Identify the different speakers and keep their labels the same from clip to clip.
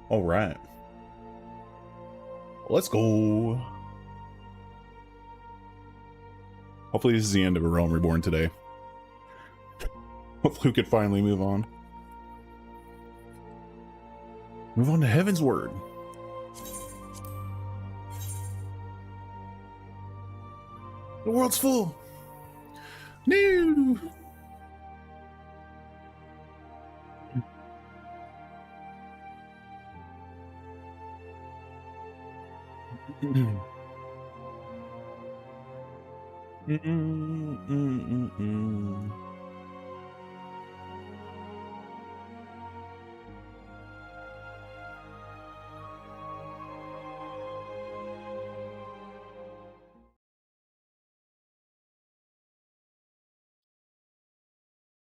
Speaker 1: All right. Let's go. Hopefully this is the end of A Realm Reborn today. Hopefully we could finally move on. Move on to Heaven's Word. The world's full. No.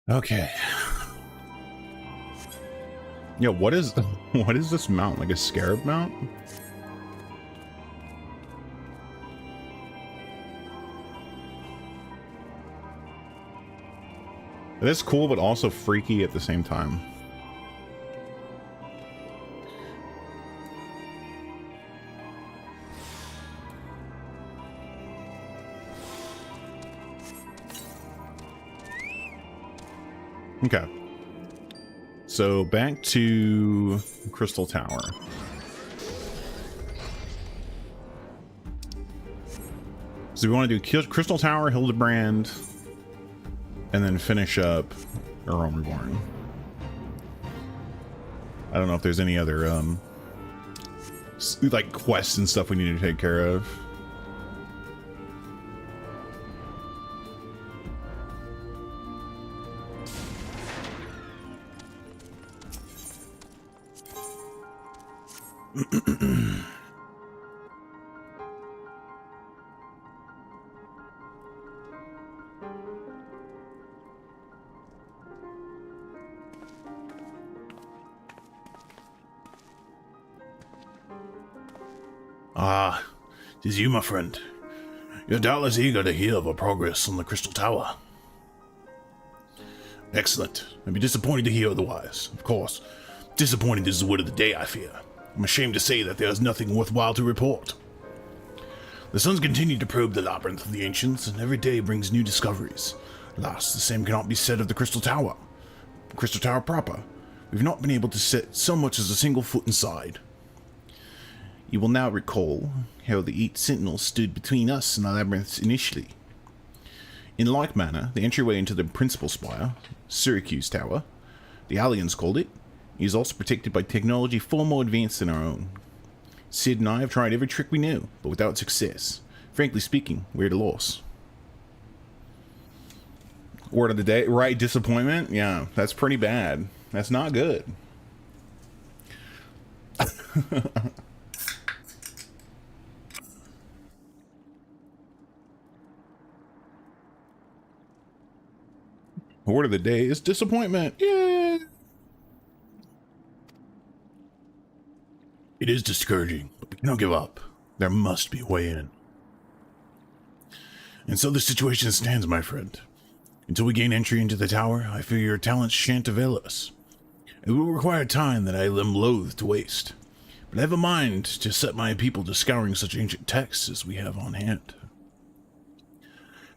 Speaker 1: Okay. Yeah, what is this mount? Like a scarab mount? That's cool, but also freaky at the same time. Okay. So back to Crystal Tower. So we want to do Crystal Tower, Hildebrand, and then finish up A Realm Reborn. I don't know if there's any other like quests and stuff we need to take care of.
Speaker 2: Ah, 'tis you, my friend. You're doubtless eager to hear of our progress on the Crystal Tower. Excellent. I'd be disappointed to hear otherwise. Of course, disappointed is the word of the day, I fear. I'm ashamed to say that there is nothing worthwhile to report. The Suns continue to probe the labyrinth of the ancients, and every day brings new discoveries. Alas, the same cannot be said of the Crystal Tower. Crystal Tower proper. We've not been able to set so much as a single foot inside. You will now recall how the 8 sentinels stood between us and the labyrinths initially. In like manner, the entryway into the principal spire, Syracuse Tower, the Aliens called it, is also protected by technology far more advanced than our own. Sid and I have tried every trick we know, but without success. Frankly speaking, we're at a loss.
Speaker 1: Word of the day, right? Disappointment? Yeah, that's pretty bad. That's not good. Word of the day is disappointment. Yeah.
Speaker 2: It is discouraging, but we cannot give up. There must be a way in. And so the situation stands, my friend. Until we gain entry into the tower, I fear your talents shan't avail us. It will require time that I am loath to waste. But I have a mind to set my people to scouring such ancient texts as we have on hand.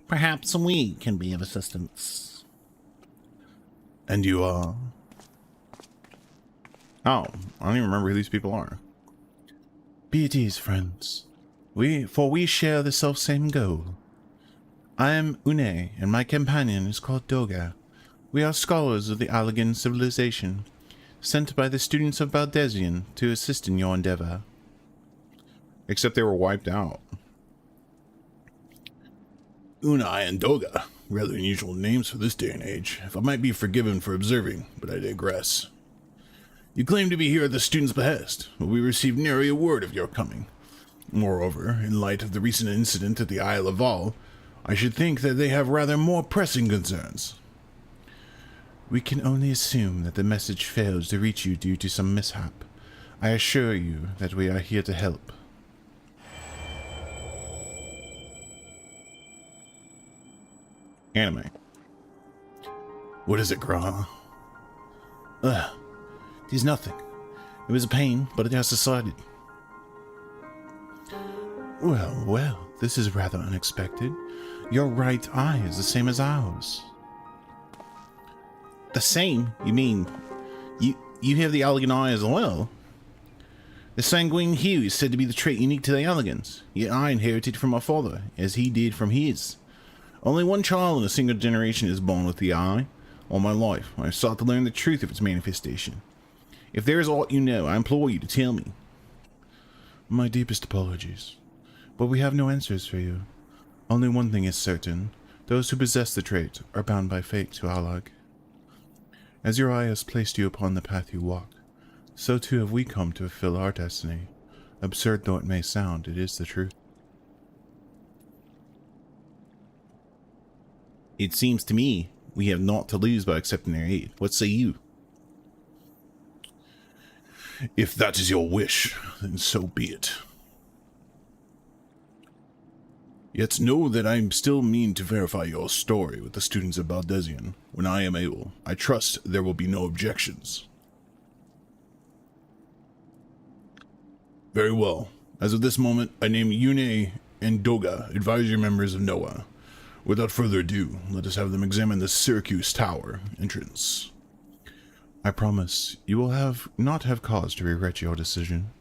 Speaker 3: Perhaps we can be of assistance.
Speaker 2: And you are?
Speaker 1: Oh, I don't even remember who these people are.
Speaker 3: Be at ease, friends. For we share the self-same goal. I am Une, and my companion is called Doga. We are scholars of the Allegan civilization, sent by the students of Baldesion to assist in your endeavor.
Speaker 1: Except they were wiped out.
Speaker 2: Unai and Doga, rather unusual names for this day and age, if I might be forgiven for observing, but I digress. You claim to be here at the student's behest, but we received nary a word of your coming. Moreover, in light of the recent incident at the Isle of Val, I should think that they have rather more pressing concerns.
Speaker 3: We can only assume that the message failed to reach you due to some mishap. I assure you that we are here to help.
Speaker 1: Anime.
Speaker 2: What is it, Gra?
Speaker 3: 'Tis nothing. It was a pain, but it has subsided. Well, well, this is rather unexpected. Your right eye is the same as ours. The same? You mean, you have the elegant eye as well? The sanguine hue is said to be the trait unique to the elegans, yet I inherited from my father, as he did from his. Only one child in a single generation is born with the eye. All my life, I have sought to learn the truth of its manifestation. If there is aught you know, I implore you to tell me. My deepest apologies, but we have no answers for you. Only one thing is certain. Those who possess the trait are bound by fate to Alag. As your eye has placed you upon the path you walk, so too have we come to fulfill our destiny. Absurd though it may sound, it is the truth.
Speaker 1: It seems to me we have naught to lose by accepting their aid. What say you?
Speaker 2: If that is your wish, then so be it. Yet know that I still mean to verify your story with the students of Baldesion. When I am able, I trust there will be no objections. Very well. As of this moment, I name Yune and Doga advisory members of NOAA. Without further ado, let us have them examine the Syracuse Tower entrance.
Speaker 3: I promise you will not have cause to regret your decision.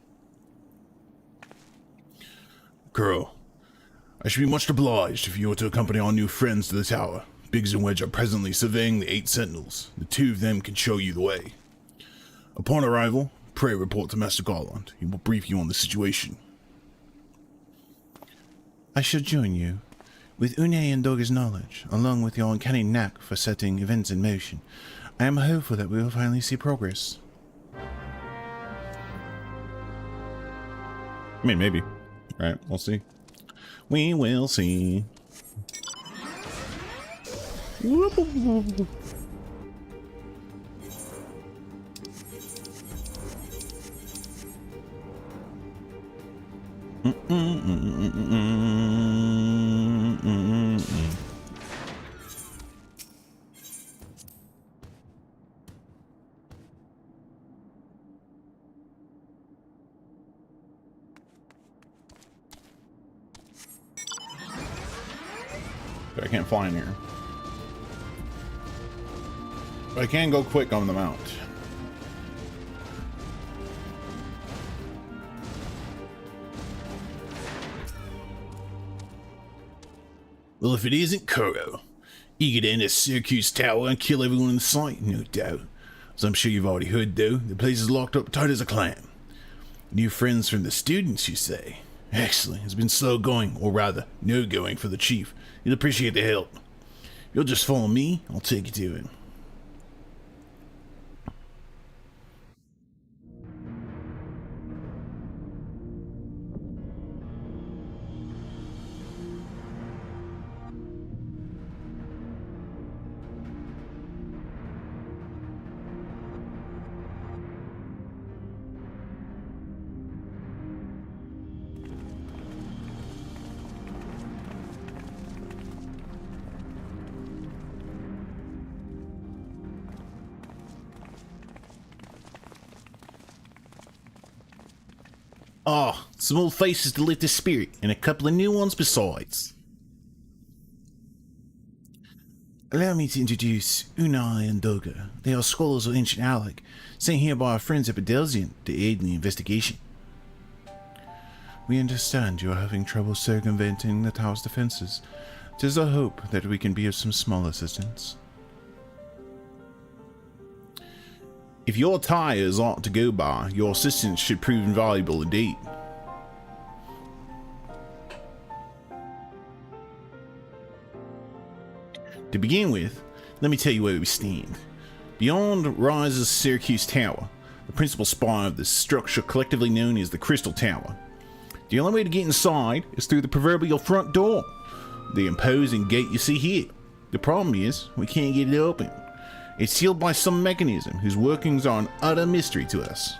Speaker 2: Kuro, I should be much obliged if you were to accompany our new friends to the tower. Biggs and Wedge are presently surveying the 8 sentinels. The 2 of them can show you the way. Upon arrival, pray report to Master Garland. He will brief you on the situation.
Speaker 3: I shall join you. With Une and Doga's knowledge, along with your uncanny knack for setting events in motion, I am hopeful that we will finally see progress.
Speaker 1: I mean, maybe. Right, we'll see. We will see. I can't fly in here. But I can go quick on the mount.
Speaker 2: Well, if it isn't Kuro, eager to enter Syracuse Tower and kill everyone in sight, no doubt. As I'm sure you've already heard, though, the place is locked up tight as a clam. New friends from the students, you say? Excellent. It's been slow going, or rather, no going for the chief. He'll appreciate the help. If you'll just follow me, I'll take you to him.
Speaker 1: Ah, some old faces to lift the spirit, and a couple of new ones besides.
Speaker 3: Allow me to introduce Unai and Doga. They are scholars of ancient Alec, sent here by our friends at Bedelsian to aid in the investigation. We understand you are having trouble circumventing the tower's defenses. 'Tis our hope that we can be of some small assistance.
Speaker 1: If your tires aren't to go by, your assistance should prove invaluable indeed. To begin with, let me tell you where we stand. Beyond rises Syracuse Tower, the principal spire of the structure collectively known as the Crystal Tower. The only way to get inside is through the proverbial front door, the imposing gate you see here. The problem is, we can't get it open. It's sealed by some mechanism whose workings are an utter mystery to us.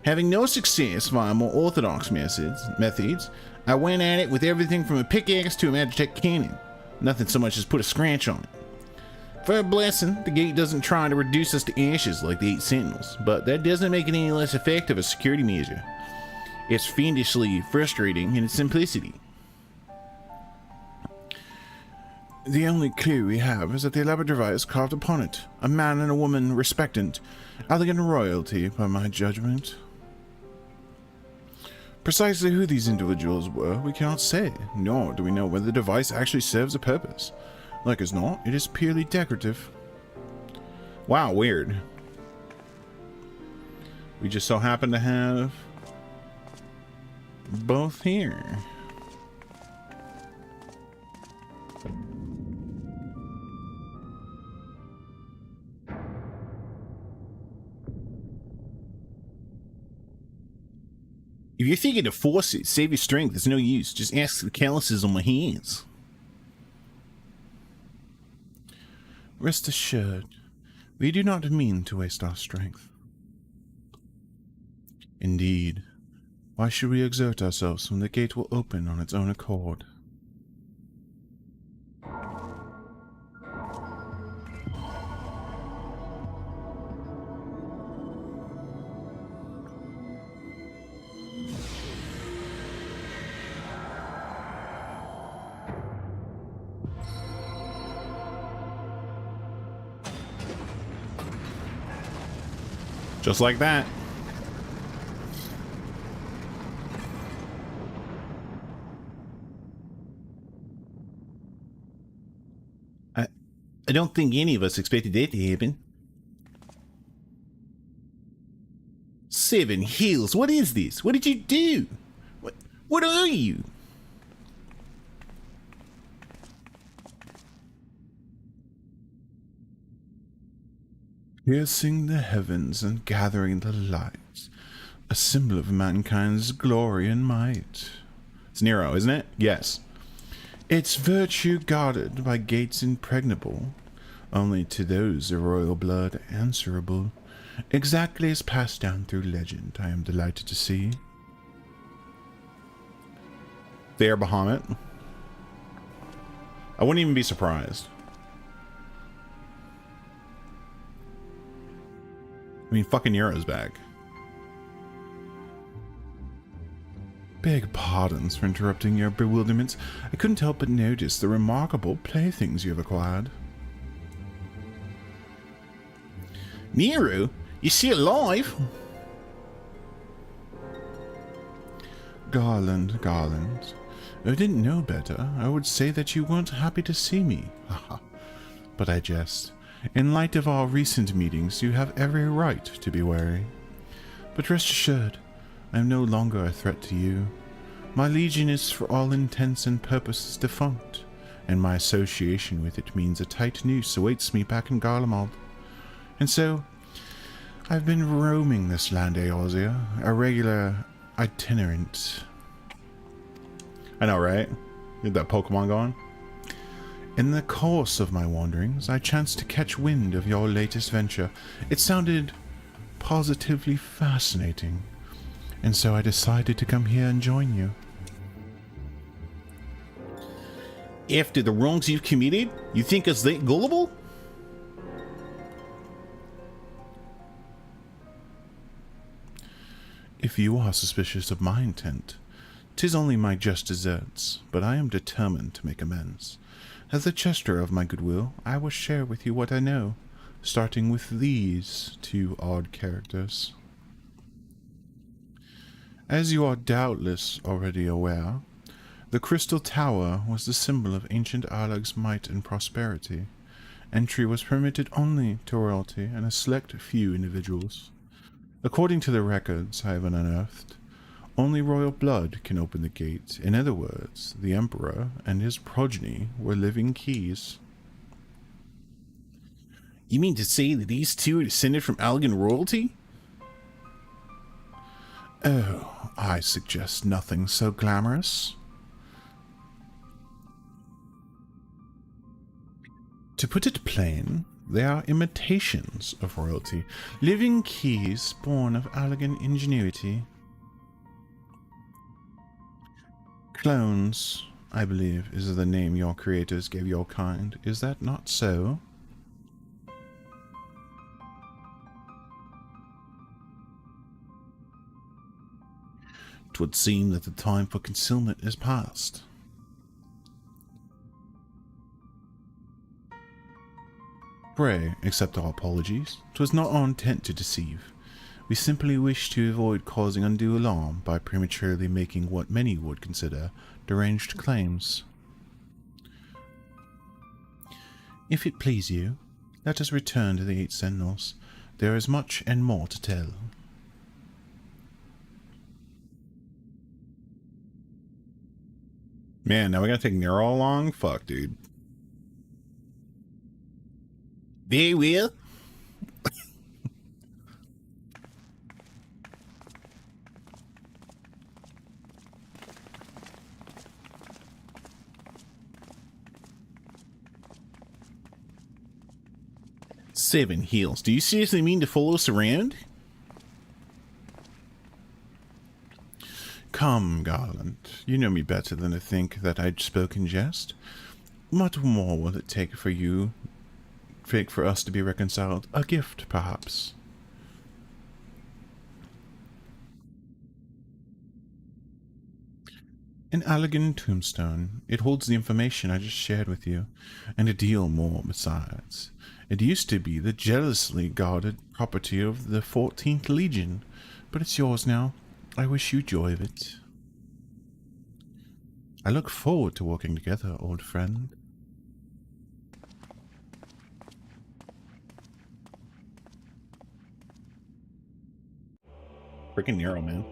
Speaker 1: Having no success via more orthodox methods, I went at it with everything from a pickaxe to a Magitech cannon. Nothing so much as put a scratch on it. For a blessing, the gate doesn't try to reduce us to ashes like the 8 Sentinels, but that doesn't make it any less effective a security measure. It's fiendishly frustrating in its simplicity.
Speaker 3: The only clue we have is that the elaborate device carved upon it, a man and a woman respectant, elegant royalty by my judgment. Precisely who these individuals were, we cannot say, nor do we know whether the device actually serves a purpose. Like as not, it is purely decorative.
Speaker 1: Wow, weird. We just so happen to have both here. If you're thinking to force it, save your strength, there's no use. Just ask the calluses on my hands.
Speaker 3: Rest assured, we do not mean to waste our strength. Indeed, why should we exert ourselves when the gate will open on its own accord?
Speaker 1: Just like that. I don't think any of us expected that to happen. 7 Hills, what is this? What did you do? What are you?
Speaker 3: Piercing the heavens and gathering the light, a symbol of mankind's glory and might.
Speaker 1: It's Nero, isn't it? Yes.
Speaker 3: Its virtue guarded by gates impregnable, only to those of royal blood answerable, exactly as passed down through legend, I am delighted to see.
Speaker 1: There, Bahamut. I wouldn't even be surprised. I mean, fucking Nero's back.
Speaker 3: Beg pardons for interrupting your bewilderments. I couldn't help but notice the remarkable playthings you have acquired.
Speaker 1: Nero? You see alive?
Speaker 3: Garland. If I didn't know better, I would say that you weren't happy to see me. But I jest. In light of our recent meetings, you have every right to be wary. But rest assured, I am no longer a threat to you. My legion is for all intents and purposes defunct, and my association with it means a tight noose awaits me back in Garlemald. And so, I've been roaming this land, Eorzea, a regular itinerant.
Speaker 1: I know, right? Get that Pokemon going.
Speaker 3: In the course of my wanderings, I chanced to catch wind of your latest venture. It sounded positively fascinating, and so I decided to come here and join you.
Speaker 1: After the wrongs you've committed, you think us that gullible?
Speaker 3: If you are suspicious of my intent, 'tis only my just deserts, but I am determined to make amends. As the gesture of my goodwill, I will share with you what I know, starting with these 2 odd characters. As you are doubtless already aware, the Crystal Tower was the symbol of ancient Alag's might and prosperity. Entry was permitted only to royalty and a select few individuals. According to the records I have unearthed, only royal blood can open the gate. In other words, the Emperor and his progeny were living keys.
Speaker 1: You mean to say that these 2 are descended from Alagan royalty?
Speaker 3: Oh, I suggest nothing so glamorous. To put it plain, they are imitations of royalty, living keys born of Alagan ingenuity. Clones, I believe, is the name your creators gave your kind. Is that not so? 'Twould seem that the time for concealment is past. Pray accept our apologies. 'Twas not our intent to deceive. We simply wish to avoid causing undue alarm by prematurely making what many would consider deranged claims. If it please you, let us return to the 8 Sentinels. There is much and more to tell.
Speaker 1: Man, now we gotta take Nero along? Fuck, dude. They will. Seven heals. Do you seriously mean to follow us around?
Speaker 3: Come, Garland, you know me better than to think that I'd spoke in jest. What more will it take for us to be reconciled? A gift, perhaps? An elegant tombstone. It holds the information I just shared with you, and a deal more besides. It used to be the jealously guarded property of the 14th Legion, but it's yours now. I wish you joy of it. I look forward to working together, old friend.
Speaker 1: Freaking Nero, man.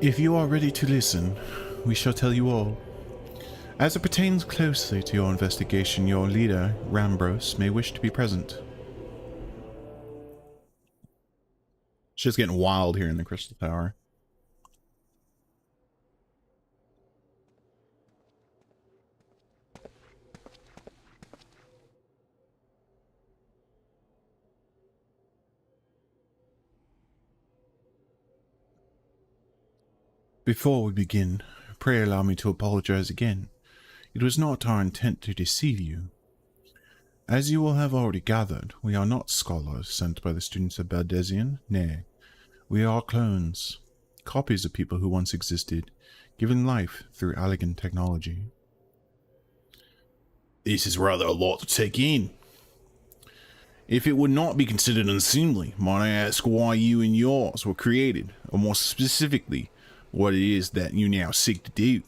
Speaker 3: If you are ready to listen, we shall tell you all. As it pertains closely to your investigation, your leader, Rambros, may wish to be present.
Speaker 1: Shit's getting wild here in the Crystal Tower.
Speaker 3: Before we begin, pray allow me to apologize again. It was not our intent to deceive you. As you will have already gathered, we are not scholars sent by the students of Baldesion. Nay, we are clones, copies of people who once existed, given life through elegant technology.
Speaker 2: This is rather a lot to take in.
Speaker 1: If it would not be considered unseemly, might I ask why you and yours were created, or more specifically, what it is that you now seek to do?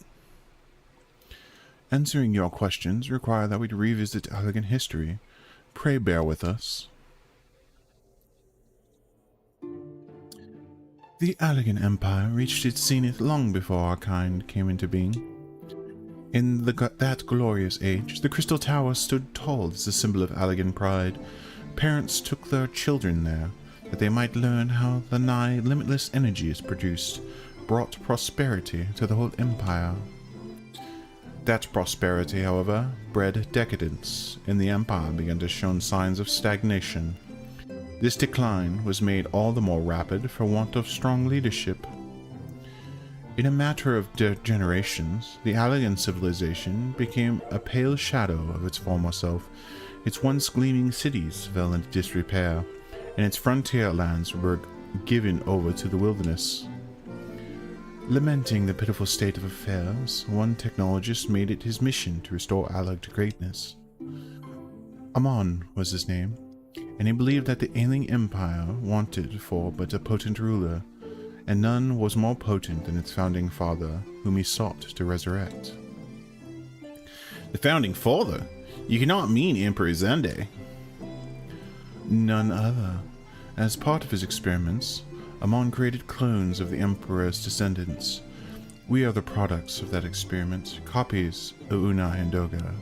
Speaker 3: Answering your questions require that we revisit elegant history. Pray bear with us. The Elegant Empire reached its zenith long before our kind came into being. In that glorious age, the Crystal Tower stood tall as a symbol of elegant pride. Parents took their children there, that they might learn how the nigh limitless energy is produced, brought prosperity to the whole empire. That prosperity, however, bred decadence, and the empire began to show signs of stagnation. This decline was made all the more rapid for want of strong leadership. In a matter of generations, the elegant civilization became a pale shadow of its former self. Its once gleaming cities fell into disrepair, and its frontier lands were given over to the wilderness. Lamenting the pitiful state of affairs, one technologist made it his mission to restore Alag to greatness. Amon was his name, and he believed that the ailing empire wanted for but a potent ruler, and none was more potent than its founding father, whom he sought to resurrect.
Speaker 1: The founding father? You cannot mean Emperor Zande.
Speaker 3: None other. As part of his experiments, Amon created clones of the Emperor's descendants. We are the products of that experiment, copies of Unai and Doga.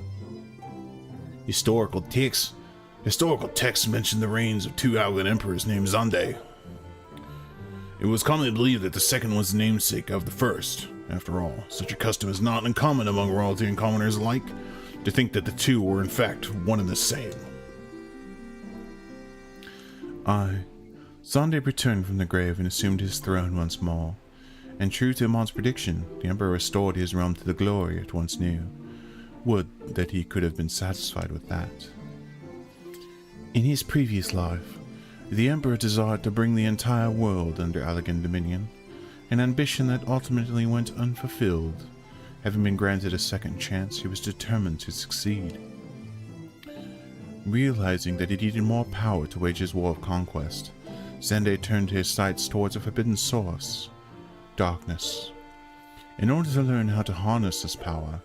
Speaker 2: Historical texts mention the reigns of 2 Algan emperors named Zande. It was commonly believed that the second was the namesake of the first. After all, such a custom is not uncommon among royalty and commoners alike, to think that the two were in fact one and the same.
Speaker 3: Zande returned from the grave and assumed his throne once more, and true to Amon's prediction, the Emperor restored his realm to the glory it once knew. Would that he could have been satisfied with that. In his previous life, the Emperor desired to bring the entire world under Allegan dominion, an ambition that ultimately went unfulfilled. Having been granted a second chance, he was determined to succeed. Realizing that he needed more power to wage his war of conquest, Xande turned his sights towards a forbidden source, darkness. In order to learn how to harness this power,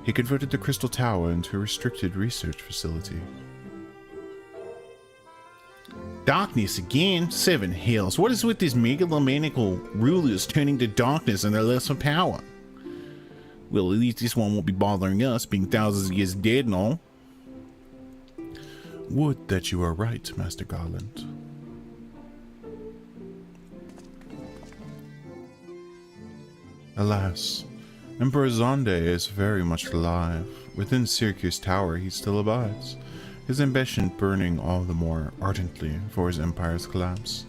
Speaker 3: he converted the Crystal Tower into a restricted research facility.
Speaker 1: Darkness again? Seven hells. What is with these megalomaniacal rulers turning to darkness and their lust for power? Well, at least this one won't be bothering us, being thousands of years dead and all.
Speaker 3: Would that you were right, Master Garland. Alas, Emperor Xande is very much alive. Within Syracuse Tower he still abides, his ambition burning all the more ardently for his empire's collapse.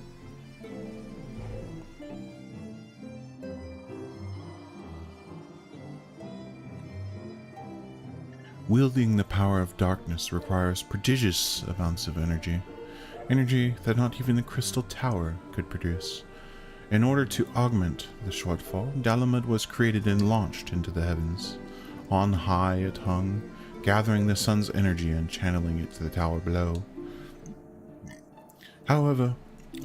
Speaker 3: Wielding the power of darkness requires prodigious amounts of energy that not even the Crystal Tower could produce. In order to augment the shortfall, Dalamud was created and launched into the heavens. On high it hung, gathering the sun's energy and channeling it to the tower below. However,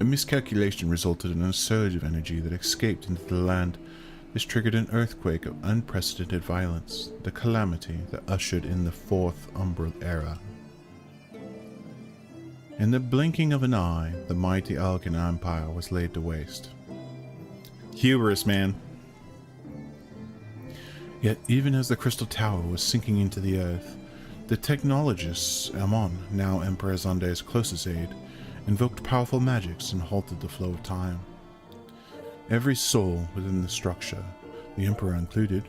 Speaker 3: a miscalculation resulted in a surge of energy that escaped into the land. This triggered an earthquake of unprecedented violence, the calamity that ushered in the Fourth Umbral Era. In the blinking of an eye, the mighty Alkan Empire was laid to waste.
Speaker 1: Hubris, man.
Speaker 3: Yet even as the Crystal Tower was sinking into the earth, the technologists, Amon, now Emperor Xande's closest aide, invoked powerful magics and halted the flow of time. Every soul within the structure, the Emperor included,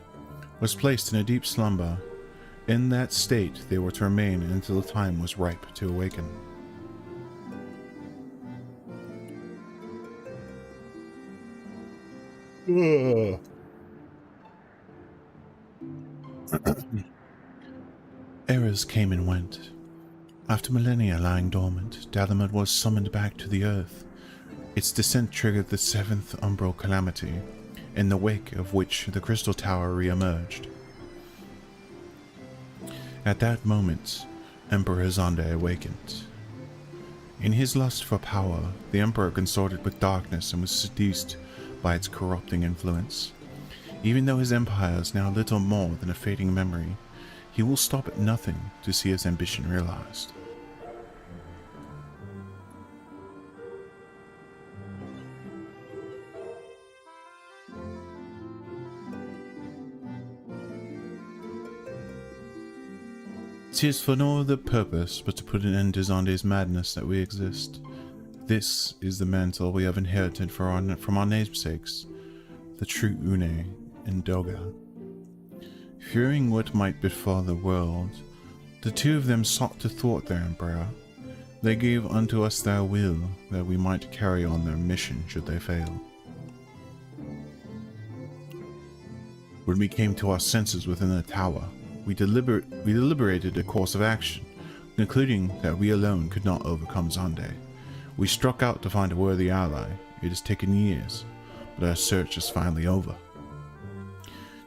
Speaker 3: was placed in a deep slumber. In that state they were to remain until the time was ripe to awaken. Eras came and went. After millennia lying dormant, Dalamud was summoned back to the earth. Its descent triggered the seventh umbral calamity, in the wake of which the Crystal Tower re-emerged. At that moment, Emperor Xande awakened. In his lust for power, the Emperor consorted with darkness and was seduced by its corrupting influence. Even though his empire is now little more than a fading memory, he will stop at nothing to see his ambition realized. It is for no other purpose but to put an end to Xande's madness that we exist. This is the mantle we have inherited from our namesakes, the true Une and Doga. Fearing what might befall the world, the two of them sought to thwart their emperor. They gave unto us their will, that we might carry on their mission should they fail. When we came to our senses within the tower, we deliberated a course of action, concluding that we alone could not overcome Xande. We struck out to find a worthy ally. It has taken years, but our search is finally over.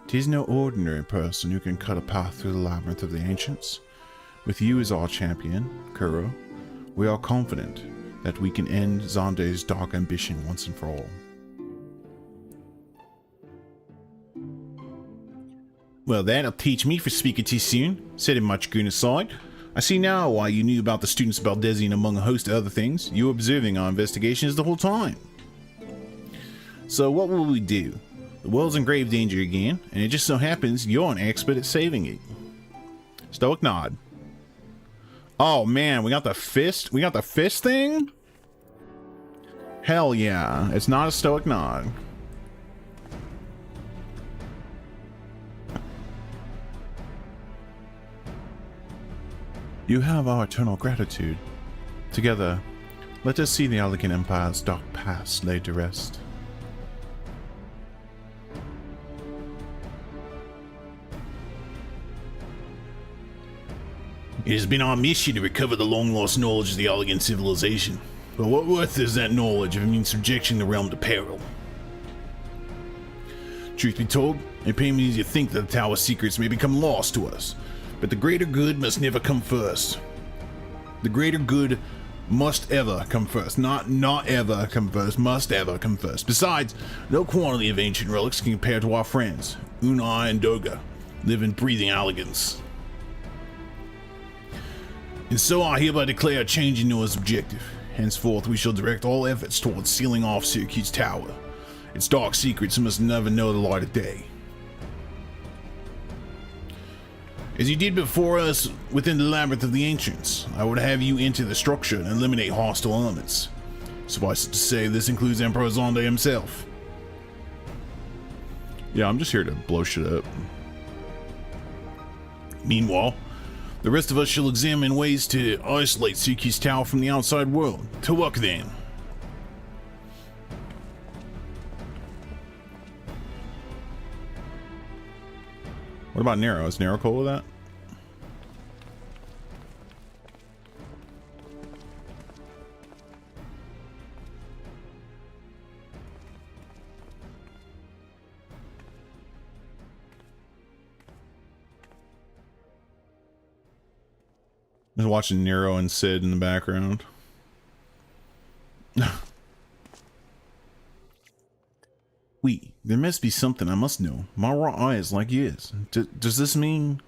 Speaker 3: 'Tis no ordinary person who can cut a path through the labyrinth of the ancients. With you as our champion, Kuro, we are confident that we can end Xande's dark ambition once and for all.
Speaker 1: Well, that'll teach me for speaking too soon, said him Machigun aside. I see now why you knew about the students' Baldesion among a host of other things. You were observing our investigations the whole time. So what will we do? The world's in grave danger again, and it just so happens you're an expert at saving it. Stoic nod. Oh man, we got the fist? We got the fist thing? Hell yeah, it's not a stoic nod.
Speaker 3: You have our eternal gratitude. Together, let us see the Allegan Empire's dark past laid to rest.
Speaker 2: It has been our mission to recover the long-lost knowledge of the Allegan civilization. But what worth is that knowledge if it means subjecting the realm to peril? Truth be told, it pains me to think that the tower's secrets may become lost to us. But the greater good must never come first. The greater good must ever come first. Not ever come first, must ever come first. Besides, no quantity of ancient relics can compare to our friends, Unai and Doga, living, breathing Allegans. And so I hereby declare a change in Noah's objective. Henceforth we shall direct all efforts towards sealing off Syracuse Tower. Its dark secrets must never know the light of day. As you did before us within the labyrinth of the ancients, I would have you enter the structure and eliminate hostile elements. Suffice it to say, this includes Emperor Zonde himself.
Speaker 1: Yeah, I'm just here to blow shit up.
Speaker 2: Meanwhile, the rest of us shall examine ways to isolate Syracuse Tower from the outside world. To work then.
Speaker 1: What about Nero? Is Nero cool with that? Just watching Nero and Sid in the background. Wait, there must be something I must know. My raw eye is like yours. Does this mean...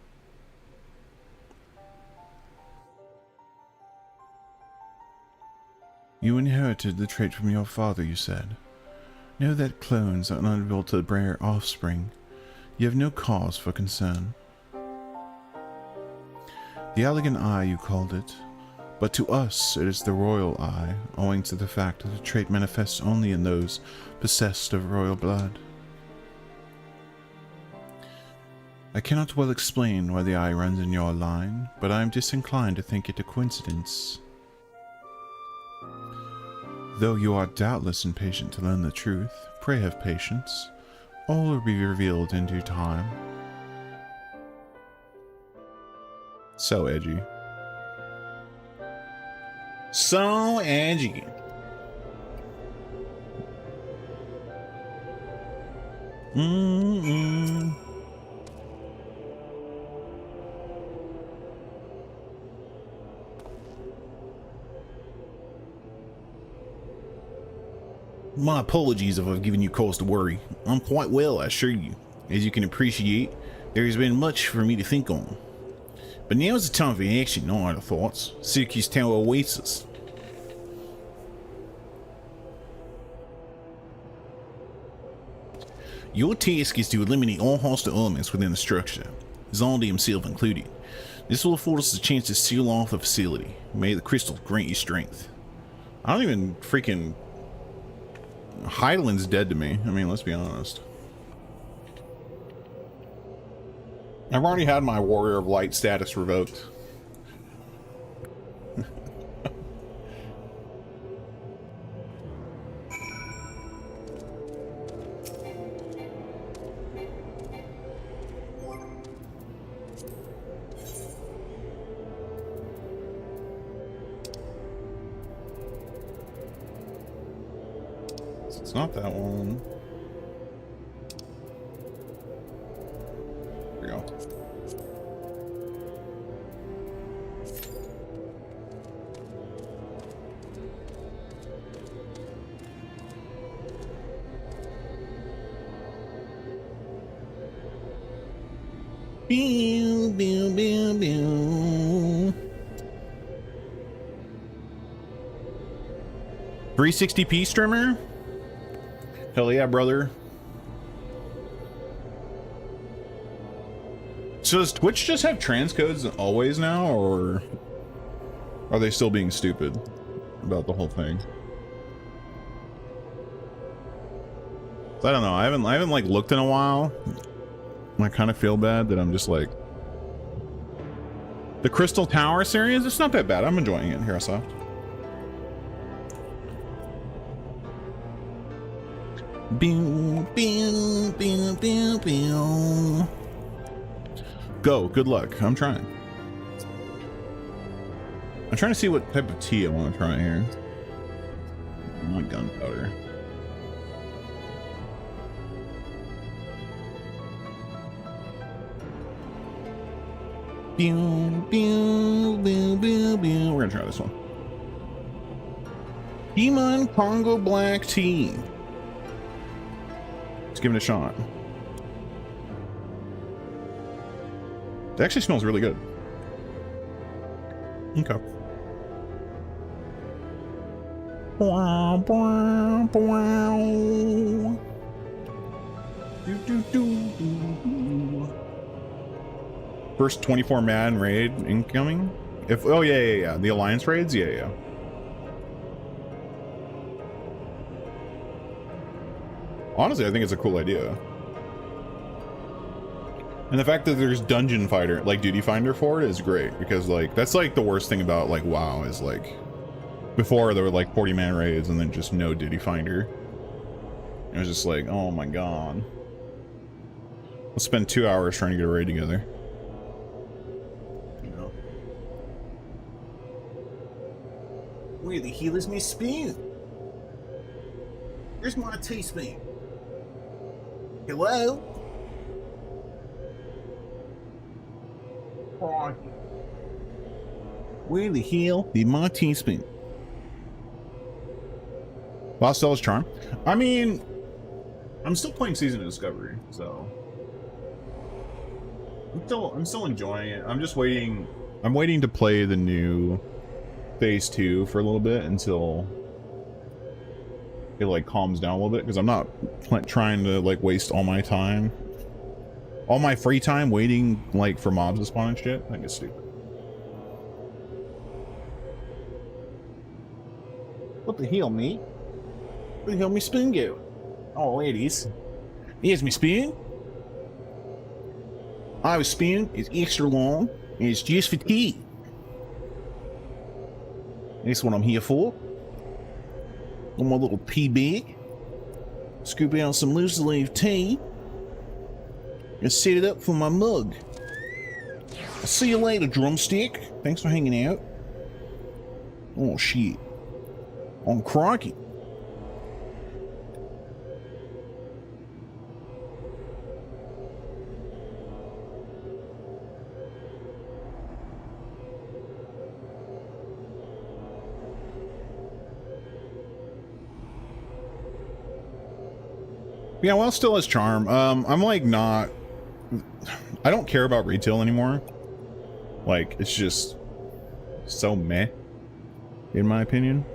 Speaker 1: You inherited the trait from your father, you said. Know that clones are unable to bear offspring. You have no cause for concern. The Allegan Eye, you called it. But to us, it is the Royal Eye, owing to the fact that the trait manifests only in those possessed of royal blood. I cannot well explain why the eye runs in your line, but I am disinclined to think it a coincidence. Though you are doubtless impatient to learn the truth, pray have patience. All will be revealed in due time. So edgy. So edgy.
Speaker 2: My apologies if I've given you cause to worry. I'm quite well, I assure you. As you can appreciate, there has been much for me to think on. But now is the time for action, no idle thoughts. Syracuse Tower awaits us. Your task is to eliminate all hostile elements within the structure, Zonde himself included. This will afford us a chance to seal off the facility. May the crystal grant you strength.
Speaker 1: I don't even freaking... Heidelin's dead to me. I mean, let's be honest. I've already had my Warrior of Light status revoked. It's not that one. There we go.
Speaker 2: Pew, pew, pew, pew.
Speaker 1: 360p streamer? Hell yeah, brother. So does Twitch just have transcodes always now, or are they still being stupid about the whole thing? I don't know. I haven't like looked in a while. I kind of feel bad that I'm just like the Crystal Tower series. It's not that bad. I'm enjoying it. Here, I saw. Go. Good luck. I'm trying. I'm trying to see what type of tea I want to try here. I want gunpowder. We're gonna try this one. Pimon Congo Black Tea. Let's give it a shot. It actually smells really good. Okay. First 24-man raid incoming? Oh yeah. The alliance raids? Yeah. Honestly, I think it's a cool idea. And the fact that there's dungeon fighter, like duty finder for it is great, because like, that's like the worst thing about like WoW is like, before there were like 40-man raids and then just no duty finder. It was just like, oh my god. Let's spend 2 hours trying to get a raid together. You know. Where the hell is my spoon? Here's my teaspoon. Hello? Where the hell did my teaspoon? Lost Stella's Charm. I mean, I'm still playing Season of Discovery, so I'm still enjoying it. I'm just waiting. I'm waiting to play the new Phase 2 for a little bit until it like calms down a little bit, because I'm not trying to like waste all my time, all my free time waiting like for mobs to spawn and shit. I think it's stupid. What the hell, mate? Where the hell me spoon go? Oh, ladies. Here's me spoon. Our spoon is extra long and it's just for tea. That's what I'm here for. On my little tea bag. Scoop out some loose leaf tea and set it up for my mug. I'll see you later, drumstick. Thanks for hanging out. Oh, shit. On crikey. Yeah, well, still has charm. I'm like not. I don't care about retail anymore. Like, it's just so meh, in my opinion.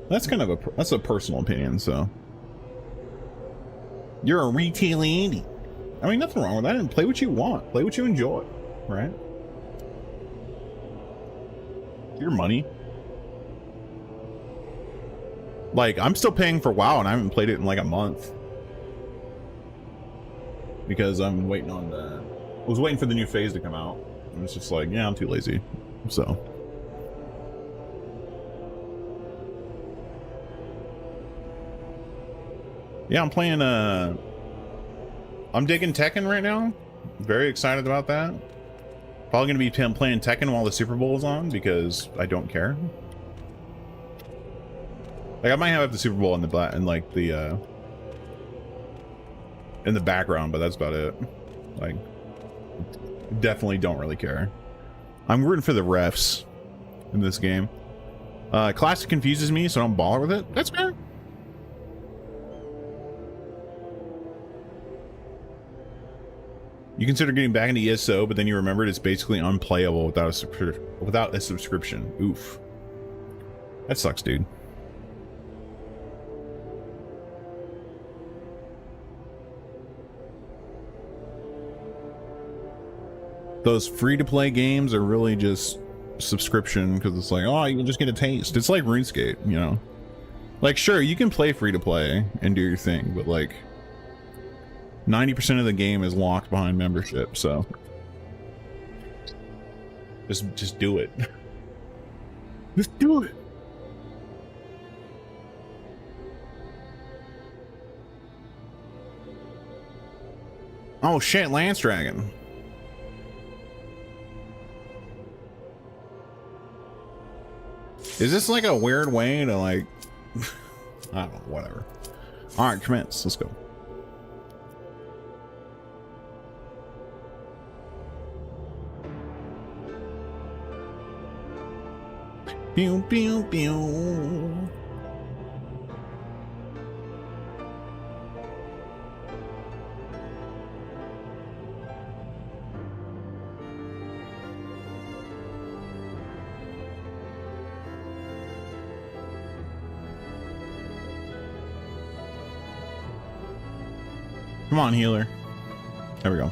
Speaker 1: That's kind of that's a personal opinion. So you're a retail Andy. I mean, nothing wrong with that. And play what you want. Play what you enjoy. Right? Your money. Like, I'm still paying for WoW and I haven't played it in like a month. Because I'm waiting on the... I was waiting for the new phase to come out. And it's just like, yeah, I'm too lazy. So... yeah, I'm playing, I'm digging Tekken right now. Very excited about that. Probably gonna be playing Tekken while the Super Bowl is on, because I don't care. Like, I might have the Super Bowl in the in the background, but that's about it. Like, definitely don't really care. I'm rooting for the refs in this game. Classic confuses me, so I don't bother with it. That's fair. You consider getting back into ESO, but then you remembered it's basically unplayable without a subscription. Oof. That sucks, dude. Those free-to-play games are really just subscription, because it's like, oh, you can just get a taste. It's like RuneScape, you know? Like, sure, you can play free-to-play and do your thing, but like 90% of the game is locked behind membership, so just do it. Just do it. Oh shit, Lance Dragon. Is this like a weird way to like... I don't know, whatever. Alright, commence. Let's go. Pew, pew, pew. Come on, healer. There we go.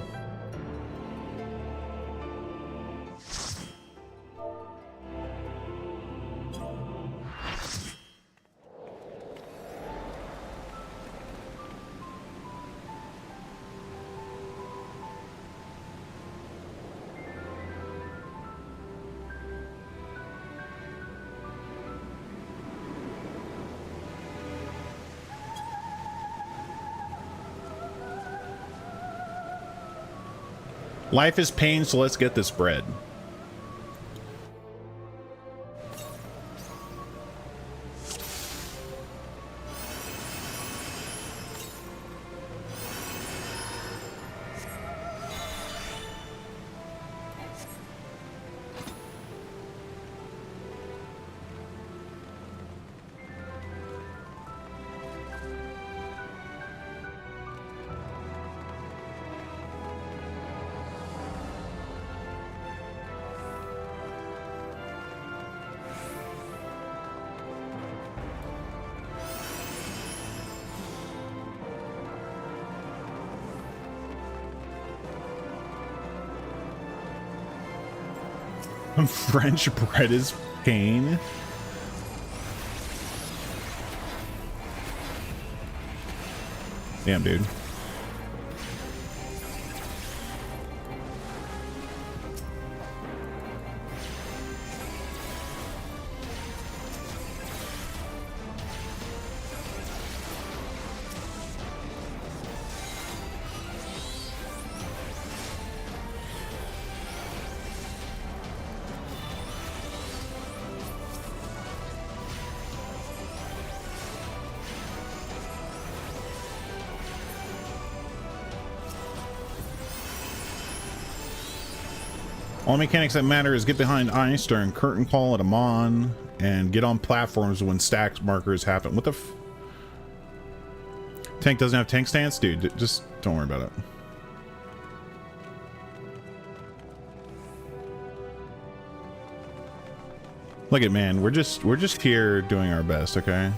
Speaker 1: Life is pain, so let's get this bread. French bread is pain. Damn, dude. All mechanics that matter is get behind ice during curtain call at Amon and get on platforms when stacks markers happen. What the f... Tank doesn't have tank stance? Dude, just don't worry about it. Look at, man, we're just here doing our best, okay?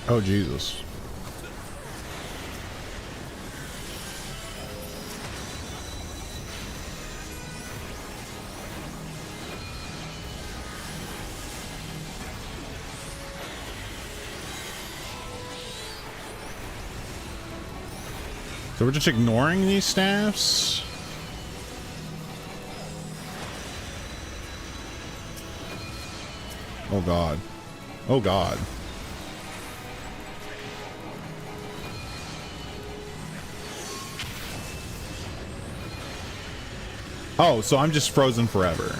Speaker 1: Oh, Jesus. So we're just ignoring these staffs? Oh, God. Oh, God. Oh, so I'm just frozen forever.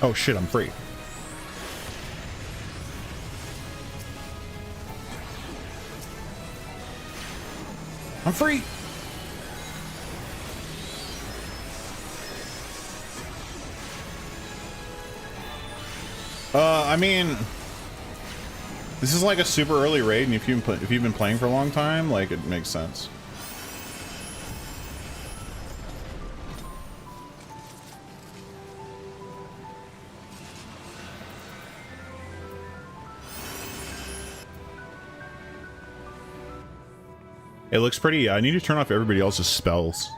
Speaker 1: Oh shit, I'm free. I'm free. I mean, this is like a super early raid, and if you've been playing for a long time, like, it makes sense. It looks pretty. I need to turn off everybody else's spells.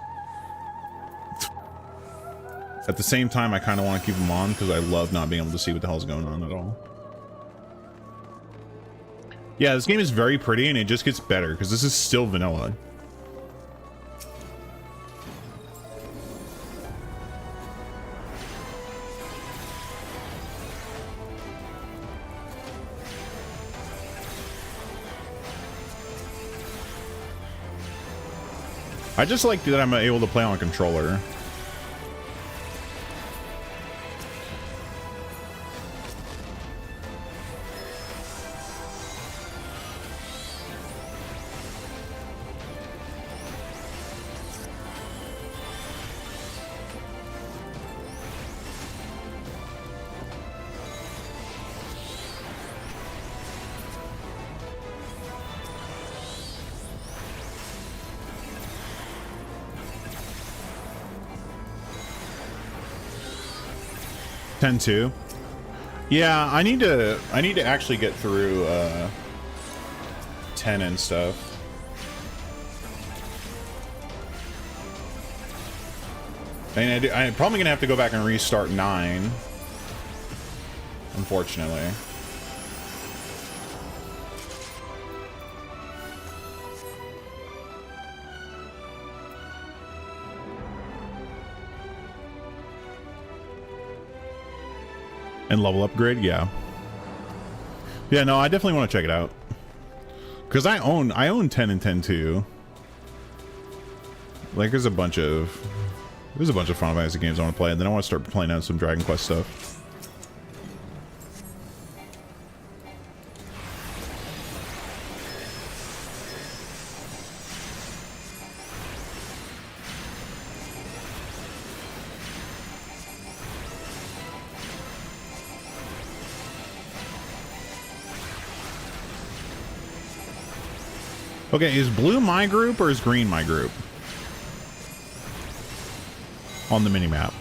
Speaker 1: At the same time, I kind of want to keep them on because I love not being able to see what the hell's going on at all. Yeah, this game is very pretty, and it just gets better because this is still vanilla. I just like that I'm able to play on a controller. Two. Yeah, I need to actually get through 10 and stuff. And I'm probably gonna have to go back and restart 9. Unfortunately. And level upgrade, yeah. Yeah, no, I definitely want to check it out. Because I own 10 and 10 too. Like, there's a bunch of Final Fantasy games I want to play, and then I want to start playing out some Dragon Quest stuff. Okay, is blue my group or is green my group? On the minimap.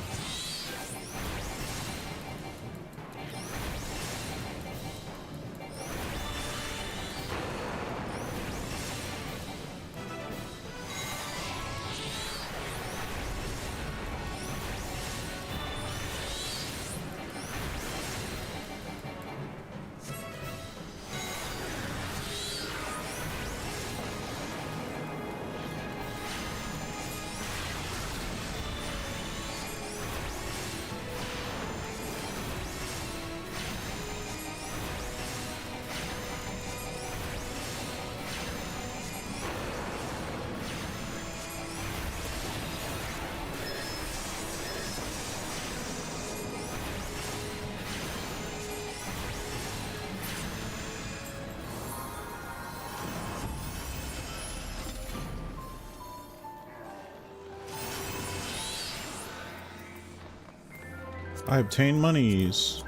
Speaker 1: I obtain monies.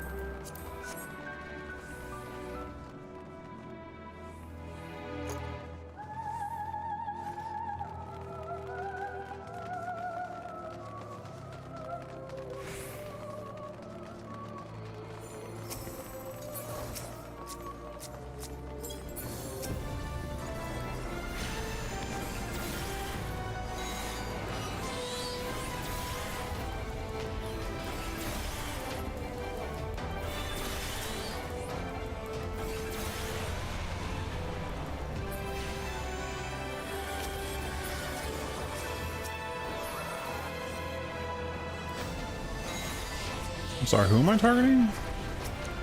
Speaker 1: Sorry, who am I targeting?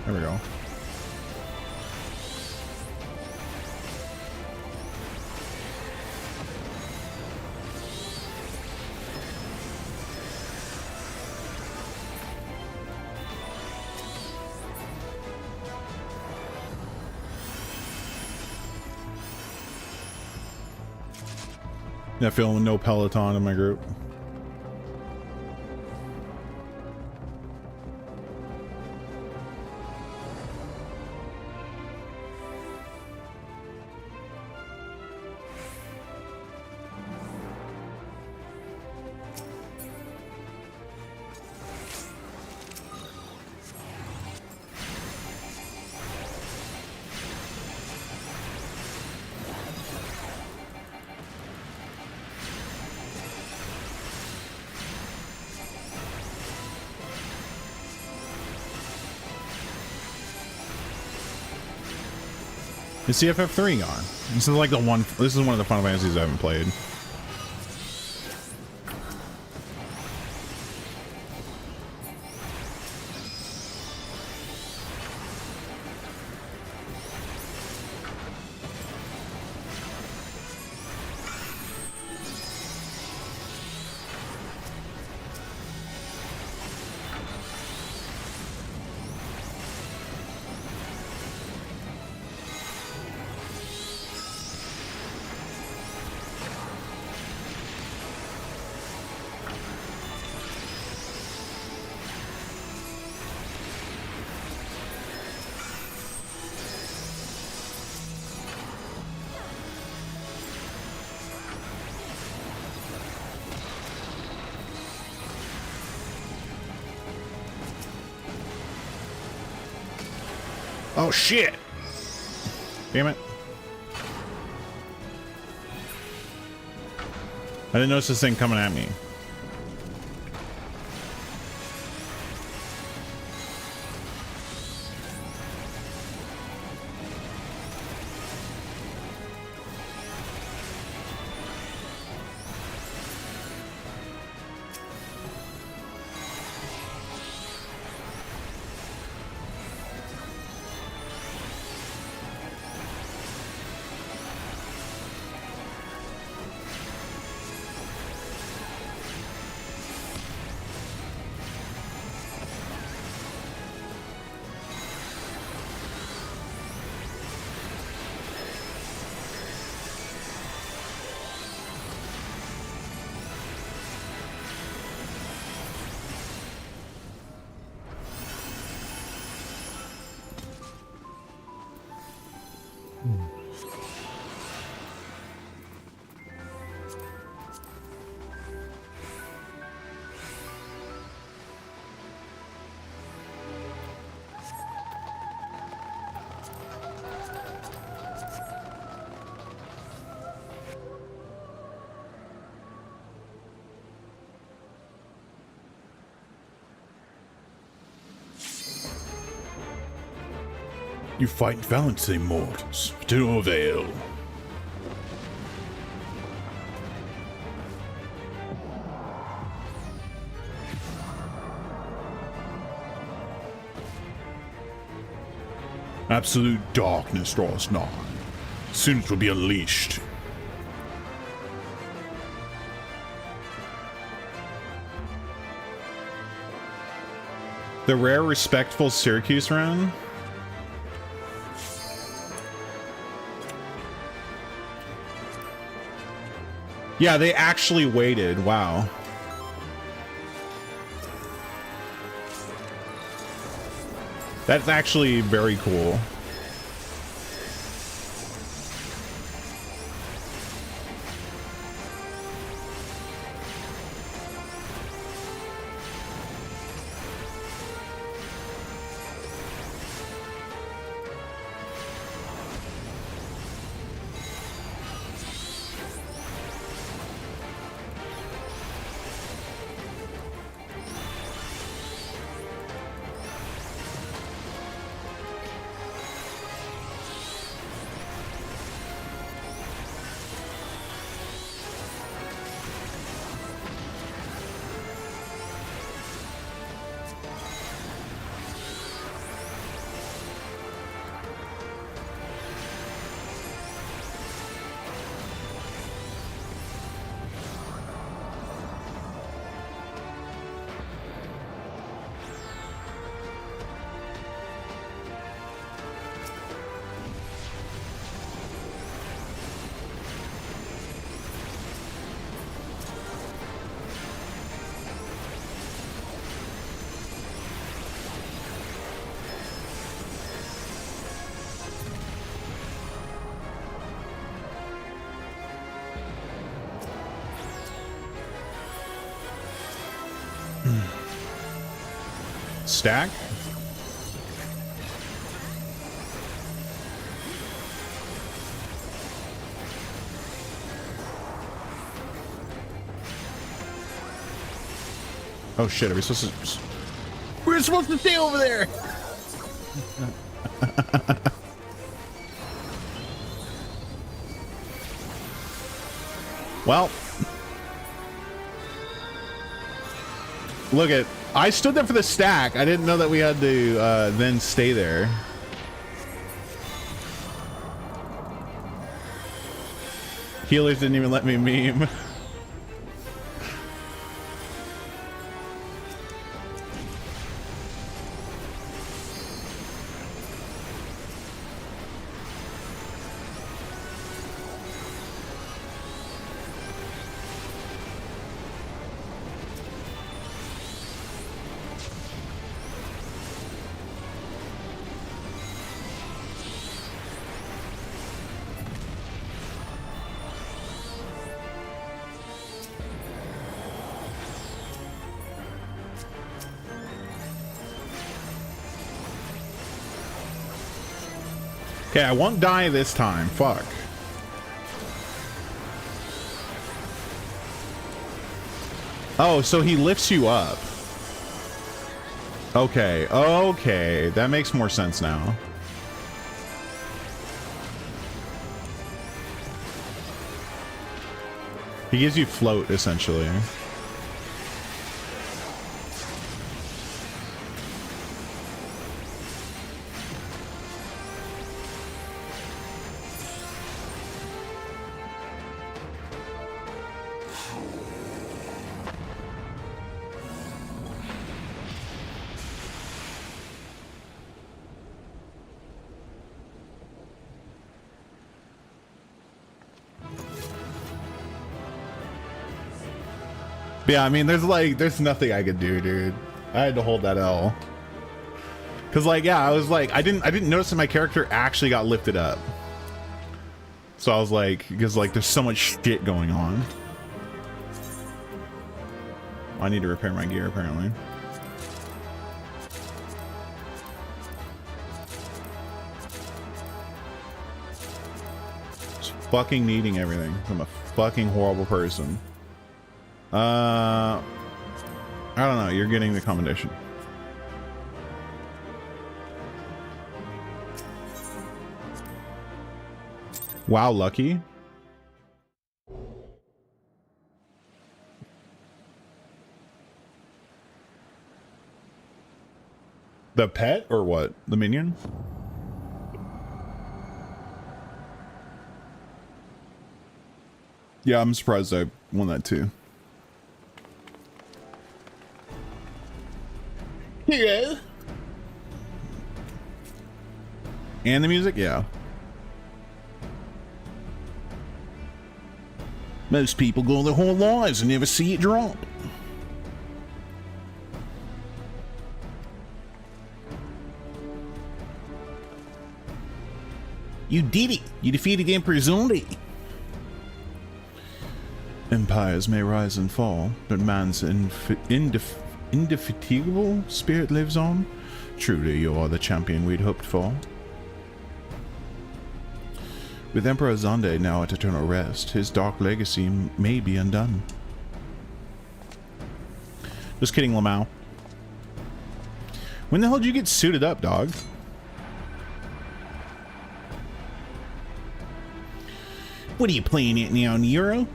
Speaker 1: There we go. That feeling with no Peloton in my group. Is the FF3 gone? This is like the one. This is one of the Final Fantasies I haven't played. Oh shit! Damn it. I didn't notice this thing coming at me.
Speaker 2: You fight valiantly, mortals, to no avail. Absolute darkness draws nigh. Soon it will be unleashed.
Speaker 1: The rare respectful Syracuse run? Yeah, they actually waited. Wow. That's actually very cool. stack. Oh shit, are we supposed to... We're supposed to stay over there! Well... Look at... I stood there for the stack. I didn't know that we had to then stay there. Healers didn't even let me meme. Okay, I won't die this time. Fuck. Oh, so he lifts you up. Okay, okay. That makes more sense now. He gives you float, essentially. But yeah, I mean, there's nothing I could do, dude. I had to hold that L. Cause like, yeah, I was like, I didn't notice that my character actually got lifted up. So I was like, because like, there's so much shit going on. I need to repair my gear, apparently. Just fucking needing everything. I'm a fucking horrible person. I don't know. You're getting the commendation. Wow, lucky. The pet or what? The minion? Yeah, I'm surprised I won that too. Here. And the music, yeah. Most people go their whole lives and never see it drop. You did it! You defeated Emperor Zombie! Empires may rise and fall, but man's indefatigable spirit lives on. Truly, you are the champion we'd hoped for. With Emperor Zonde now at eternal rest, his dark legacy may be undone. Just kidding, Lamau. When the hell did you get suited up, dog? What are you playing at now, Nero?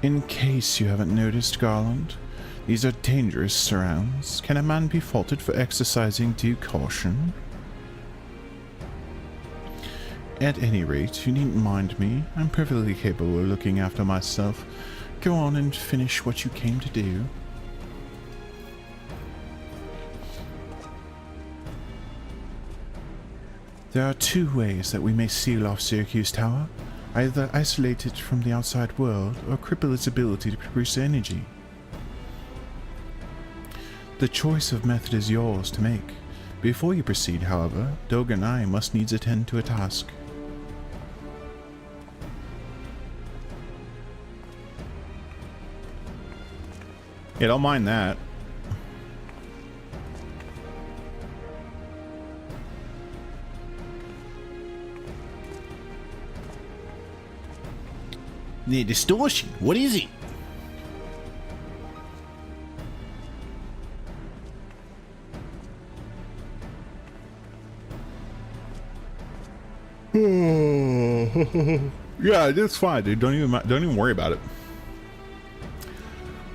Speaker 1: In case you haven't noticed, Garland, these are dangerous surrounds. Can a man be faulted for exercising due caution? At any rate, you needn't mind me. I'm perfectly capable of looking after myself. Go on and finish what you came to do. There are two ways that we may seal off Syracuse Tower. Either isolate it from the outside world, or cripple its ability to produce energy. The choice of method is yours to make. Before you proceed, however, Doga and I must needs attend to a task. Yeah, don't mind that. The distortion, what is it? Yeah, it's fine, dude. Don't even worry about it.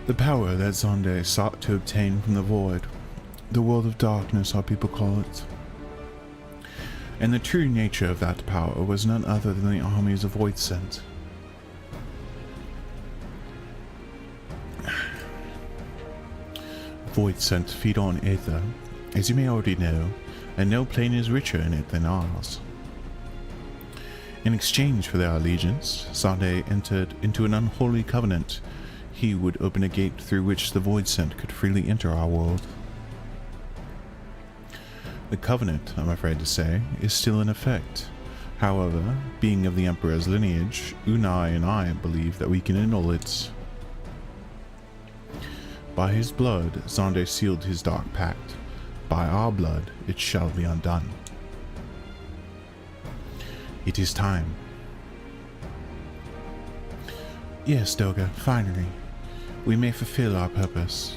Speaker 3: The power that Zonde sought to obtain from the void. The world of darkness, how people call it. And the true nature of that power was none other than the armies of Voidsent. Voidsent feed on Aether, as you may already know, and no plane is richer in it than ours. In exchange for their allegiance, Zonde entered into an unholy covenant. He would open a gate through which the Voidsent could freely enter our world. The covenant, I'm afraid to say, is still in effect. However, being of the Emperor's lineage, Unai and I believe that we can annul it. By his blood, Zonde sealed his dark pact. By our blood, it shall be undone. It is time. Yes, Doga, finally. We may fulfill our purpose.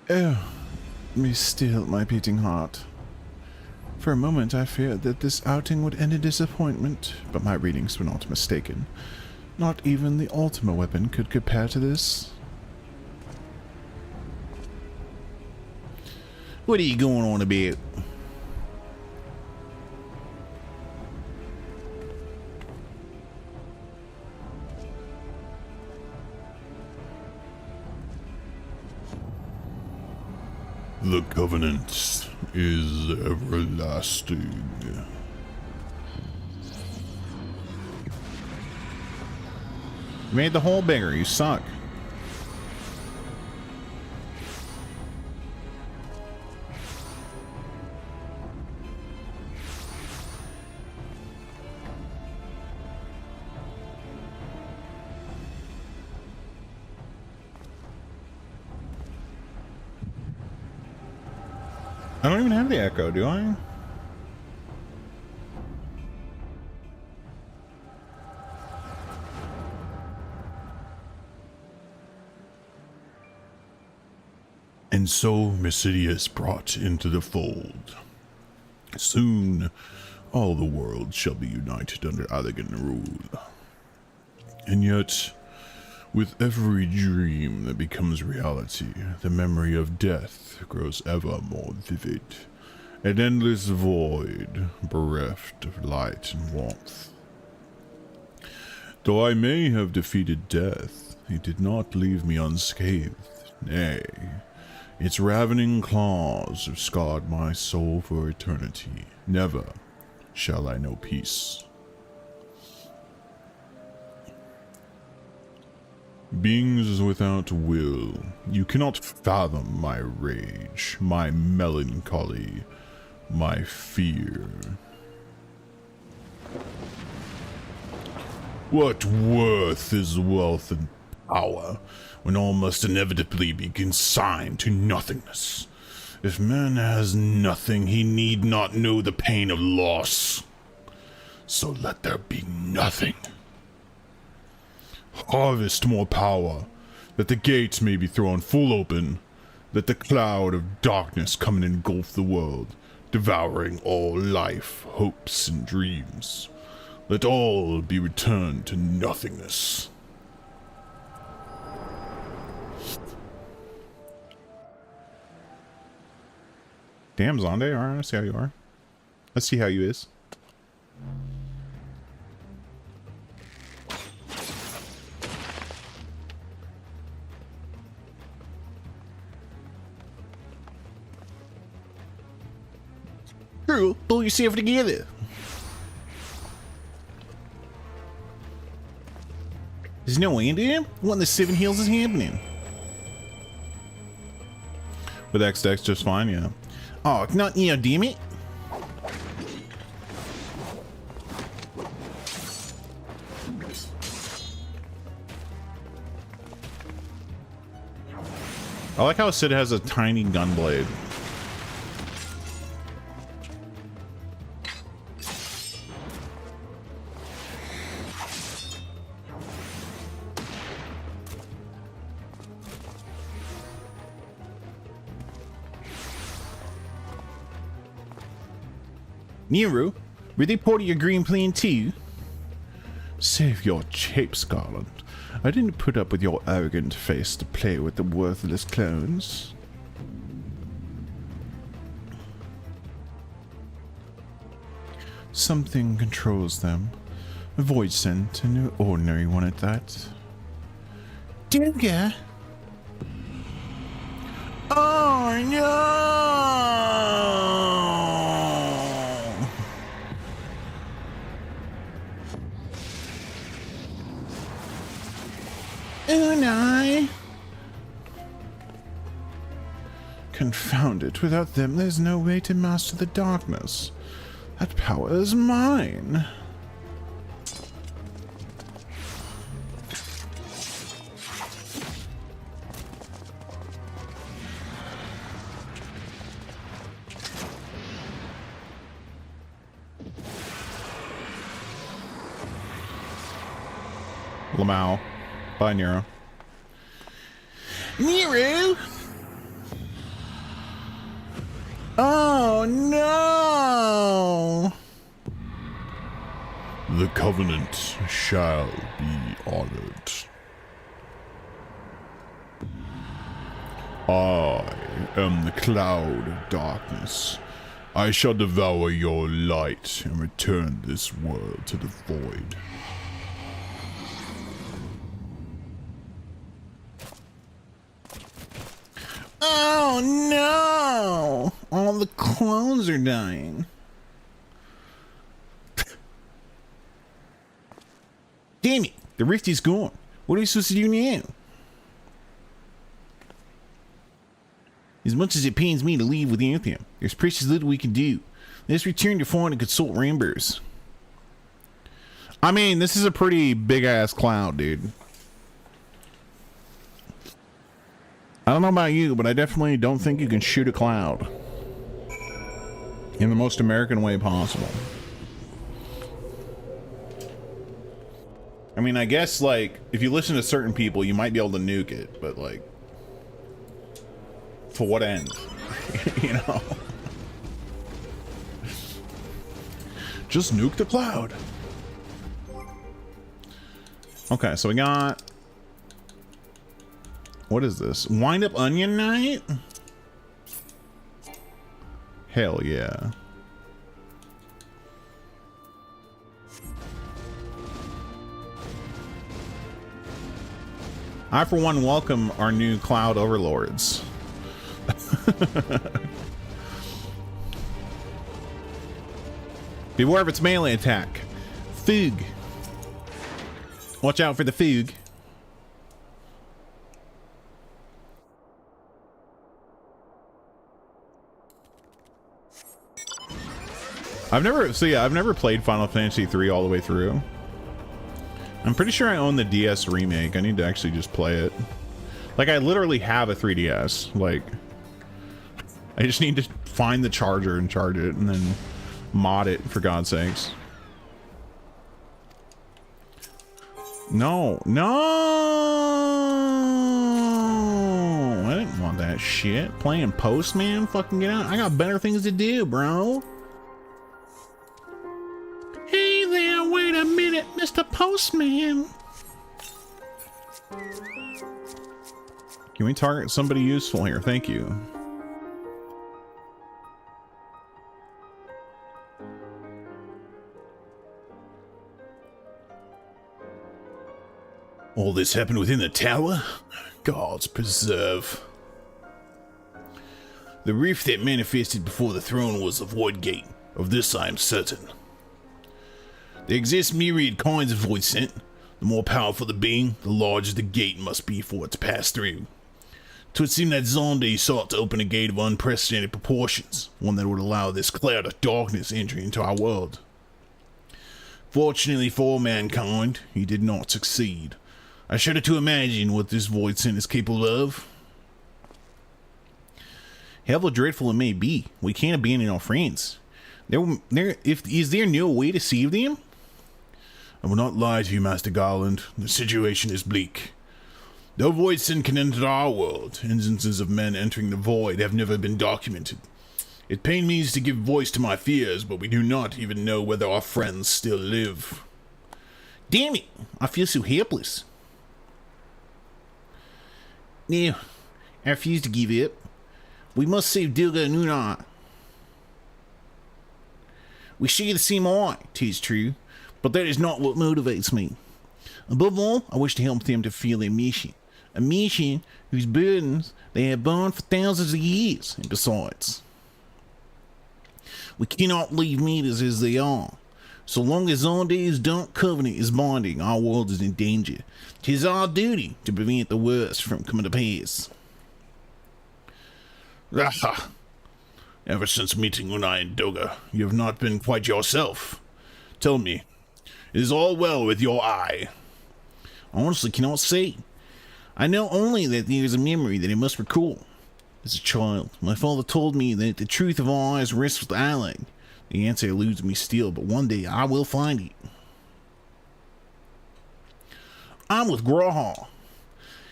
Speaker 3: Oh, me still my beating heart. For a moment I feared that this outing would end in disappointment, but my readings were not mistaken. Not even the Ultima weapon could compare to this.
Speaker 1: What are you going on about?
Speaker 2: The covenant is everlasting.
Speaker 1: You made the hole bigger, you suck. I don't even have the echo, do I?
Speaker 2: And so Mysidia is brought into the fold. Soon, all the world shall be united under Allegan rule. And yet, with every dream that becomes reality, the memory of death grows ever more vivid. An endless void, bereft of light and warmth. Though I may have defeated death, it did not leave me unscathed. Nay, its ravening claws have scarred my soul for eternity. Never shall I know peace. Beings without will, you cannot fathom my rage, my melancholy, my fear. What worth is wealth and power when all must inevitably be consigned to nothingness? If man has nothing, he need not know the pain of loss. So let there be nothing. Harvest more power, that the gates may be thrown full open, that the cloud of darkness come and engulf the world, devouring all life, hopes, and dreams. Let all be returned to nothingness.
Speaker 1: Damn, Zonde, alright, I see how you are. Let's see how you is. True, pull yourself together. There's no end to him? What in the seven hills is happening?
Speaker 3: With X-Dex just fine, yeah.
Speaker 1: Oh, not you, damn it.
Speaker 3: I like how Sid has a tiny gun blade.
Speaker 1: Nero, were they part of your green plan too?
Speaker 3: Save your chape, Scarlet. I didn't put up with your arrogant face to play with the worthless clones. Something controls them. A void scent, and no ordinary one at that.
Speaker 1: Duga. Oh no! Unai.
Speaker 3: Confound it, without them there's no way to master the darkness. That power is mine.
Speaker 2: Lamau. Bye, Nero.
Speaker 1: Nero! Oh no!
Speaker 2: The Covenant shall be honored. I am the cloud of darkness. I shall devour your light and return this world to the void.
Speaker 1: Oh no! All the clones are dying. Damn it! The rift is gone. What are we supposed to do now? As much as it pains me to leave without them, there's precious little we can do. Let's return to find and consult Rambers.
Speaker 3: I mean, this is a pretty big-ass cloud, dude. I don't know about you, but I definitely don't think you can shoot a cloud in the most American way possible. I mean, I guess, like, if you listen to certain people, you might be able to nuke it, but, like, for what end? You know?
Speaker 2: Just nuke the cloud.
Speaker 3: Okay, so we got... What is this? Wind up onion night? Hell yeah. I, for one, welcome our new cloud overlords. Beware of its melee attack. Foog. Watch out for the foog. I've never played Final Fantasy III all the way through. I'm pretty sure I own the DS remake. I need to actually just play it. Like, I literally have a 3DS. Like, I just need to find the charger and charge it and then mod it, for God's sakes. No. No! I didn't want that shit. Playing Postman? Fucking get out. I got better things to do, bro. Hey there, wait a minute, Mr. Postman. Can we target somebody useful here? Thank you.
Speaker 2: All this happened within the tower? Gods preserve. The rift that manifested before the throne was the Void Gate. Of this I am certain. There exist myriad kinds of void scent. The The more powerful the being, the larger the gate must be for it to pass through. So it seemed that Zonde sought to open a gate of unprecedented proportions, one that would allow this cloud of darkness entry into our world. Fortunately for mankind, he did not succeed. I shudder to imagine what this void sin is capable of.
Speaker 1: However dreadful it may be, we can't abandon our friends. Is there no way to save them?
Speaker 2: I will not lie to you, Master Garland. The situation is bleak. Though void sin can enter our world, instances of men entering the void have never been documented. It pains me to give voice to my fears, but we do not even know whether our friends still live.
Speaker 1: Damn it, I feel so helpless. No, I refuse to give up. We must save Dilga and Unai. We share the same eye, 'tis true, but that is not what motivates me. Above all, I wish to help them to feel their mission. A mission whose burdens they have borne for thousands of years, and besides, we cannot leave matters as they are. So long as Zonde's dark covenant is binding, our world is in danger. 'Tis our duty to prevent the worst from coming to pass.
Speaker 2: Ah, ever since meeting Unai and Doga, you have not been quite yourself. Tell me, is all well with your eye?
Speaker 1: I honestly cannot say. I know only that there is a memory that I must recall. As a child, my father told me that the truth of our eyes rests with the eyelid. The answer eludes me still, but one day I will find it. I'm with Graha.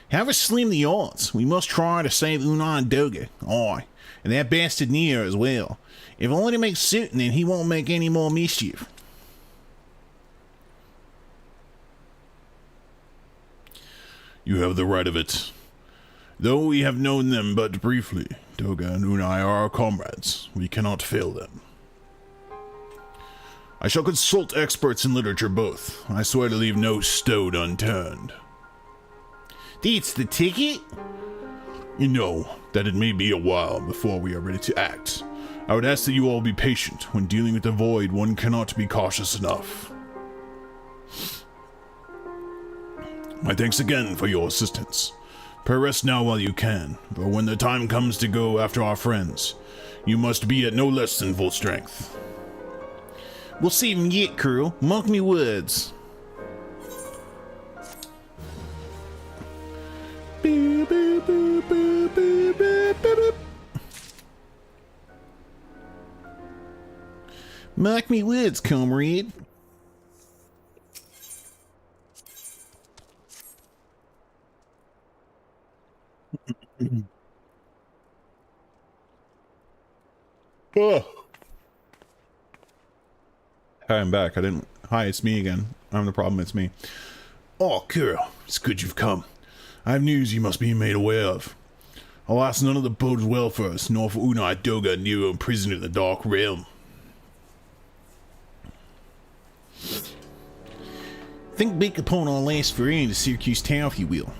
Speaker 1: However slim the odds, we must try to save Unai and Doga. Aye, and that bastard Neo as well. If only to make certain that he won't make any more mischief.
Speaker 2: You have the right of it. Though we have known them but briefly, Doga and Unai are our comrades. We cannot fail them. I shall consult experts in literature both. I swear to leave no stone unturned.
Speaker 1: That's the ticket?
Speaker 2: You know that it may be a while before we are ready to act. I would ask that you all be patient. When dealing with the void, one cannot be cautious enough. My thanks again for your assistance. Pray rest now while you can, for when the time comes to go after our friends, you must be at no less than full strength.
Speaker 1: We'll save him yet, Curl. Mark me words. Mark me words, comrade.
Speaker 3: Oh. Hi, I'm back. Hi, it's me again. I'm the problem, it's me.
Speaker 2: Oh, Kuro, it's good you've come. I have news you must be made aware of. Alas, none of the bodes well for us, nor for Unai, Doga, and Nero imprisoned in the Dark Realm.
Speaker 1: Think back upon our last foray into Syracuse Town, if you will.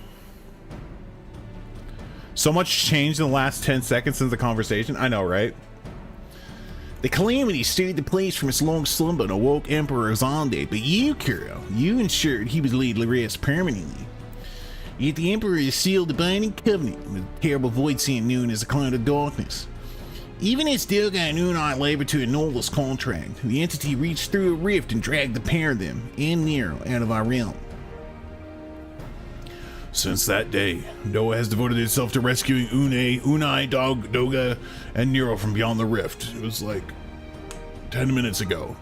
Speaker 3: So much changed in the last 10 seconds since the conversation. I know, right?
Speaker 1: The calamity stirred the place from its long slumber and awoke Emperor Zonde, but you, Kuro, you ensured he was laid to rest permanently. Yet the Emperor has sealed the binding covenant with a terrible void scent known as the Cloud of Darkness. Even as Dilga and Unai labored to annul this contract, the entity reached through a rift and dragged the pair of them and Nero out of our realm.
Speaker 2: Since that day, Noah has devoted itself to rescuing Unai, Doga, and Nero from beyond the rift. It was like 10 minutes ago.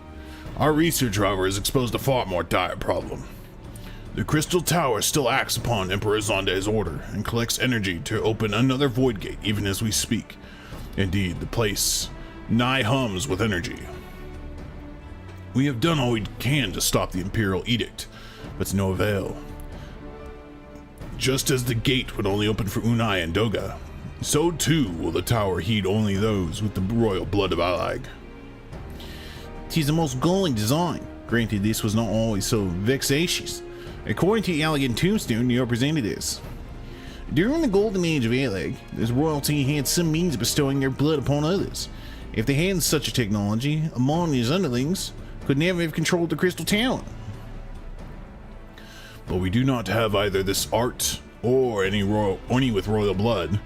Speaker 2: Our research, however, has exposed a far more dire problem. The Crystal Tower still acts upon Emperor Zonde's order and collects energy to open another void gate even as we speak. Indeed, the place nigh hums with energy. We have done all we can to stop the Imperial Edict, but to no avail. Just as the gate would only open for Unai and Doga, so too will the tower heed only those with the royal blood of Alag.
Speaker 1: 'Tis the most galling design. Granted, this was not always so vexatious. According to the elegant tombstone you presented this. During the golden age of Alag, this royalty had some means of bestowing their blood upon others. If they had such a technology, Amon and his underlings could never have controlled the Crystal Tower.
Speaker 2: But we do not have either this art or any with royal blood.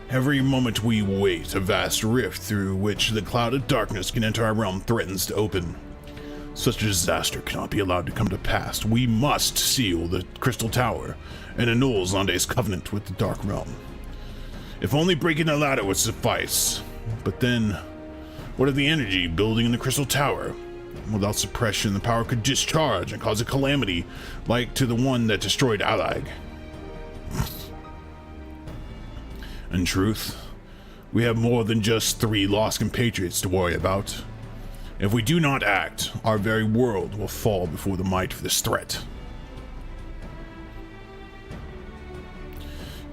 Speaker 2: Every moment we wait, a vast rift through which the cloud of darkness can enter our realm threatens to open. Such a disaster cannot be allowed to come to pass. We must seal the Crystal Tower and annul Xande's covenant with the Dark Realm. If only breaking the ladder would suffice. But then, what of the energy building in the Crystal Tower? Without suppression, the power could discharge and cause a calamity like to the one that destroyed Alag. In truth, we have more than just 3 lost compatriots to worry about. If we do not act, our very world will fall before the might of this threat.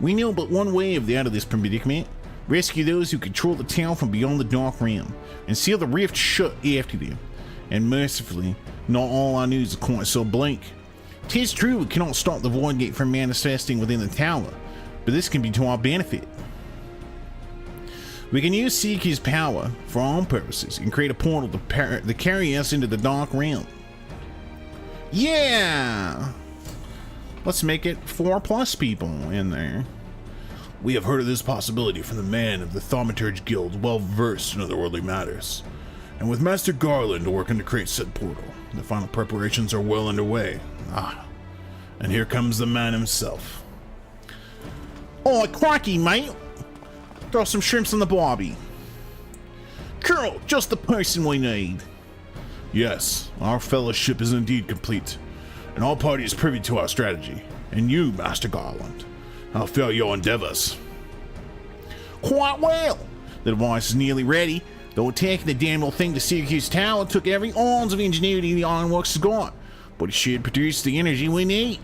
Speaker 1: We know but one way of out of this predicament. Rescue those who control the town from beyond the Dark Realm, and seal the rift shut after them. And mercifully, not all our news is quite so bleak. 'Tis true we cannot stop the Void Gate from manifesting within the tower, but this can be to our benefit. We can use Seeker's power for our own purposes and create a portal to carry us into the Dark Realm. Yeah! Let's make it 4+ people in there.
Speaker 2: We have heard of this possibility from the man of the Thaumaturge Guild, well versed in otherworldly matters. And with Master Garland working to create said portal, the final preparations are well underway. And here comes the man himself.
Speaker 1: Oh, crikey, mate! Throw some shrimps on the barbie. Cool, just the person we need.
Speaker 2: Yes, our fellowship is indeed complete, and all parties privy to our strategy. And you, Master Garland, how fare your endeavors?
Speaker 1: Quite well. The device is nearly ready, though attacking the damn old thing to Syracuse Tower took every ounce of ingenuity the Ironworks has got, but it should produce the energy we need.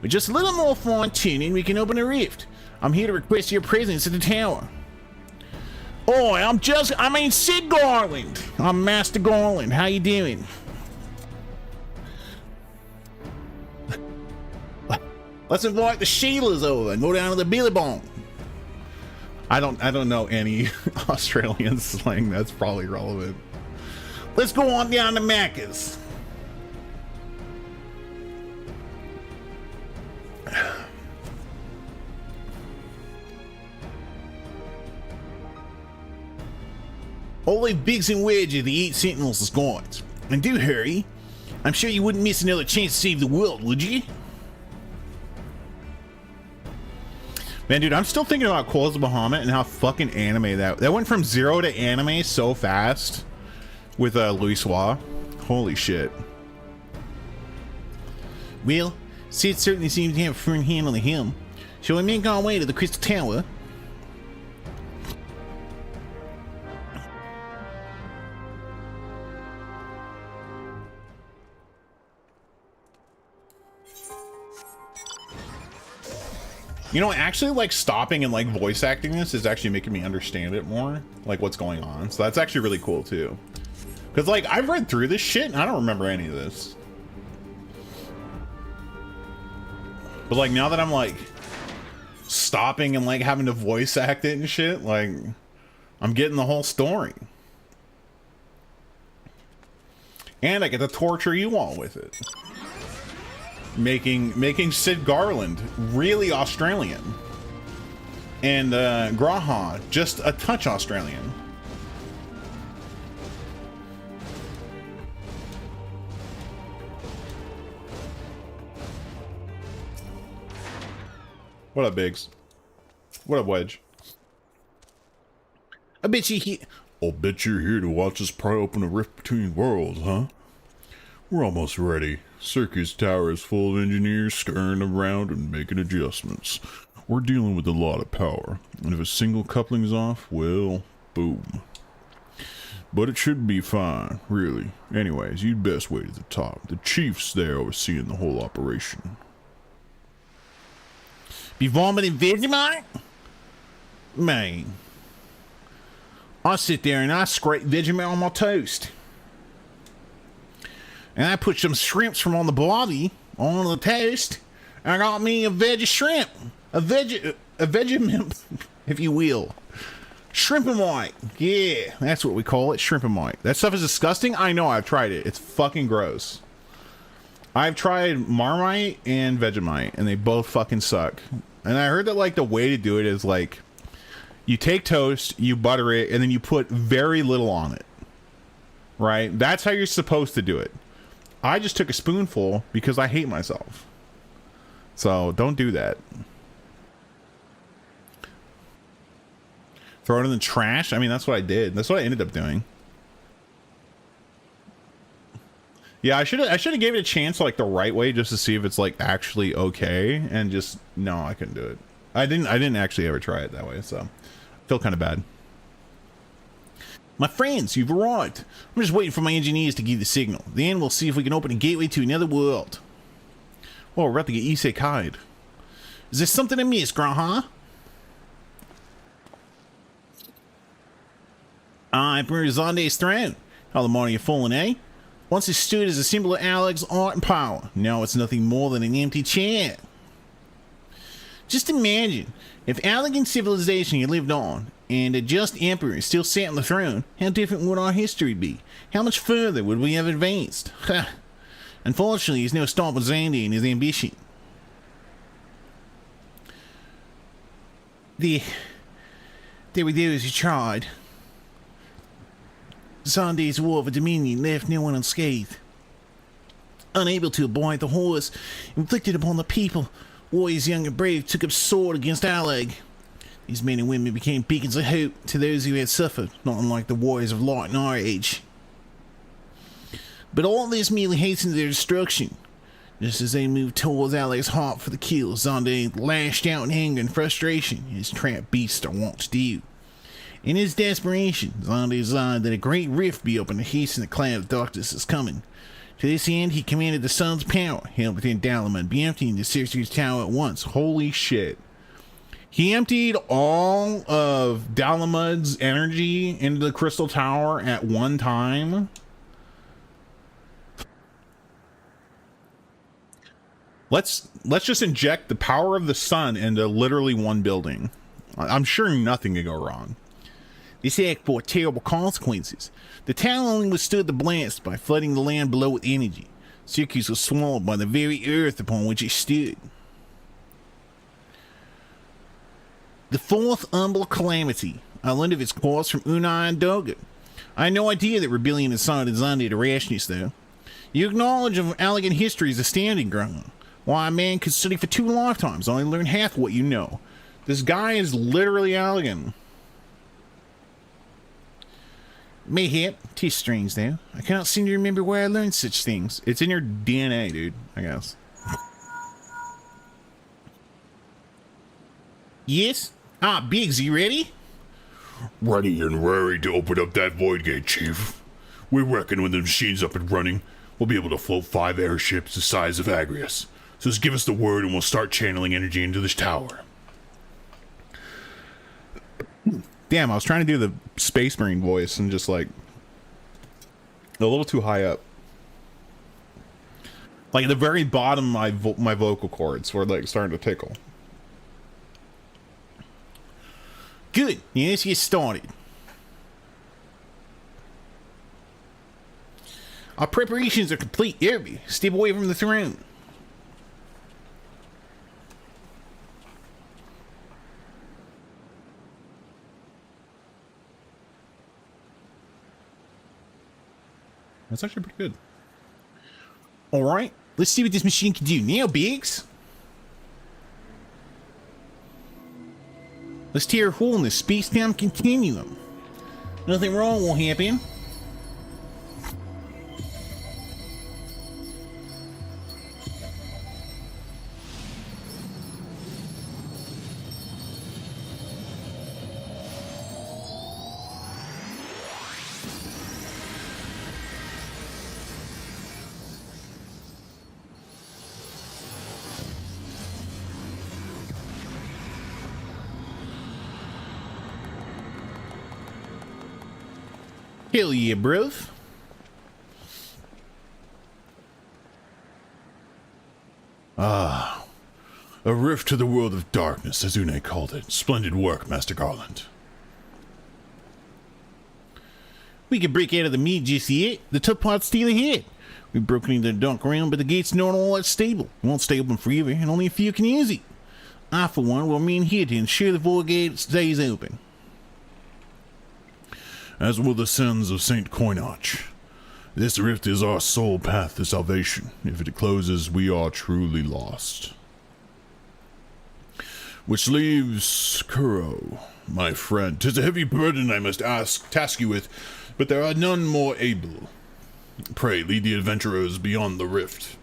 Speaker 1: With just a little more fine-tuning, we can open a rift. I'm here to request your presence at the tower. Oh, I mean Sid Garland. I'm Master Garland. How you doing? Let's invite the Sheilas over and go down to the Billy Bone. I don't know any Australian slang that's probably relevant. Let's go on down to Macca's. Only Biggs and Wedge of the 8 Sentinels is gone. And do hurry. I'm sure you wouldn't miss another chance to save the world, would you? Man, dude, I'm still thinking about Quills of Bahamut and how fucking anime that went from 0 to anime so fast with Louis Soir. Holy shit. Well, Sid certainly seems to have a firm hand on the helm. Shall we make our way to the Crystal Tower? You know, actually, like, stopping and, like, voice acting this is actually making me understand it more, like, what's going on. So that's actually really cool, too. Because, like, I've read through this shit, and I don't remember any of this. But, like, now that I'm, like, stopping and, like, having to voice act it and shit, like, I'm getting the whole story. And I get to torture you all with it. Making Sid Garland really Australian, and Graha just a touch Australian. What up, Biggs? What up, Wedge? I bet you're here to watch us pry open a rift between worlds, huh? We're almost ready. Circus Tower is full of engineers scurrying around and making adjustments. We're dealing with a lot of power, and if a single coupling's off, well, boom. But it should be fine, really. Anyways, you'd best wait at the top. The chief's there overseeing the whole operation. Be vomiting Vegemite? Man. I sit there and I scrape Vegemite on my toast. And I put some shrimps from on the barbie on the toast. I got me a veggie shrimp. A Vegemite, if you will. Shrimpamite. Yeah, that's what we call it. Shrimpamite. That stuff is disgusting. I know, I've tried it. It's fucking gross. I've tried Marmite and Vegemite, and they both fucking suck. And I heard that, like, the way to do it is, like, you take toast, you butter it, and then you put very little on it. Right? That's how you're supposed to do it. I just took a spoonful because I hate myself. So, don't do that. Throw it in the trash? I mean, that's what I did. That's what I ended up doing. Yeah, I should have gave it a chance, like, the right way, just to see if it's, like, actually okay. And just, no, I couldn't do it. I didn't actually ever try it that way, so I feel kind of bad. My friends, you've arrived. I'm just waiting for my engineers to give the signal. Then we'll see if we can open a gateway to another world. Well, we're about to get isekai'd. Is there something I missed, Graha? Emperor Zonde's throne. How the mighty have fallen, eh? Once it stood as a symbol of Alec's art and power. Now it's nothing more than an empty chair. Just imagine, if Alec and civilization had lived on, and a just emperor still sat on the throne, how different would our history be? How much further would we have advanced? Unfortunately, he's no stop with Zandy and his ambition. There were those who tried. Zandy's war for dominion left no one unscathed. Unable to abide the horrors inflicted upon the people, warriors young and brave took up sword against Alec. These men and women became beacons of hope to those who had suffered, not unlike the warriors of light in our age. But all this merely hastened their destruction. Just as they moved towards Alec's heart for the kill, Zonde lashed out in anger and frustration, as trapped beasts are wont to do. In his desperation, Zonde desired that a great rift be opened to hasten the cloud of darkness is coming. To this end, he commanded the sun's power, held within Dalamud, be emptying the Syracuse Tower at once. Holy shit. He emptied all of Dalamud's energy into the Crystal Tower at one time. Let's just inject the power of the sun into literally one building. I'm sure nothing could go wrong. This act brought terrible consequences. The town only withstood the blast by flooding the land below with energy. Syracuse was swallowed by the very earth upon which it stood. The fourth humble calamity. I learned of its cause from Unai and Doga. I had no idea that rebellion incited Zonde to rashness, though. Your knowledge of elegant history is astounding, Graham. Why, a man could study for 2 lifetimes and only learn half what you know. This guy is literally elegant. Mayhap, 'tis strange though. I cannot seem to remember where I learned such things. It's in your DNA, dude, I guess. Yes? Biggs, you ready?
Speaker 2: Ready and raring to open up that void gate, Chief. We reckon when the machine's up and running, we'll be able to float 5 airships the size of Agrius. So just give us the word and we'll start channeling energy into this tower.
Speaker 1: Damn, I was trying to do the Space Marine voice and just like a little too high up. Like at the very bottom, my vocal cords were like starting to tickle. Good. Yeah, let's get started. Our preparations are complete. Erby, step away from the throne. That's actually pretty good. All right, let's see what this machine can do now, Biggs. Let's tear a hole in the space-time continuum. Nothing wrong will happen. Hell yeah, bruv.
Speaker 2: A rift to the world of darkness, as Une called it. Splendid work, Master Garland.
Speaker 1: We can break out of the meat just yet. The tough part's still ahead. We've broken into the dark realm, but the gate's not all that stable. It won't stay open forever, and only a few can use it. I, for one, will remain here to ensure the void gate stays open.
Speaker 2: As will the sons of Saint Coinach. This rift is our sole path to salvation. If it closes, we are truly lost. Which leaves Kuro, my friend. 'Tis a heavy burden I must task you with, but there are none more able. Pray, lead the adventurers beyond the rift.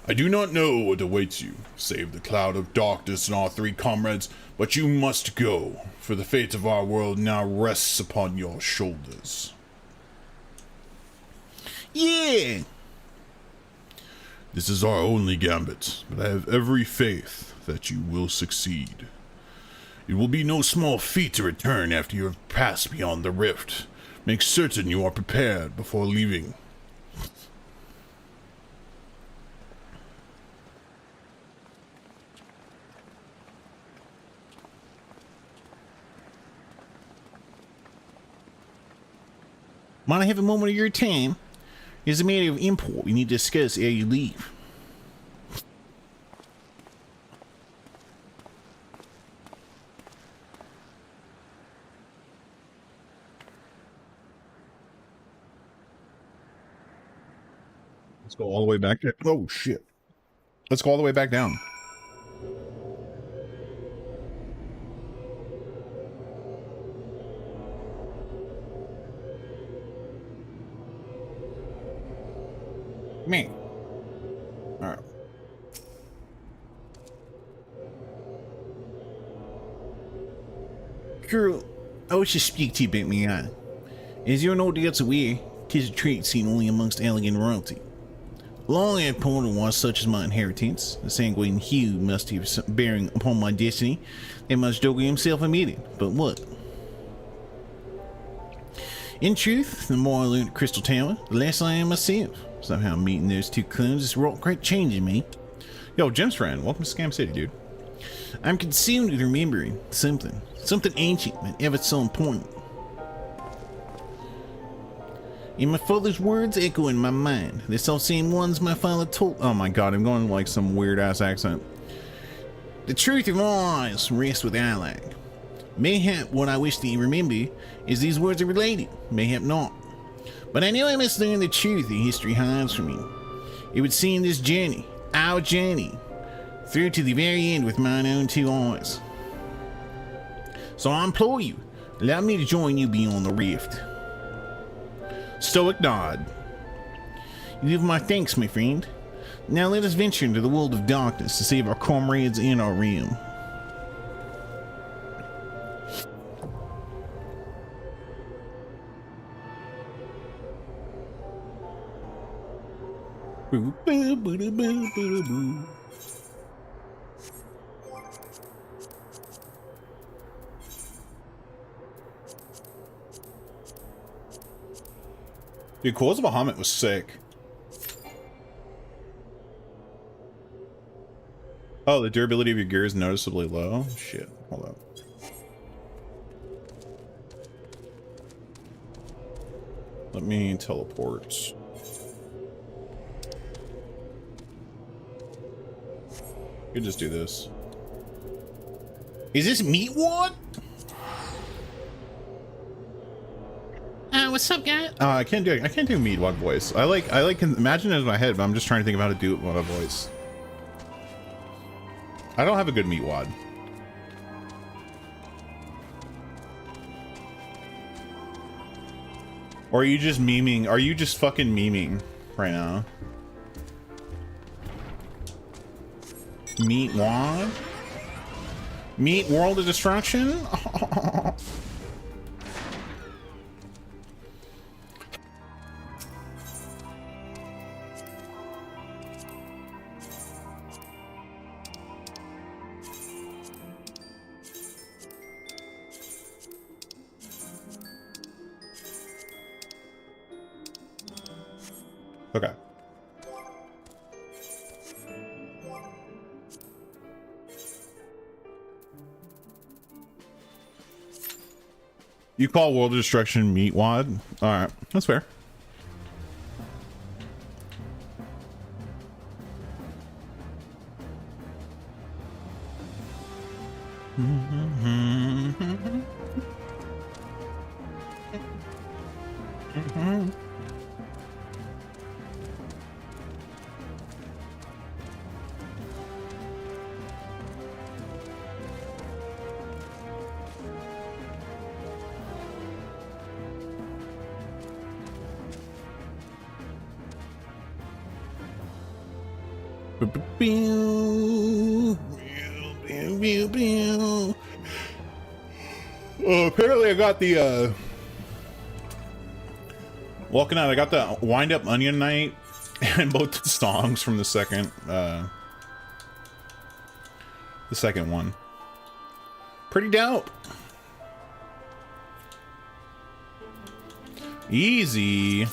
Speaker 2: I do not know what awaits you, save the cloud of darkness and our 3 comrades, but you must go, for the fate of our world now rests upon your shoulders.
Speaker 1: Yeah!
Speaker 2: This is our only gambit, but I have every faith that you will succeed. It will be no small feat to return after you have passed beyond the rift. Make certain you are prepared before leaving.
Speaker 1: Might I have a moment of your time? It's a matter of import. We need to discuss ere you leave.
Speaker 3: Let's go all the way back. Oh, shit. Let's go all the way back down. Me. Alright.
Speaker 1: Girl, I wish to speak to you about me eye. As you're no doubt aware, 'tis a trait seen only amongst elegant royalty. Long and important was such as my inheritance. The sanguine hue must have some bearing upon my destiny, and much Doga himself admitted. But what? In truth, the more I learn at Crystal Tower, the less I am myself. Somehow meeting those 2 clones has wrought great change in me.
Speaker 3: Yo, Jim's friend, welcome to Scam City, dude.
Speaker 1: I'm consumed with remembering something ancient but ever so important. In my father's words echo in my mind, the self-same ones my father told.
Speaker 3: Oh my god, I'm going like some weird ass accent.
Speaker 1: The truth of all eyes rests with ally. Mayhap what I wish to remember is these words are related, mayhap not. But I know I must learn the truth that history hides from me. It would seem this journey, our journey, through to the very end with mine own 2 eyes. So I implore you, allow me to join you beyond the rift.
Speaker 3: Stoic nod.
Speaker 1: You have my thanks, my friend. Now let us venture into the world of darkness to save our comrades in our realm.
Speaker 3: Dude, Cause of Bahamut was sick. Oh, the durability of your gear is noticeably low? Shit, hold up. Let me teleport. You can just do this.
Speaker 1: Is this Meatwad? What's up, guy?
Speaker 3: I can't do Meatwad voice. I like imagine it in my head, but I'm just trying to think of how to do it with a voice. I don't have a good Meatwad. Or are you just memeing? Are you just fucking memeing right now? Meatwad? Meat World of Destruction? Okay.
Speaker 1: You call World of Destruction meat wad? All right, that's fair. Oh, apparently I got the walking out, I got the Wind Up Onion Night and both the songs from the second one. Pretty dope. Easy.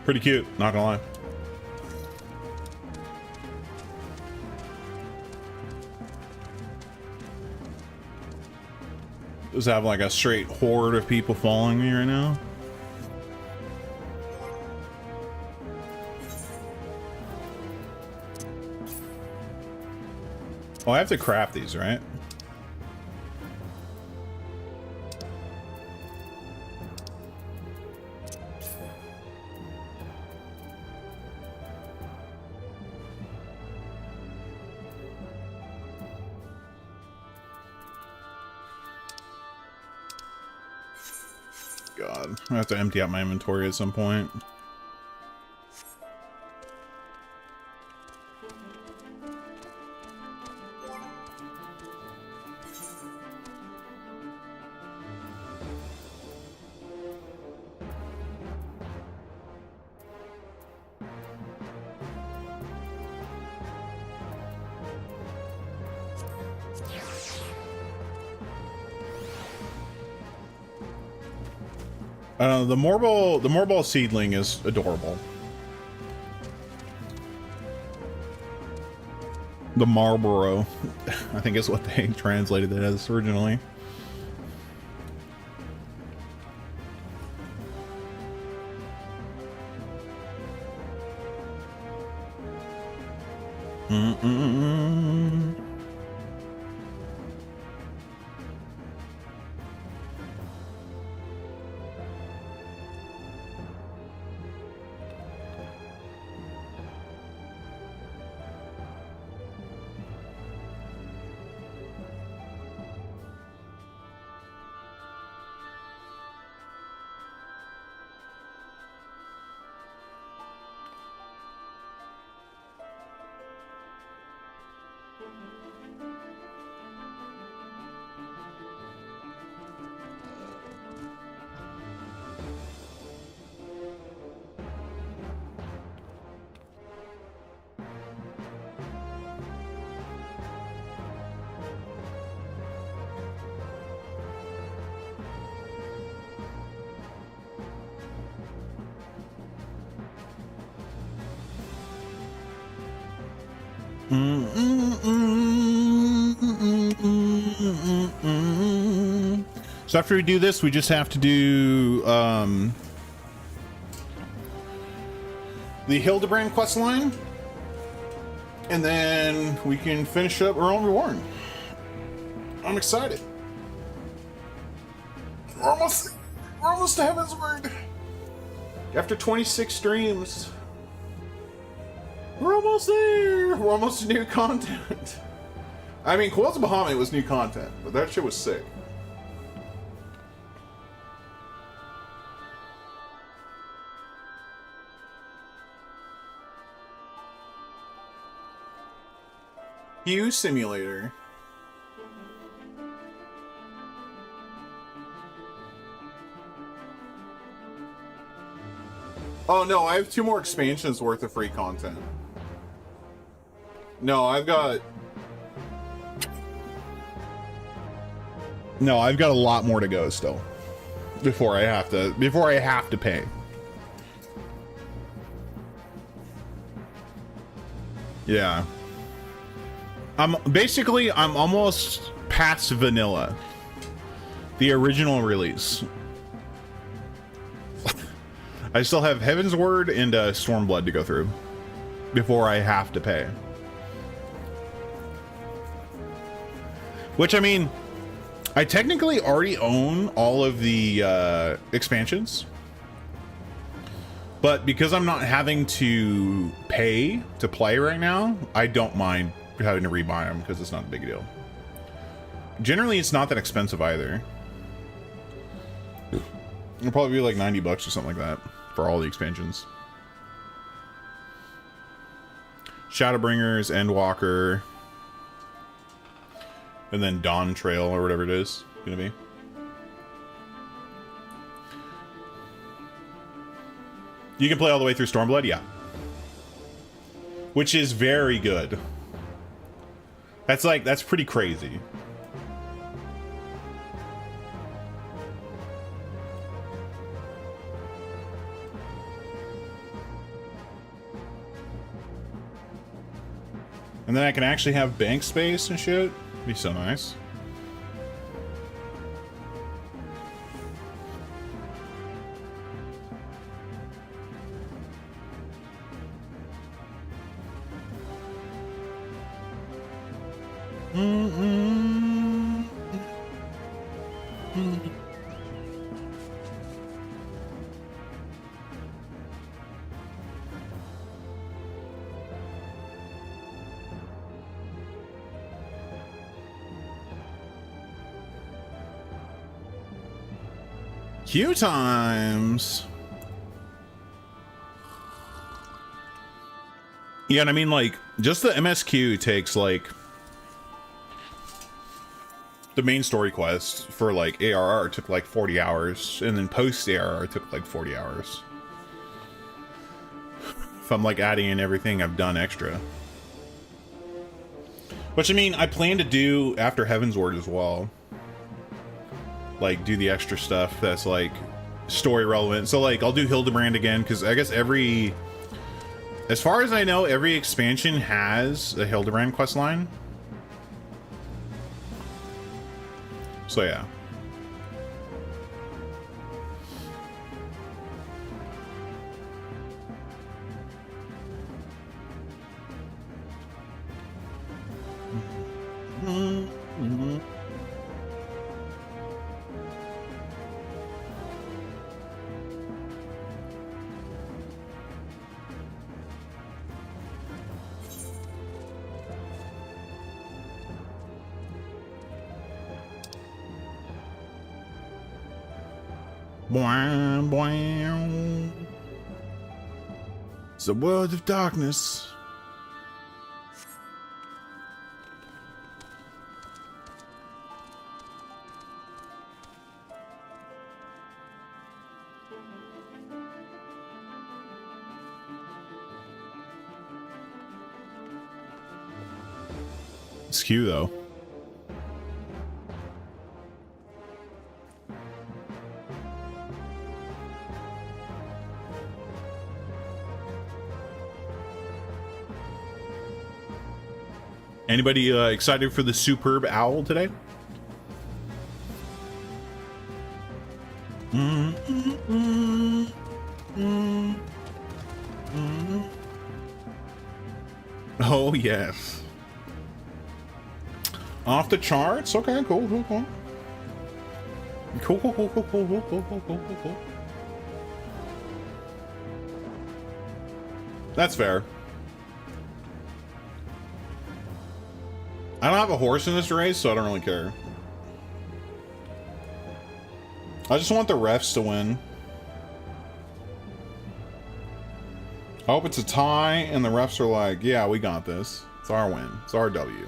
Speaker 1: Pretty cute, not gonna lie. Just have like a straight horde of people following me right now. Oh, I have to craft these, right? God, I have to empty out my inventory at some point. The Morbol seedling is adorable. The Marlboro, I think is what they translated it as originally. So after we do this, we just have to do the Hildebrand quest line, and then we can finish up our own reward. I'm excited. We're almost to Heaven's Word. After 26 streams, we're almost there. We're almost to new content. I mean, Quills of Bahamut was new content, but that shit was sick. Hue Simulator. Oh no, I have 2 more expansions worth of free content. No, I've got a lot more to go still. Before I have to pay. Yeah. I'm almost past vanilla. The original release. I still have Heaven's Word and Stormblood to go through before I have to pay. Which, I mean, I technically already own all of the expansions. But because I'm not having to pay to play right now, I don't mind having to rebuy them because it's not a big deal. Generally, it's not that expensive either. It'll probably be like $90 or something like that for all the expansions. Shadowbringers, Endwalker, and then Dawn Trail or whatever it is gonna be. You can play all the way through Stormblood, yeah. Which is very good. That's pretty crazy. And then I can actually have bank space and shit. Be so nice. Queue times. Yeah, and I mean, like, just the MSQ takes, like, the main story quest for, like, ARR took, like, 40 hours, and then post-ARR took, like, 40 hours. If I'm, like, adding in everything I've done extra. Which, I mean, I plan to do after Heaven's Word as well. Like, do the extra stuff that's, like, story relevant. So, like, I'll do Hildebrand again, because I guess as far as I know, every expansion has a Hildebrand questline. So, yeah. Boing, boing. It's a world of darkness. It's cute though. Anybody excited for the superb owl today? Oh, yes. Off the charts? Okay, cool, cool, cool. Cool, cool, cool, cool, cool, cool, cool, cool, cool, cool, cool. That's fair. I don't have a horse in this race, so I don't really care. I just want the refs to win. I hope it's a tie and the refs are like, yeah, we got this. It's our win. It's our W.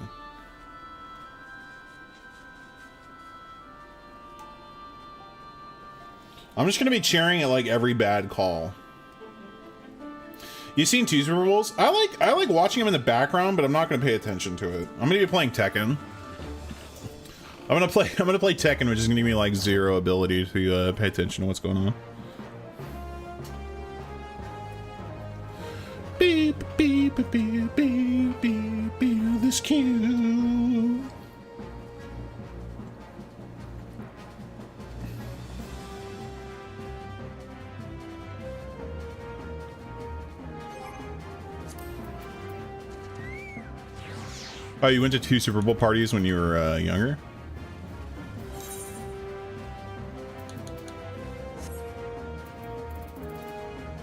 Speaker 1: I'm just going to be cheering at like every bad call. You've seen two Super Bowls? I like watching them in the background, but I'm not gonna pay attention to it. I'm gonna be playing Tekken. I'm gonna play Tekken, which is gonna give me like zero ability to pay attention to what's going on. Beep beep beep beep beep beep beep. This cue. Oh, you went to 2 Super Bowl parties when you were younger?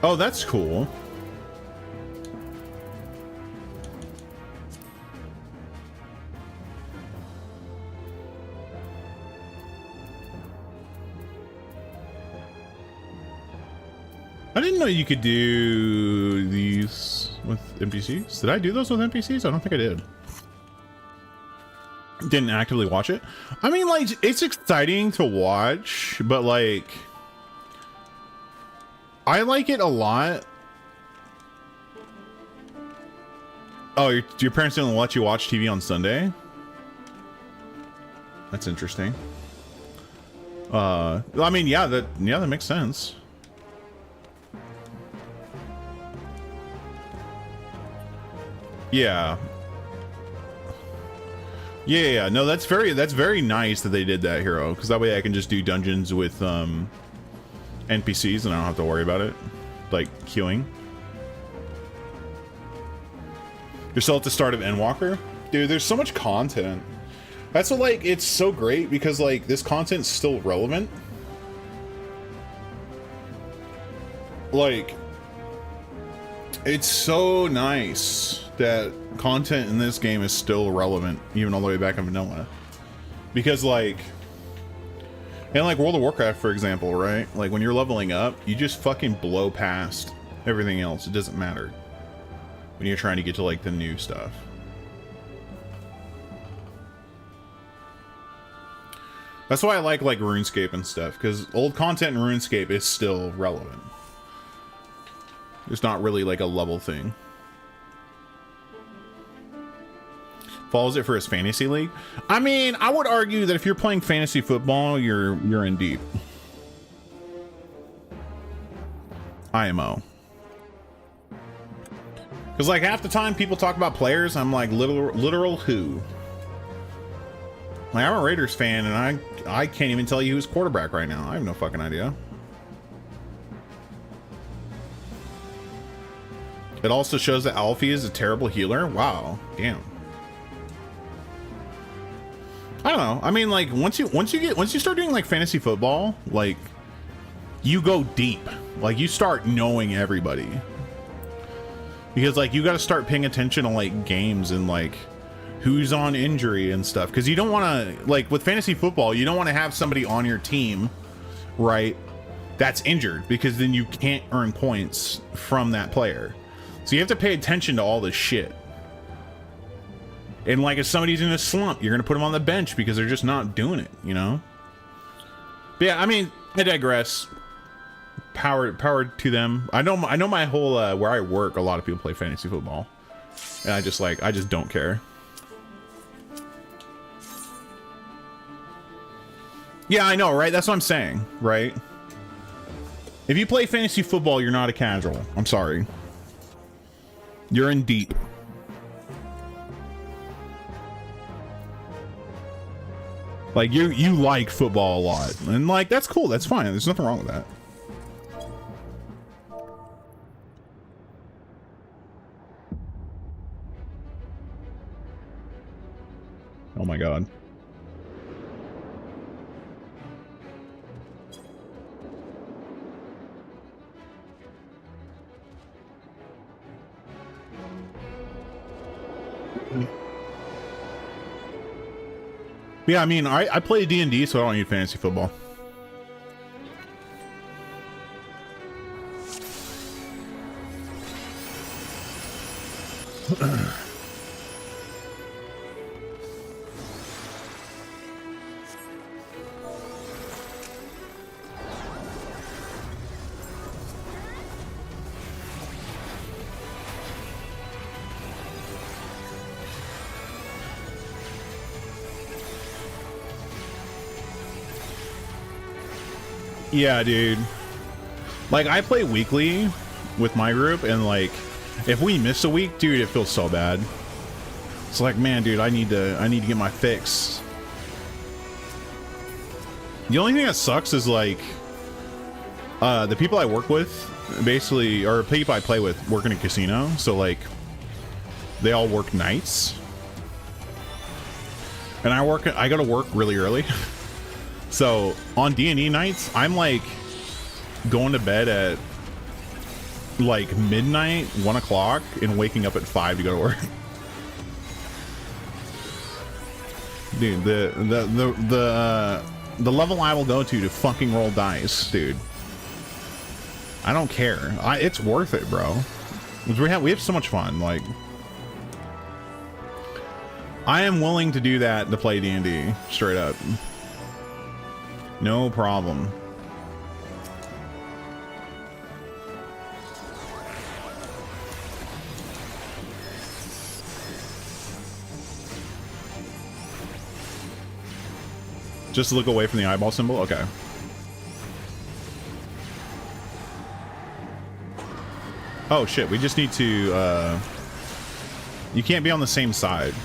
Speaker 1: Oh, that's cool. I didn't know you could do these with NPCs. Did I do those with NPCs? I don't think I did. Didn't actively watch it. I mean, like, it's exciting to watch, but like, I like it a lot. Oh, your parents didn't let you watch TV on Sunday? That's interesting. I mean, yeah, that makes sense. Yeah. Yeah, no, that's very nice that they did that, Hero, because that way I can just do dungeons with NPCs and I don't have to worry about it, like queuing. You're still at the start of Endwalker? Dude, there's so much content. That's what, like, it's so great because, like, this content's still relevant. Like, it's so nice that content in this game is still relevant, even all the way back in vanilla. Because, like, in, like, World of Warcraft, for example, right? Like, when you're leveling up, you just fucking blow past everything else. It doesn't matter when you're trying to get to, like, the new stuff. That's why I like RuneScape and stuff, because old content in RuneScape is still relevant. It's not really like a level thing. Follows it for his fantasy league. I mean, I would argue that if you're playing fantasy football, you're in deep. IMO. Because like half the time people talk about players, I'm like literal who? Like, I'm a Raiders fan and I can't even tell you who's quarterback right now. I have no fucking idea. It also shows that Alfie is a terrible healer. Wow, damn. I don't know. I mean, like once you start doing like fantasy football, like you go deep. Like you start knowing everybody. Because like you got to start paying attention to like games and like who's on injury and stuff. Because you don't want to, like with fantasy football, you don't want to have somebody on your team, right, that's injured, because then you can't earn points from that player. So you have to pay attention to all this shit. And like if somebody's in a slump, you're gonna put them on the bench because they're just not doing it, you know? But yeah, I mean, I digress. Power to them. I know my whole where I work, a lot of people play fantasy football. And I just don't care. Yeah, I know, right? That's what I'm saying, right? If you play fantasy football, you're not a casual. I'm sorry. You're in deep. Like you like football a lot, and like that's cool. That's fine. There's nothing wrong with that. Oh my god. Yeah, I mean, I play D&D, so I don't need fantasy football. Yeah, dude. Like, I play weekly with my group, and like, if we miss a week, dude, it feels so bad. It's like, man, dude, I need to get my fix. The only thing that sucks is like, the people I work with, basically, or people I play with, work in a casino, so like, they all work nights, and I go to work really early. So on D&D nights, I'm like going to bed at like midnight, 1 o'clock, and waking up at 5 to go to work. Dude, the level I will go to fucking roll dice, dude. I don't care. It's worth it, bro. We have so much fun. Like, I am willing to do that to play D&D straight up. No problem. Just look away from the eyeball symbol? Okay. Oh shit, we just need to, you can't be on the same side.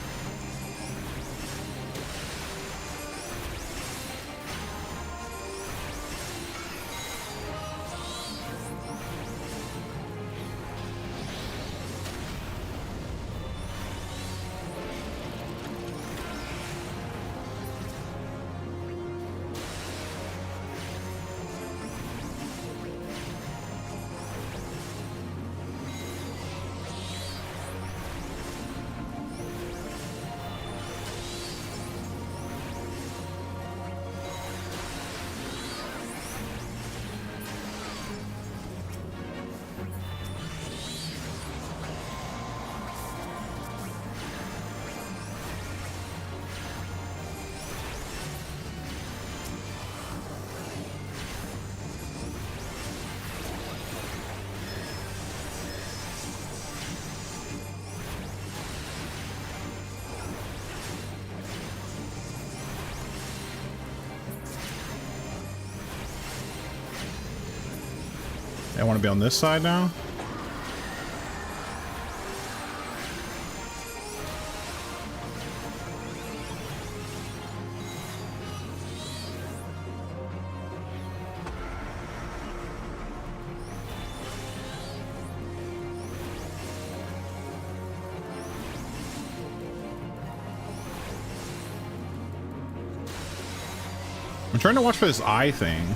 Speaker 1: I want to be on this side now. I'm trying to watch for this eye thing.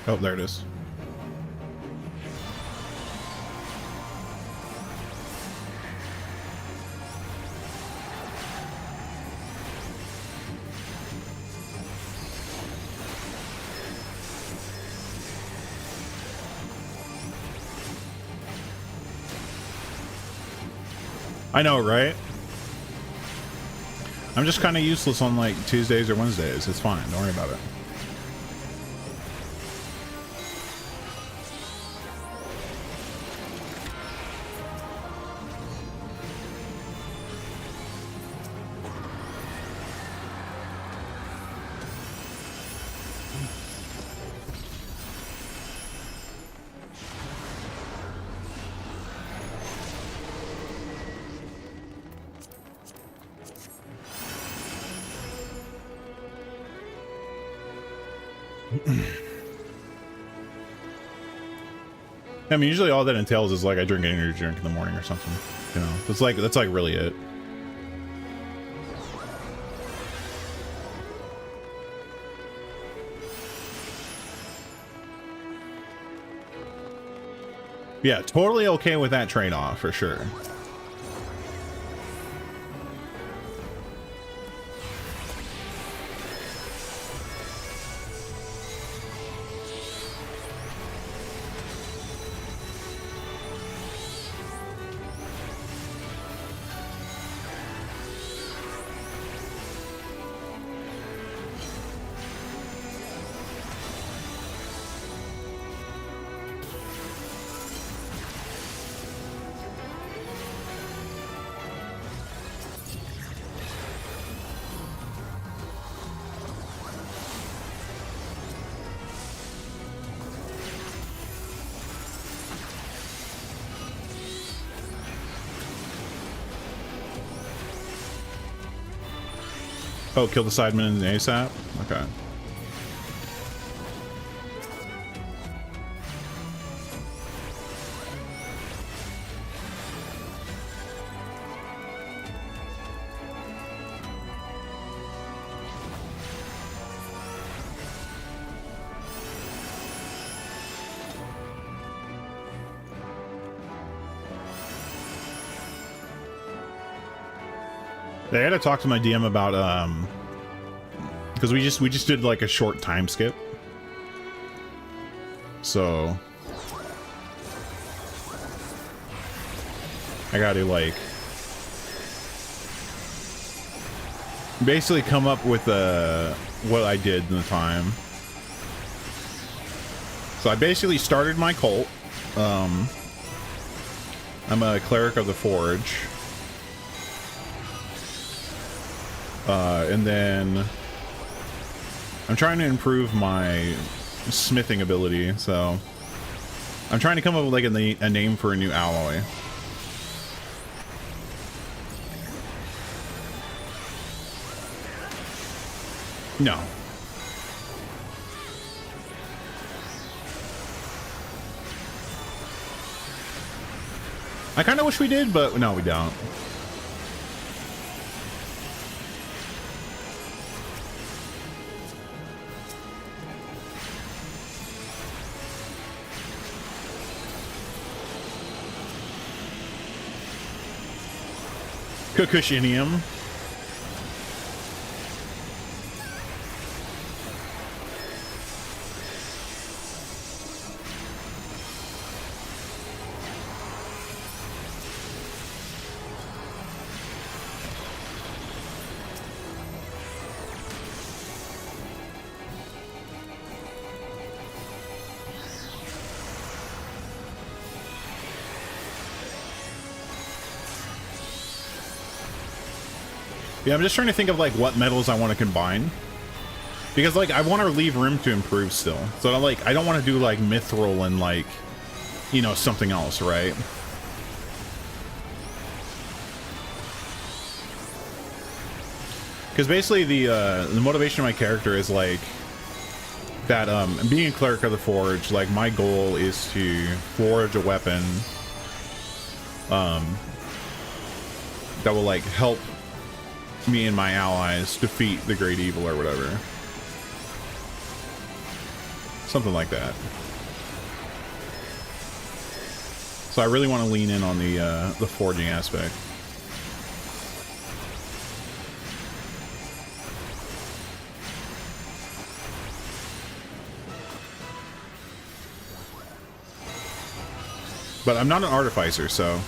Speaker 1: Oh, there it is. I know, right? I'm just kind of useless on like Tuesdays or Wednesdays. It's fine. Don't worry about it. I mean, usually all that entails is like I drink an energy drink in the morning or something. You know, that's like really it. Yeah, totally okay with that trade-off for sure. Oh, kill the side minions ASAP? Okay. I had to talk to my DM about because we just did like a short time skip. So I got to like basically come up with what I did in the time. So I basically started my cult. I'm a cleric of the Forge. And then I'm trying to improve my smithing ability, so I'm trying to come up with like a name for a new alloy. No. I kind of wish we did, but no, we don't. Kakushinium. Yeah, I'm just trying to think of like what metals I want to combine, because like I want to leave room to improve still. So I don't want to do like mithril and like, you know, something else, right? Because basically the motivation of my character is like that. Being a cleric of the Forge, like my goal is to forge a weapon that will like help me and my allies defeat the great evil or whatever. Something like that. So I really want to lean in on the forging aspect. But I'm not an artificer, so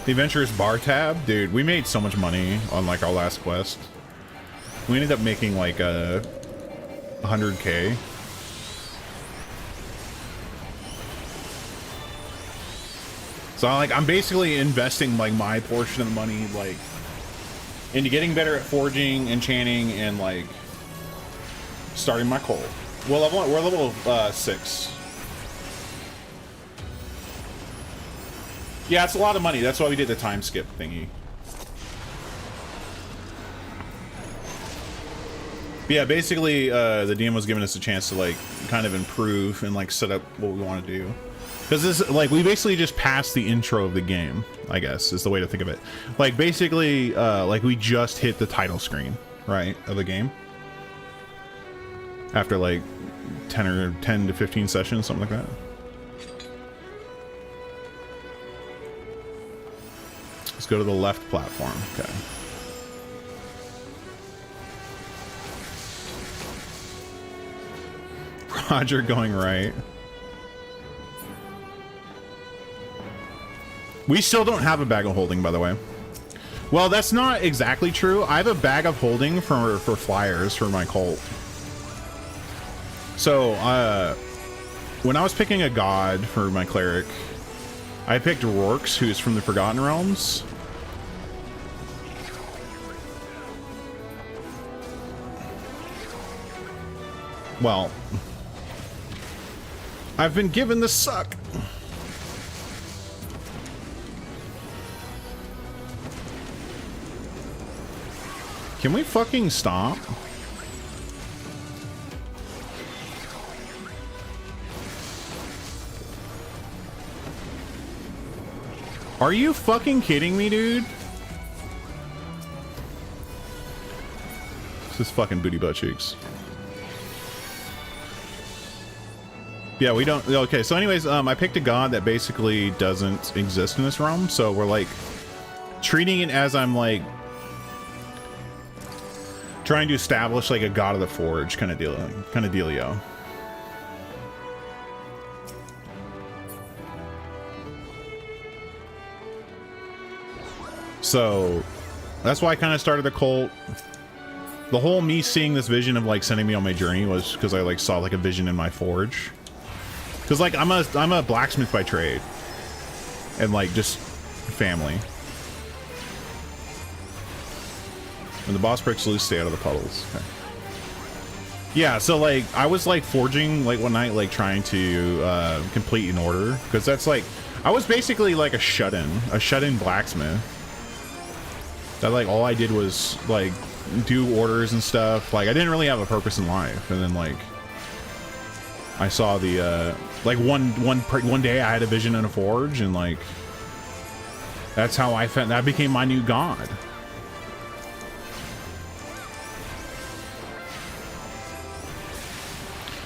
Speaker 1: the Adventurous Bar tab, dude, we made so much money on like our last quest. We ended up making like 100K. So I'm basically investing like my portion of the money like into getting better at forging, enchanting, and like starting my cult. Well, we're level 6. Yeah, it's a lot of money. That's why we did the time skip thingy. But yeah, basically, the DM was giving us a chance to like kind of improve and like set up what we want to do. Because this, like, we basically just passed the intro of the game, I guess, is the way to think of it. Like, basically, like, we just hit the title screen, right, of the game. After, like, 10 to 15 sessions, something like that. Let's go to the left platform. Okay. Roger going right. We still don't have a bag of holding, by the way. Well, that's not exactly true. I have a bag of holding for flyers for my cult. So, when I was picking a god for my cleric, I picked Rorks, who's from the Forgotten Realms. Well, I've been given the suck. Can we fucking stop? Are you fucking kidding me, dude? This is fucking booty butt cheeks. Yeah, we don't... Okay, so anyways, I picked a god that basically doesn't exist in this realm, so we're, like, treating it as I'm, like, trying to establish, like, a god of the forge kind of dealio. So, that's why I kind of started a cult. The whole me seeing this vision of, like, sending me on my journey was because I, like, saw, like, a vision in my forge. Because, like, I'm a blacksmith by trade. And, like, just family. When the boss breaks loose, stay out of the puddles. Okay. Yeah, so, like, I was, like, forging, like, one night, like, trying to complete an order. Because that's, like, I was basically, like, a shut-in blacksmith. That, like, all I did was, like, do orders and stuff. Like, I didn't really have a purpose in life. And then, like, I saw the, like, one day I had a vision in a forge, and, like, that's how I found, that became my new god.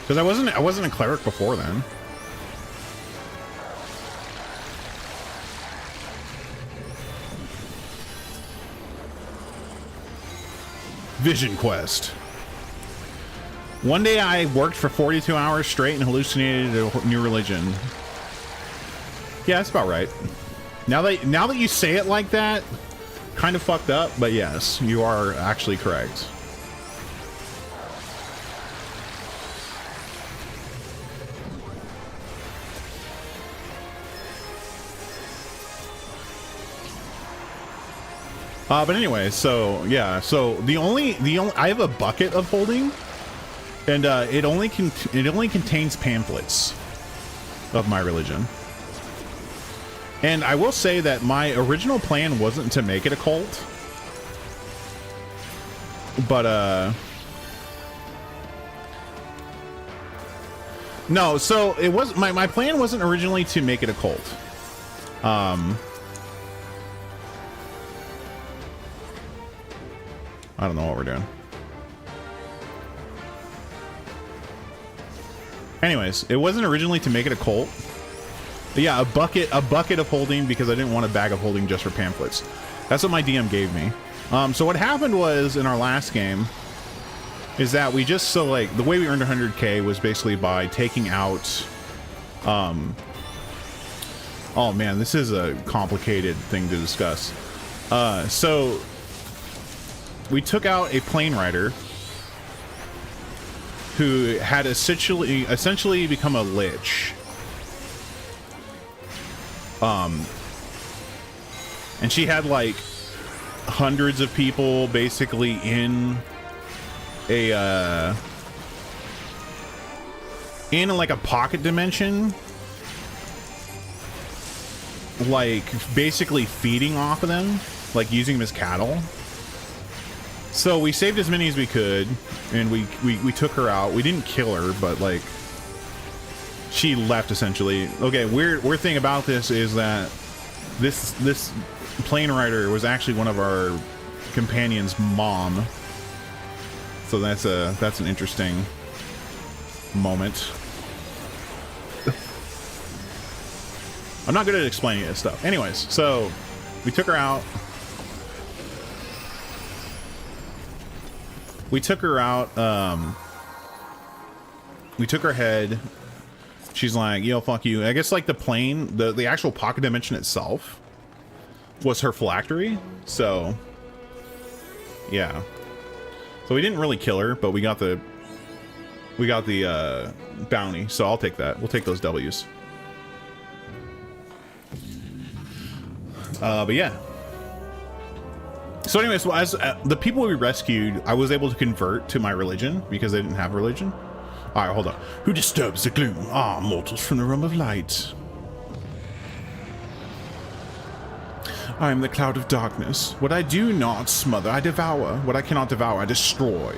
Speaker 1: Because I wasn't a cleric before then. Vision quest. One day I worked for 42 hours straight and hallucinated a new religion. Yeah, that's about right. Now that you say it like that, kind of fucked up, but yes, you are actually correct. But anyway, so yeah, so the only I have a bucket of holding, and it only contains pamphlets of my religion. And I will say that my original plan wasn't to make it a cult, but no, so it was my plan wasn't originally to make it a cult. I don't know what we're doing. Anyways, it wasn't originally to make it a cult. But yeah, a bucket of holding, because I didn't want a bag of holding just for pamphlets. That's what my DM gave me. So what happened was, in our last game, is that we just, so like, the way we earned 100k was basically by taking out, oh man, this is a complicated thing to discuss. So we took out a plane rider who had essentially become a lich. And she had like hundreds of people basically in a like a pocket dimension, like basically feeding off of them, like using them as cattle. So we saved as many as we could, and we took her out. We didn't kill her, but like she left essentially. Okay, weird thing about this is that this plane rider was actually one of our companion's mom. So that's an interesting moment. I'm not good at explaining this stuff. Anyways, so we took her out. We took her out, we took her head. She's like, yo, fuck you. I guess like the plane, the actual pocket dimension itself was her phylactery. So yeah. So we didn't really kill her, but we got the bounty. So I'll take that. We'll take those W's. But yeah. So anyways, as the people we rescued, I was able to convert to my religion because they didn't have religion. All right, hold on. Who disturbs the gloom? Ah, mortals from the realm of light.
Speaker 3: I am the cloud of darkness. What I do not smother, I devour. What I cannot devour, I destroy.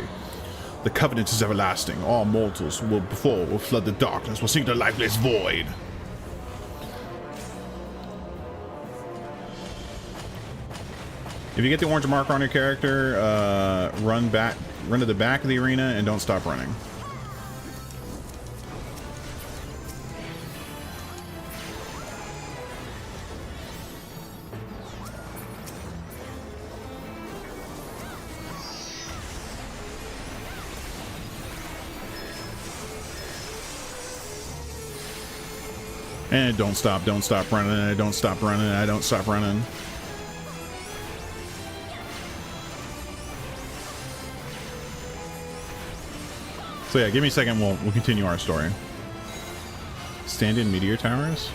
Speaker 3: The covenant is everlasting. All mortals will flood the darkness, will sink the lifeless void. If you get the orange marker on your character, run to the back of the arena and don't stop running. And don't stop running, and don't stop running, and I don't stop running. So yeah, give me a second, we'll continue our story. Stand-in meteor towers?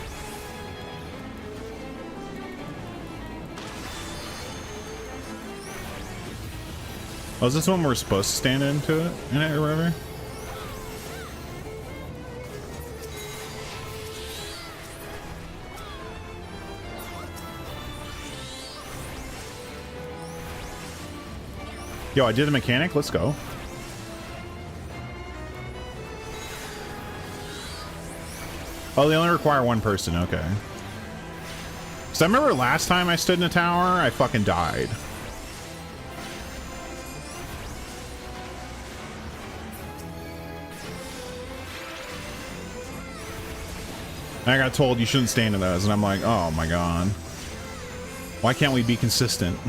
Speaker 3: Oh, is this one we're supposed to stand into it in it or whatever? Yo, I did the mechanic, let's go. Oh, they only require one person, okay. So I remember last time I stood in a tower, I fucking died. I got told you shouldn't stand in those, and I'm like, oh my god. Why can't we be consistent?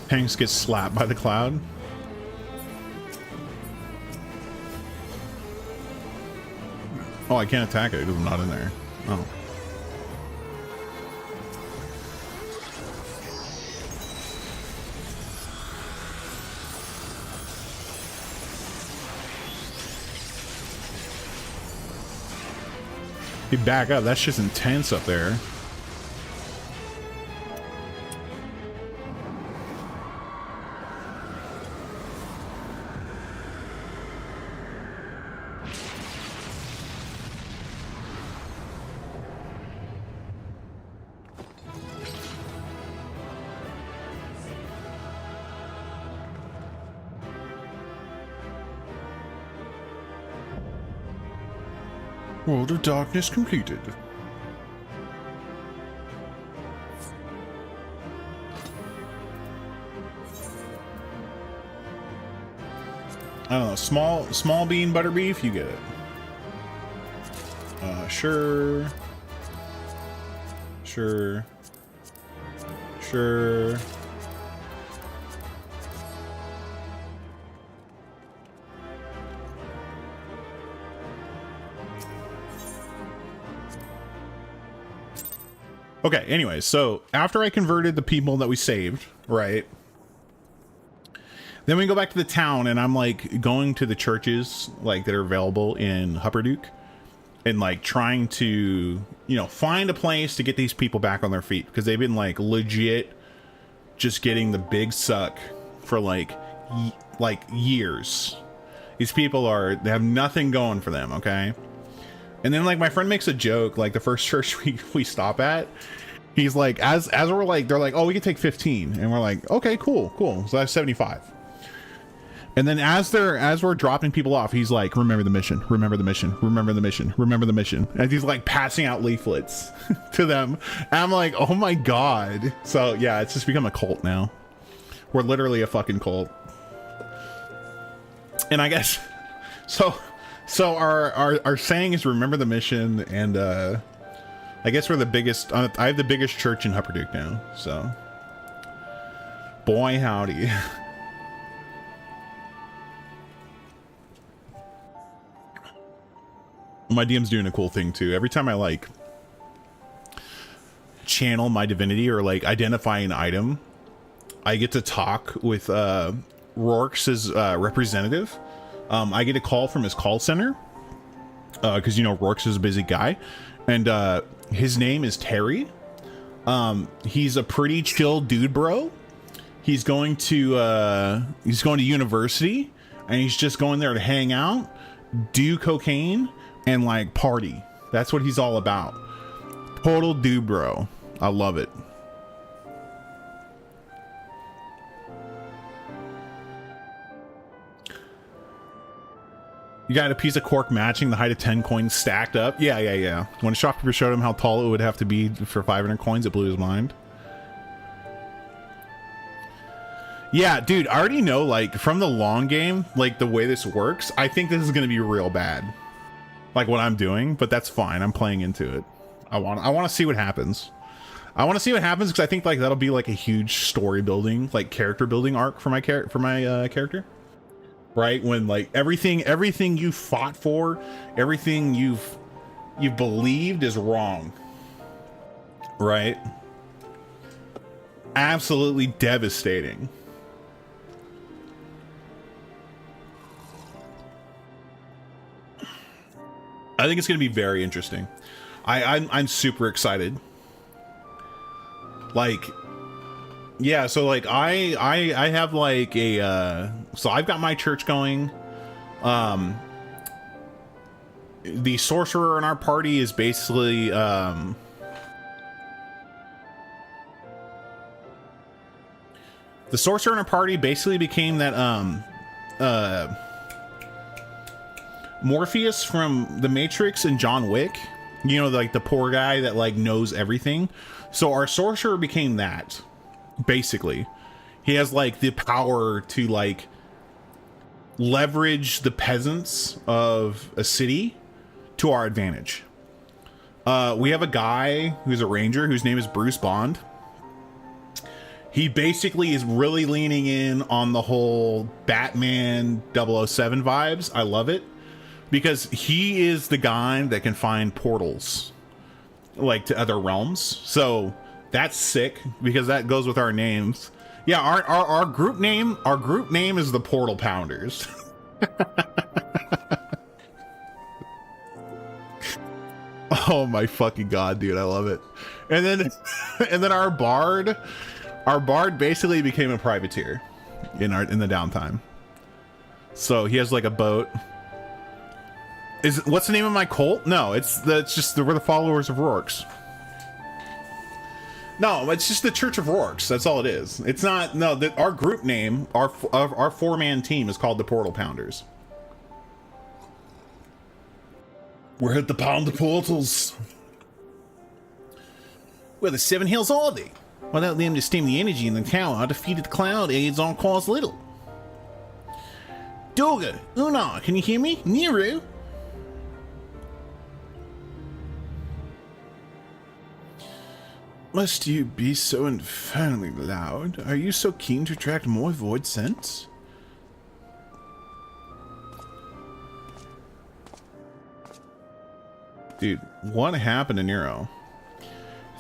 Speaker 3: Hanks gets slapped by the cloud. Oh, I can't attack it because I'm not in there. Oh. You back up. That's just intense up there. World of Darkness completed. I don't know, small bean butter beef, you get it. Sure. Okay, anyway, so after I converted the people that we saved, right? Then we go back to the town and I'm like going to the churches like that are available in Hupperduke and like trying to, you know, find a place to get these people back on their feet because they've been like legit just getting the big suck for like years. These people they have nothing going for them, okay? And then like my friend makes a joke, like the first church we stop at, he's like, as we're like, they're like, oh, we can take 15. And we're like, okay, cool. So I have 75. And then as we're dropping people off, he's like, remember the mission. And he's like passing out leaflets to them. And I'm like, oh my God. So yeah, it's just become a cult now. We're literally a fucking cult. And I guess, so our saying is remember the mission, and I guess we're the biggest. I have the biggest church in Hupperduke now, so
Speaker 1: Boy, howdy. My DM's doing a cool thing too. Every time I like channel my divinity or like identify an item, I get to talk with Rourke's representative. I get a call from his call center because you know Rourke's is a busy guy, and his name is Terry. He's a pretty chill dude, bro. He's going to university, and he's just going there to hang out, do cocaine, and like party. That's what he's all about. Total dude, bro. I love it. You got a piece of cork matching the height of 10 coins stacked up. Yeah. When a shopkeeper showed him how tall it would have to be for 500 coins, it blew his mind. Yeah, dude, I already know, like, from the long game, like, the way this works, I think this is going to be real bad. Like, what I'm doing, but that's fine. I'm playing into it. I want to see what happens. I want to see what happens, because I think, like, that'll be, like, a huge story building, like, character building arc for my character. Right? When, like, everything you fought for, everything you've believed is wrong. Right? Absolutely devastating. I think it's going to be very interesting. I'm super excited. Like, yeah, so like I have like a so I've got my church going. The sorcerer in our party is basically the sorcerer in our party basically became that Morpheus from the Matrix and John Wick, you know, like the poor guy that like knows everything. So our sorcerer became that. Basically, he has like the power to like leverage the peasants of a city to our advantage. We have a guy who's a ranger whose name is Bruce Bond. He basically is really leaning in on the whole Batman 007 vibes. I love it because he is the guy that can find portals like to other realms. So that's sick because that goes with our names. Yeah, our group name is the Portal Pounders. Oh my fucking god, dude, I love it. And then our bard basically became a privateer in the downtime. So he has like a boat. What's the name of my cult? No, we're the followers of Rourke's. No, it's just the Church of Rourke's. That's all it is. It's not. No, our group name, our 4-man team is called the Portal Pounders. We're at the Pound of Portals. Well, the Seven Hills are they? Without them to stem the energy in the tower, our defeated cloud aids on cause little. Doga, Una, can you hear me? Nero? Must you be so infernally loud? Are you so keen to attract more void scents? Dude, what happened to Nero?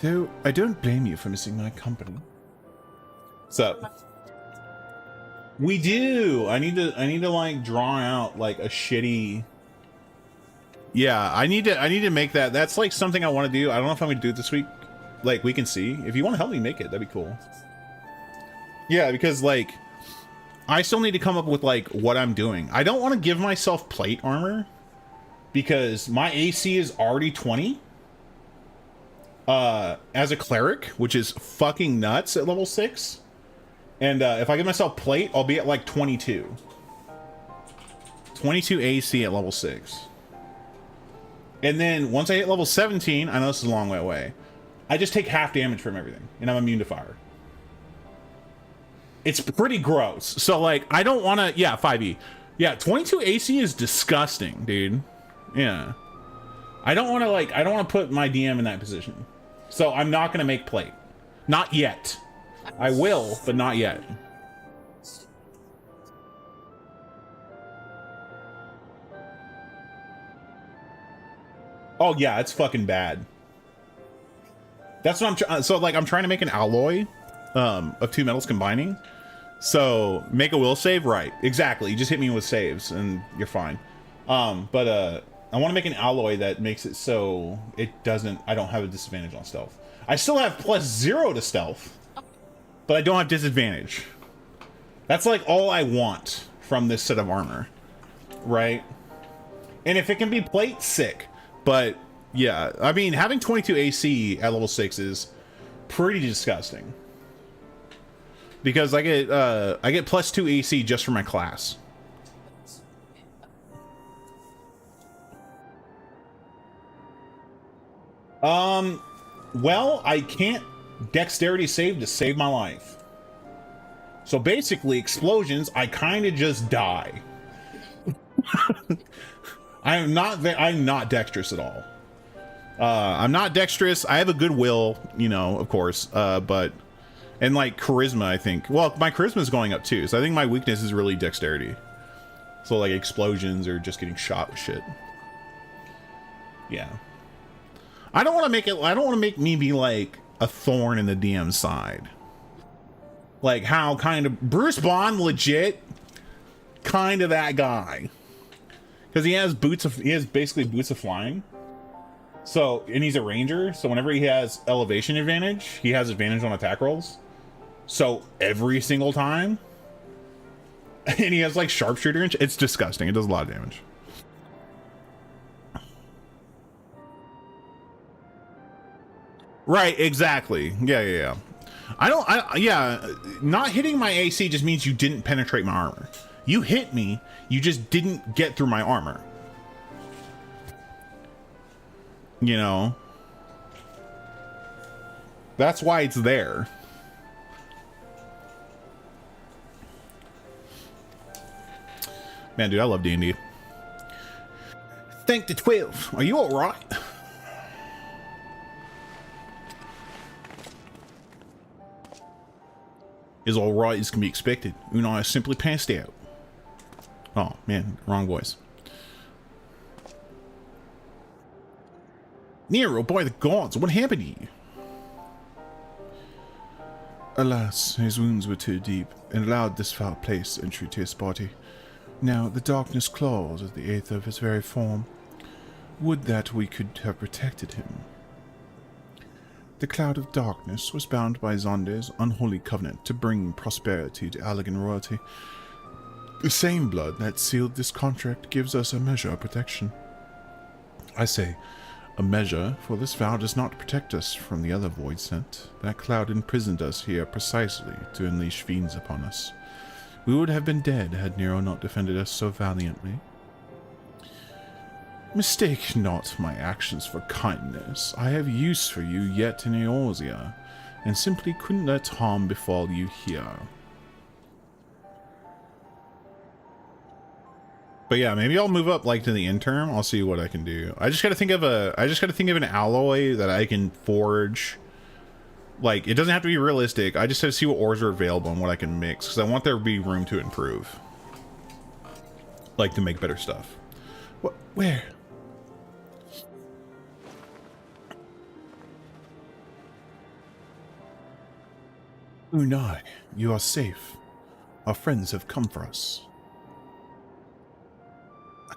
Speaker 1: Though I don't blame you for missing my company. So we do. I need to like draw out like a shitty. Yeah, I need to make that. That's like something I want to do. I don't know if I'm gonna do it this week. Like, we can see. If you want to help me make it, that'd be cool. Yeah, because, like, I still need to come up with, like, what I'm doing. I don't want to give myself plate armor because my AC is already 20 as a cleric, which is fucking nuts at level 6. And if I give myself plate, I'll be at, like, 22. 22 AC at level 6. And then once I hit level 17, I know this is a long way away, I just take half damage from everything, and I'm immune to fire. It's pretty gross. So, like, I don't want to... Yeah, 5e. Yeah, 22 AC is disgusting, dude. Yeah. I don't want to, like... I don't want to put my DM in that position. So, I'm not going to make plate. Not yet. I will, but not yet. Oh yeah, it's fucking bad. That's what so like I'm trying to make an alloy of two metals combining. So make a will save, right? Exactly. You just hit me with saves and you're fine. But I want to make an alloy that makes it so it doesn't. I don't have a disadvantage on stealth. I still have +0 to stealth, but I don't have disadvantage. That's like all I want from this set of armor, right? And if it can be plate, sick. But yeah, I mean, having 22 AC at level 6 is pretty disgusting. Because I get +2 AC just for my class. Well, I can't dexterity save to save my life. So basically, explosions, I kind of just die. I'm not dexterous at all. I'm not dexterous. I have a good will, you know, of course, and like charisma, I think. Well, my charisma is going up too, so I think my weakness is really dexterity. So like explosions or just getting shot with shit. Yeah. I don't want to make me be like a thorn in the DM side. Like how kind of Bruce Bond, legit kind of that guy. Because he has basically boots of flying. So, and he's a ranger, so whenever he has elevation advantage, he has advantage on attack rolls. So every single time, and he has like sharpshooter, and it's disgusting. It does a lot of damage. Right, exactly. Yeah. Not hitting my AC just means you didn't penetrate my armor. You hit me, you just didn't get through my armor. You know? That's why it's there. Man, dude, I love D&D. Thank the 12. Are you alright? Is alright as can be expected. Unai simply passed out. Oh, man, wrong voice. Nero, by the gods, what happened to you?
Speaker 3: Alas, his wounds were too deep, and allowed this foul place entry to his body. Now the darkness claws at the eighth of his very form. Would that we could have protected him. The cloud of darkness was bound by Zonder's unholy covenant to bring prosperity to Allegan royalty. The same blood that sealed this contract gives us a measure of protection. I say, a measure, for this vow does not protect us from the other void sent. That cloud imprisoned us here precisely to unleash fiends upon us. We would have been dead had Nero not defended us so valiantly. Mistake not my actions for kindness. I have use for you yet in Eorzea, and simply couldn't let harm befall you here.
Speaker 1: But yeah, maybe I'll move up like to the interim. I'll see what I can do. I just gotta think of an alloy that I can forge. Like, it doesn't have to be realistic. I just have to see what ores are available and what I can mix, because I want there to be room to improve. Like, to make better stuff.
Speaker 3: What? Where? Unai, you are safe. Our friends have come for us.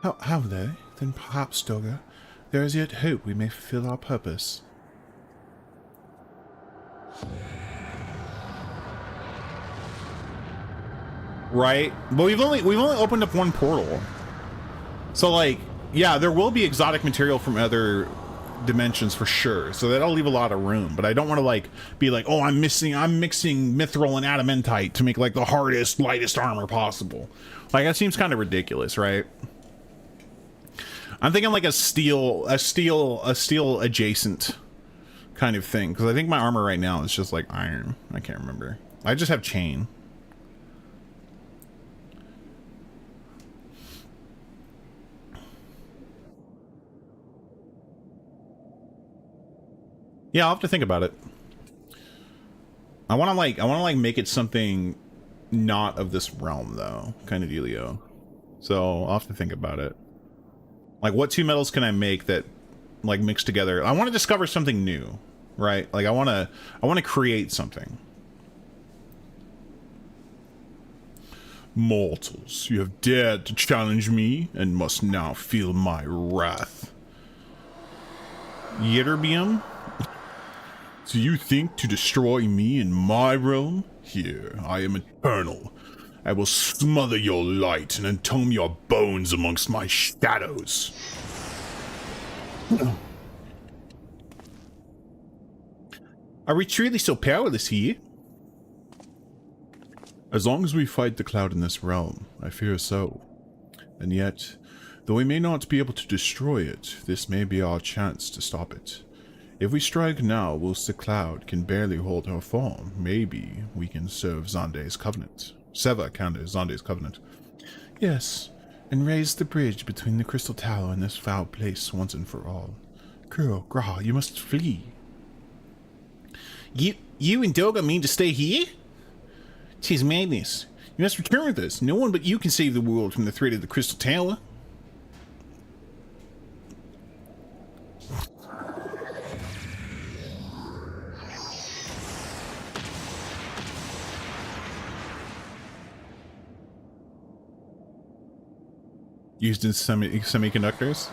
Speaker 3: How have they? Then perhaps, Doga, there is yet hope we may fulfill our purpose.
Speaker 1: Right? But we've only opened up one portal. So like, yeah, there will be exotic material from other dimensions for sure. So that'll leave a lot of room. But I don't want to like be like, oh, I'm mixing mithril and adamantite to make like the hardest, lightest armor possible. Like that seems kind of ridiculous, right? I'm thinking like a steel adjacent kind of thing, because I think my armor right now is just like iron. I can't remember. I just have chain. Yeah, I'll have to think about it. I want to make it something not of this realm though, kind of dealio. So I'll have to think about it. Like, what two metals can I make that like mix together? I want to discover something new, right? Like I want to create something.
Speaker 2: Mortals, you have dared to challenge me and must now feel my wrath.
Speaker 1: Ytterbium?
Speaker 2: Do you think to destroy me in my realm? Here, I am eternal. I will smother your light and entome your bones amongst my shadows.
Speaker 1: Are we truly so powerless here?
Speaker 3: As long as we fight the cloud in this realm, I fear so. And yet, though we may not be able to destroy it, this may be our chance to stop it. If we strike now whilst the cloud can barely hold her form, maybe we can sever Zande's covenant. Yes, and raise the bridge between the Crystal Tower and this foul place once and for all. Kuro, Graha, you must flee.
Speaker 1: You and Doga mean to stay here? 'Tis madness. You must return with us. No one but you can save the world from the threat of the Crystal Tower. Used in semiconductors?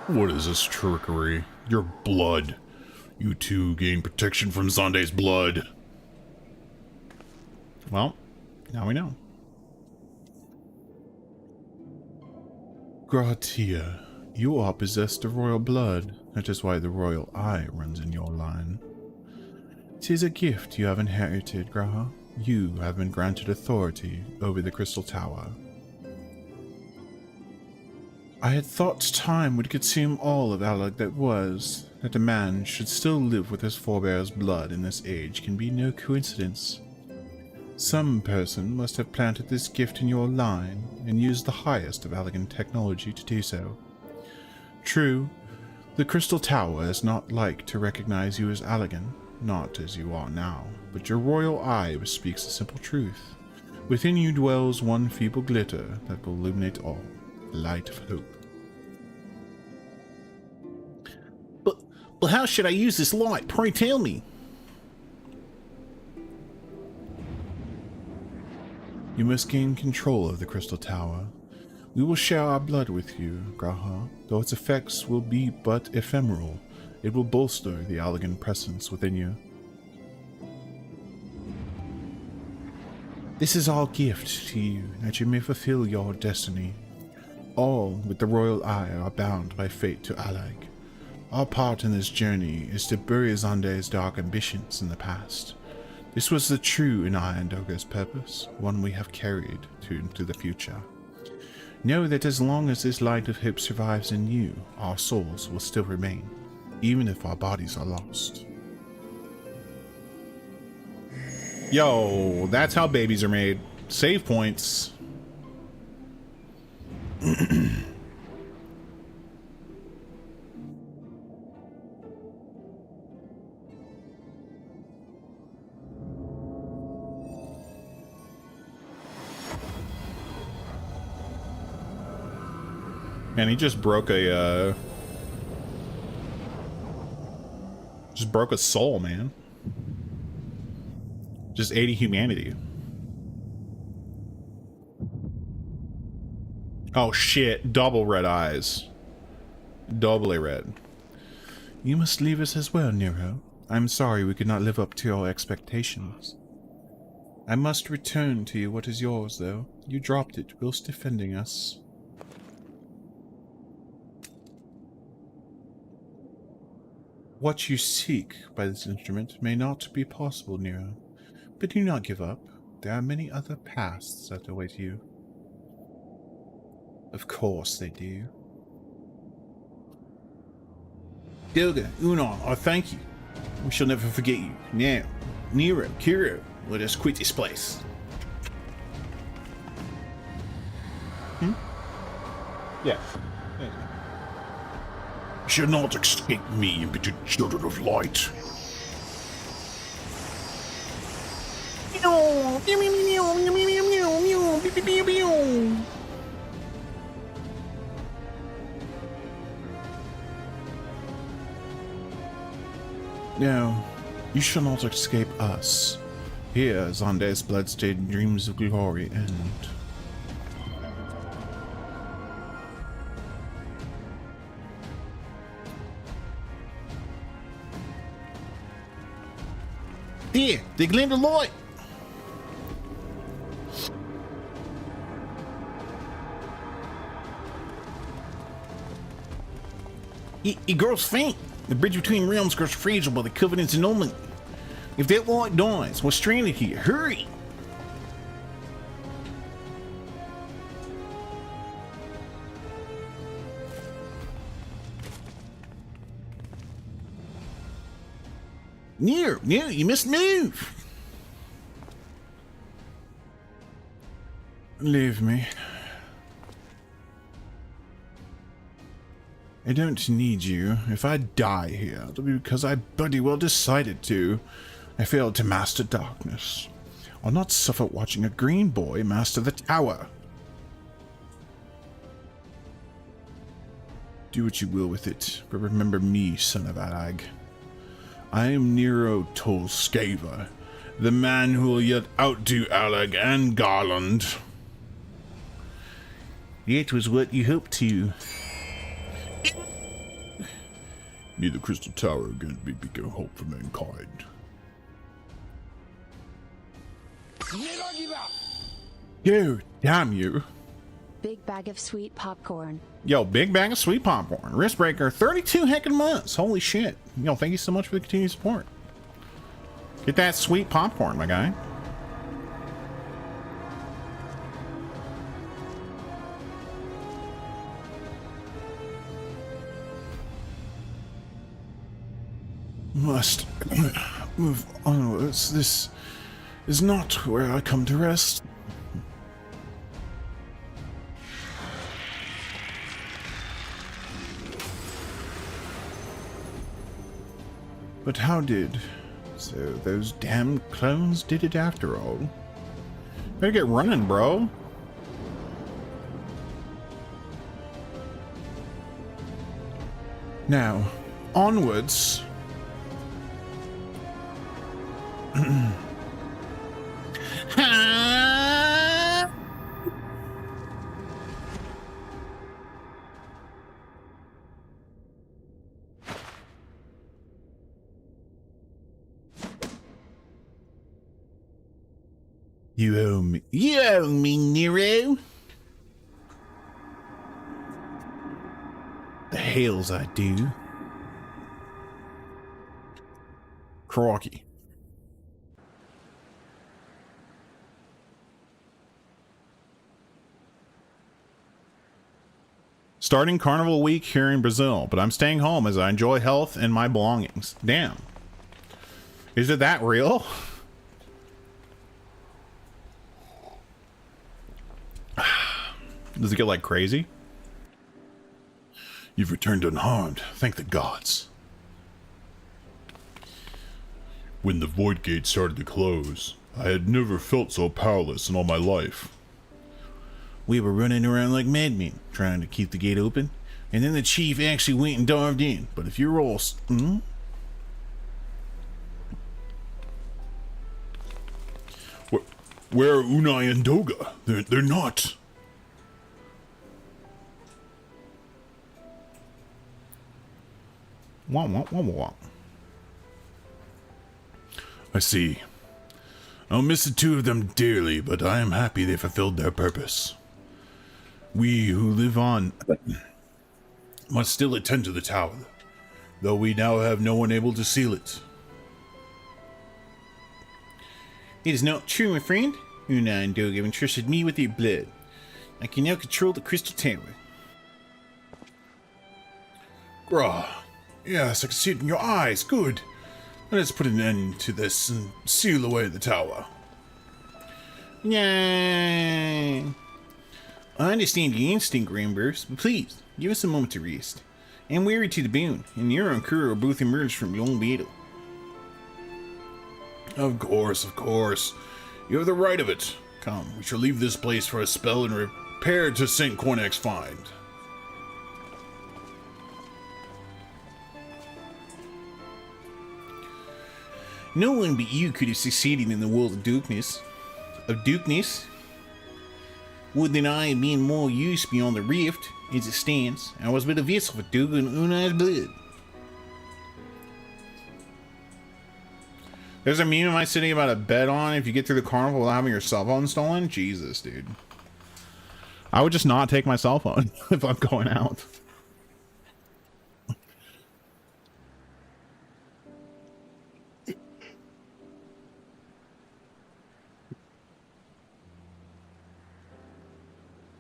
Speaker 2: What is this trickery? Your blood. You two gain protection from Zande's blood.
Speaker 1: Well, now we know.
Speaker 3: Gratia, you are possessed of royal blood. That is why the royal eye runs in your line. 'Tis a gift you have inherited, Graha. You have been granted authority over the Crystal Tower. I had thought time would consume all of Alag that was. That a man should still live with his forebears' blood in this age can be no coincidence. Some person must have planted this gift in your line and used the highest of Allagan technology to do so. True, the Crystal Tower is not like to recognize you as Allagan, not as you are now, but your royal eye speaks a simple truth. Within you dwells one feeble glitter that will illuminate all, the light of hope.
Speaker 1: But how should I use this light? Pray tell me.
Speaker 3: You must gain control of the Crystal Tower. We will share our blood with you, Graha. Though its effects will be but ephemeral, it will bolster the Allagan presence within you. This is our gift to you, that you may fulfill your destiny. All with the Royal Eye are bound by fate to Allag. Our part in this journey is to bury Zande's dark ambitions in the past. This was the true Inai and Doga's purpose, one we have carried into the future. Know that as long as this light of hope survives in you, our souls will still remain, even if our bodies are lost.
Speaker 1: Yo, that's how babies are made. Save points. Man, he just broke a soul, man. Just 80 humanity. Oh shit, double red eyes. Doubly red.
Speaker 3: You must leave us as well, Nero. I'm sorry we could not live up to your expectations. I must return to you what is yours, though. You dropped it whilst defending us. What you seek by this instrument may not be possible, Nero. But do not give up. There are many other paths that await you. Of course they do.
Speaker 1: Doga, Uno, I thank you. We shall never forget you. Now, Nero, Kuro, let us quit this place. Yeah.
Speaker 2: You shall not escape me, bitter children of light.
Speaker 3: No, you shall not escape us. Here, Zonde's blood-stained dreams of glory end.
Speaker 1: There, they gleamed a light. It grows faint. The bridge between realms grows fragile by the Covenant's annulment. If that light dies, we're stranded here. Hurry! No, you must move.
Speaker 3: Leave me. I don't need you. If I die here, it'll be because I bloody well decided to. I failed to master darkness. I'll not suffer watching a green boy master the tower. Do what you will with it, but remember me, son of Alag. I am Nero Tolskava, the man who will yet outdo Alag and Garland.
Speaker 1: That was what you hoped to.
Speaker 2: May the Crystal Tower again be beacon of hope for mankind.
Speaker 3: You, damn you.
Speaker 4: Big bag of sweet popcorn.
Speaker 1: Yo, big bag of sweet popcorn. Wrist breaker, 32 heckin' months. Holy shit. Yo, thank you so much for the continued support. Get that sweet popcorn, my guy.
Speaker 3: Must move onwards. This is not where I come to rest. But how did... So those damn clones did it after all.
Speaker 1: Better get running, bro.
Speaker 3: Now, onwards. You owe me.
Speaker 1: You owe me, Nero.
Speaker 3: The hails I do. Crocky.
Speaker 1: Starting Carnival Week here in Brazil, but I'm staying home as I enjoy health and my belongings. Damn. Is it that real? Does it get like crazy?
Speaker 2: You've returned unharmed, thank the gods. When the Void Gate started to close, I had never felt so powerless in all my life.
Speaker 1: We were running around like madmen, trying to keep the gate open, and then the chief actually went and dived in. But if you're all...
Speaker 2: Where are Unai and Doga? They're not.
Speaker 1: Wah, wah, wah, wah.
Speaker 2: I see. I'll miss the two of them dearly, but I am happy they fulfilled their purpose. We who live on must still attend to the tower, though we now have no one able to seal it.
Speaker 1: It is not true, my friend. Una and Doga entrusted me with their blood. I can now control the Crystal Tower.
Speaker 2: Bruh. Yes, I can see it in your eyes. Good. Let us put an end to this and seal away the tower.
Speaker 1: Yay! I understand your instinct, Rainburst, but please, give us a moment to rest. I'm weary to the bone, and Nero and Kuro are both emerged from long battle.
Speaker 2: Of course, of course. You have the right of it. Come, we shall leave this place for a spell and repair to St. Cornac's find.
Speaker 1: No one but you could have succeeded in the world of darkness. Would that I had been more use beyond the rift, as it stands. I was but a vessel for Doga and Unai's blood. There's a meme in my city about a bet on if you get through the carnival without having your cell phone stolen. Jesus, dude. I would just not take my cell phone if I'm going out.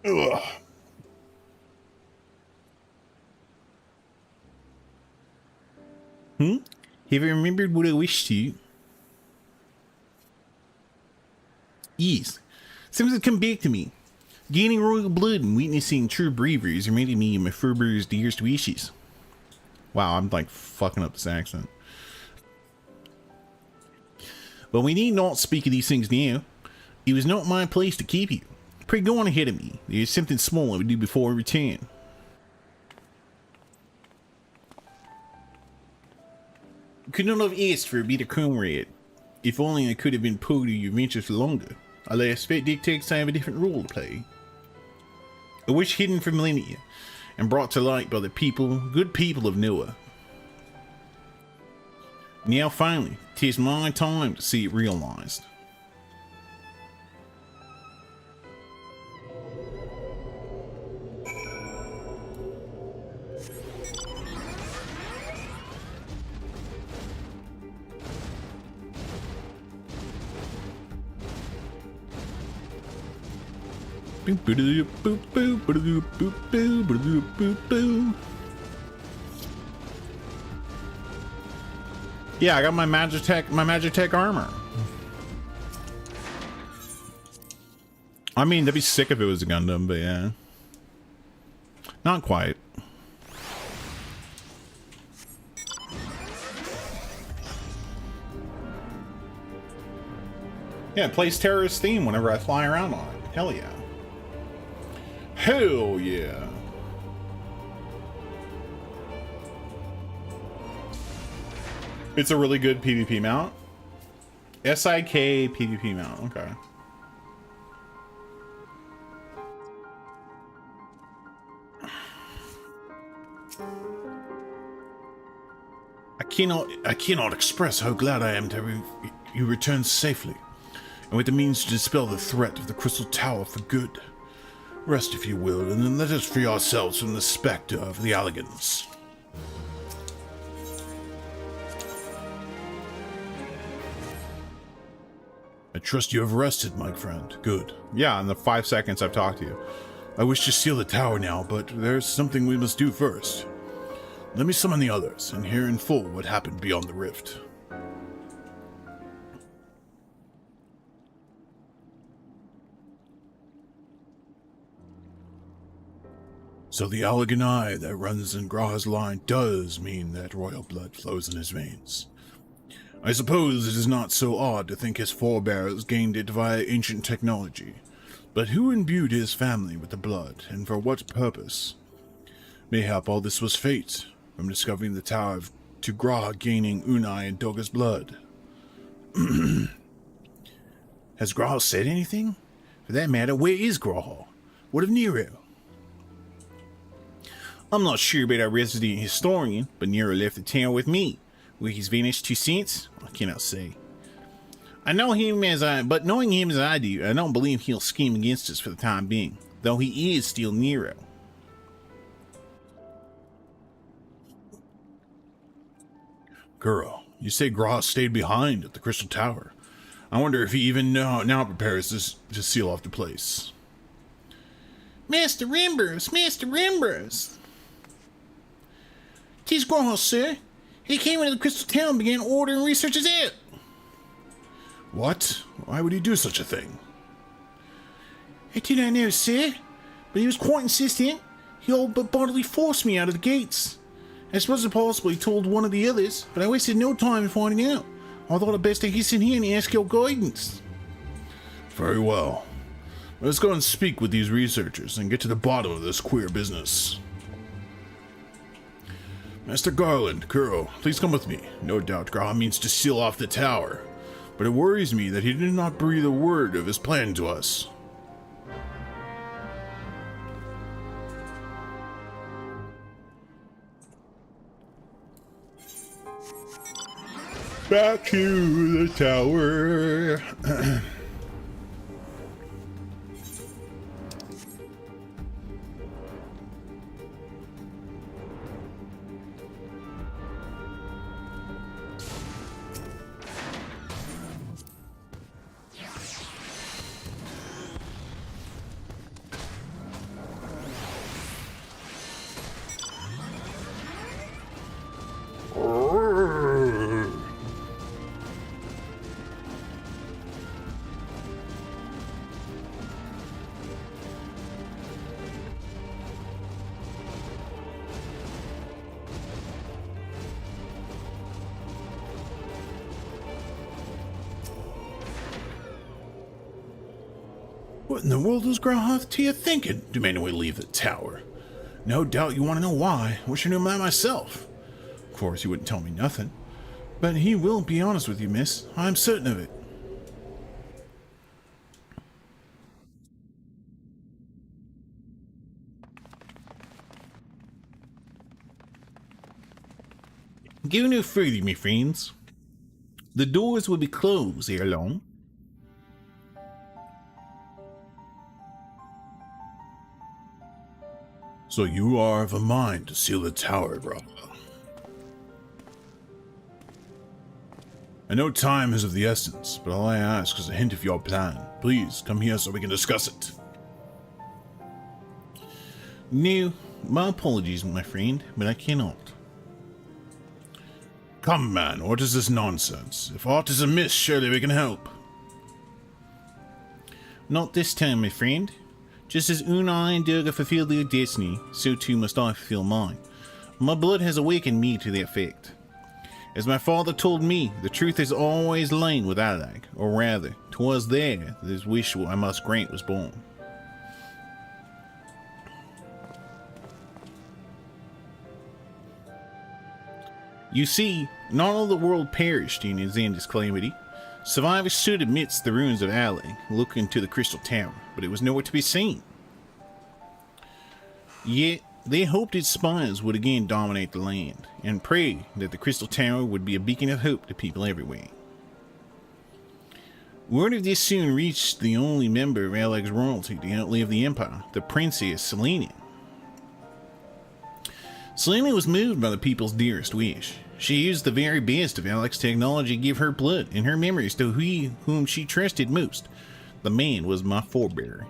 Speaker 2: Ugh.
Speaker 1: Have you remembered what I wished to? Yes. Seems to come back to me. Gaining royal blood and witnessing true bravery has reminded me of my forebears' dearest wishes. Wow, I'm like fucking up this accent. But we need not speak of these things now. It was not my place to keep you. Pray go on ahead of me. There is something small I would do before I return. Could not have asked for a better comrade. If only I could have been part of your ventures longer. Alas, fate dictates I have a different role to play. A wish hidden for millennia, and brought to light by the people, good people of Noah. Now finally, 'tis my time to see it realized. Yeah, I got my Magitech armor. I mean, that'd be sick if it was a Gundam, but yeah. Not quite. Yeah, it plays terrorist theme whenever I fly around on it. Hell yeah. Hell yeah. It's a really good PvP mount. SIK PvP mount, okay.
Speaker 2: I cannot express how glad I am to you return safely, and with the means to dispel the threat of the Crystal Tower for good. Rest if you will, and then let us free ourselves from the specter of the Alligans. I trust you have rested, my friend. Good.
Speaker 1: Yeah, in the 5 seconds I've talked to you.
Speaker 2: I wish to seal the tower now, but there's something we must do first. Let me summon the others, and hear in full what happened beyond the rift. So the Allagan eye that runs in Graha's line does mean that royal blood flows in his veins. I suppose it is not so odd to think his forebears gained it via ancient technology. But who imbued his family with the blood, and for what purpose? Mayhap all this was fate, from discovering the tower to Graha gaining Unai and Doga's blood. Has Graha said anything? For that matter, where is Graha? What of Nero?
Speaker 1: I'm not sure about our resident historian, but Nero left the town with me. Where he's vanished to since, I cannot say. Knowing him as I do, I don't believe he'll scheme against us for the time being, though he is still Nero.
Speaker 2: Girl, you say Graha stayed behind at the Crystal Tower. I wonder if he even now prepares to seal off the place.
Speaker 1: Master Ambrose! 'Tis Graha, sir. He came into the Crystal Town and began ordering researchers out.
Speaker 2: What? Why would he do such a thing?
Speaker 1: I do not know, sir, but he was quite insistent. He all but bodily forced me out of the gates. I suppose it's possible he told one of the others, but I wasted no time in finding out. I thought it best to hasten here and ask your guidance.
Speaker 2: Very well. Let's go and speak with these researchers and get to the bottom of this queer business. Master Garland, Kuro, please come with me. No doubt Graha means to seal off the tower, but it worries me that he did not breathe a word of his plan to us.
Speaker 1: Back to the tower.
Speaker 2: What in the world is Graha Tia thinking, demanding we leave the tower? No doubt you want to know why. Wish I knew that myself. Of course, he wouldn't tell me nothing. But he will be honest with you, miss. I'm certain of it.
Speaker 1: Go no further, my friends. The doors will be closed ere long.
Speaker 2: So you are of a mind to seal the tower, Graha. I know time is of the essence, but all I ask is a hint of your plan. Please, come here so we can discuss it.
Speaker 1: No, my apologies, my friend, but I cannot.
Speaker 2: Come, man, what is this nonsense? If aught is amiss, surely we can help.
Speaker 1: Not this time, my friend. Just as Unai and Durga fulfilled their destiny, so too must I fulfill mine. My blood has awakened me to that fact. As my father told me, the truth has always lain with Alag, or rather, 'twas there this wish I must grant was born. You see, not all the world perished in Xander's calamity. Survivors stood amidst the ruins of Alag, looking to the Crystal Tower, but it was nowhere to be seen. Yet, they hoped its spires would again dominate the land, and prayed that the Crystal Tower would be a beacon of hope to people everywhere. Word of this soon reached the only member of Alag's royalty to outlive the Empire, the Princess Selene. Selene was moved by the people's dearest wish. She used the very best of Alag's technology to give her blood and her memories to he whom she trusted most. The man was my forebearer.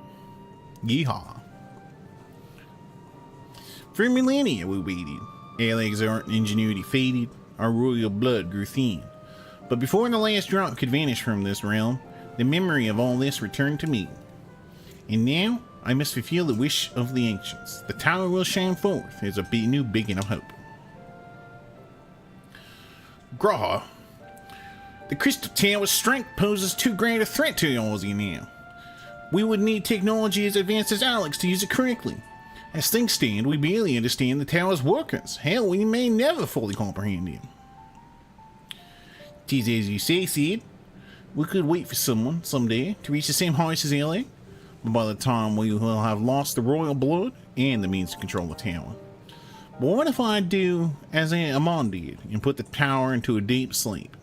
Speaker 1: Yeehaw. For millennia we waited. Alag's art and ingenuity faded, our royal blood grew thin. But before the last drop could vanish from this realm, the memory of all this returned to me. And now, I must fulfill the wish of the ancients. The tower will shine forth as a new beacon of hope.
Speaker 2: Graha,
Speaker 1: The Crystal Tower's strength poses too great a threat to Aussie now. We would need technology as advanced as Alex to use it correctly. As things stand, we barely understand the tower's workings. Hell, we may never fully comprehend him. 'Tis as you say, Sid. We could wait for someone, someday, to reach the same heights as LA, but by the time we will have lost the royal blood and the means to control the tower. But what if I do as Amon did and put the tower into a deep sleep?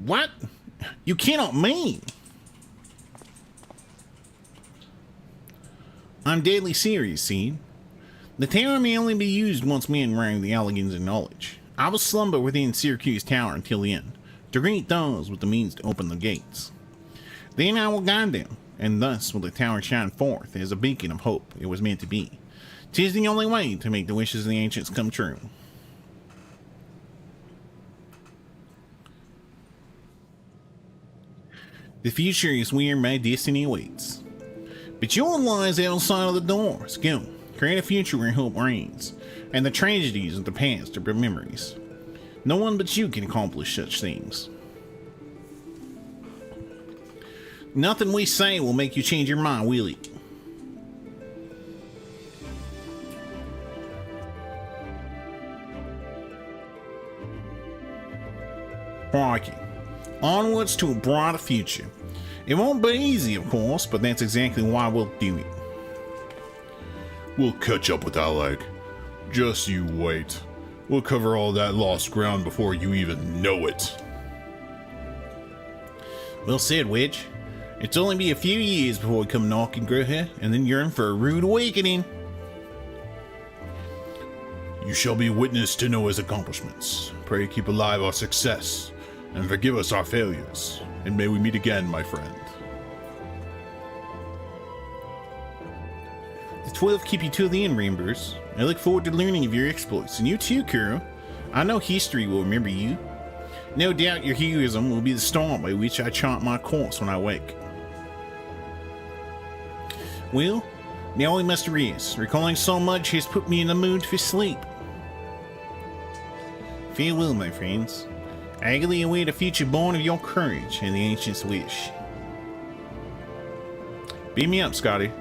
Speaker 1: What? You cannot mean! I'm deadly serious, Sid. The tower may only be used once men rank the elegance and knowledge. I will slumber within Syracuse Tower until the end, to greet those with the means to open the gates. Then I will guide them, and thus will the tower shine forth as a beacon of hope it was meant to be. 'Tis the only way to make the wishes of the ancients come true. The future is where my destiny awaits. But yours lies outside of the doors. Go, create a future where hope reigns, and the tragedies of the past are but memories. No one but you can accomplish such things. Nothing we say will make you change your mind, will it? Crikey. Onwards to a brighter future. It won't be easy, of course, but that's exactly why we'll do it.
Speaker 2: We'll catch up with that leg. Just you wait. We'll cover all that lost ground before you even know it.
Speaker 1: Well said, Wedge. It's only be a few years before we come knocking Gruher, and then you're in for a rude awakening.
Speaker 2: You shall be witness to Noah's accomplishments. Pray keep alive our success, and forgive us our failures. And may we meet again, my friend.
Speaker 1: The 12 keep you till the end, Rambers. I look forward to learning of your exploits, and you too, Kuro. I know history will remember you. No doubt your heroism will be the star by which I chart my course when I wake. Well, now we must rest. Recalling so much has put me in the mood for sleep. Farewell, my friends. I eagerly await a future born of your courage and the ancient's wish. Beam me up, Scotty.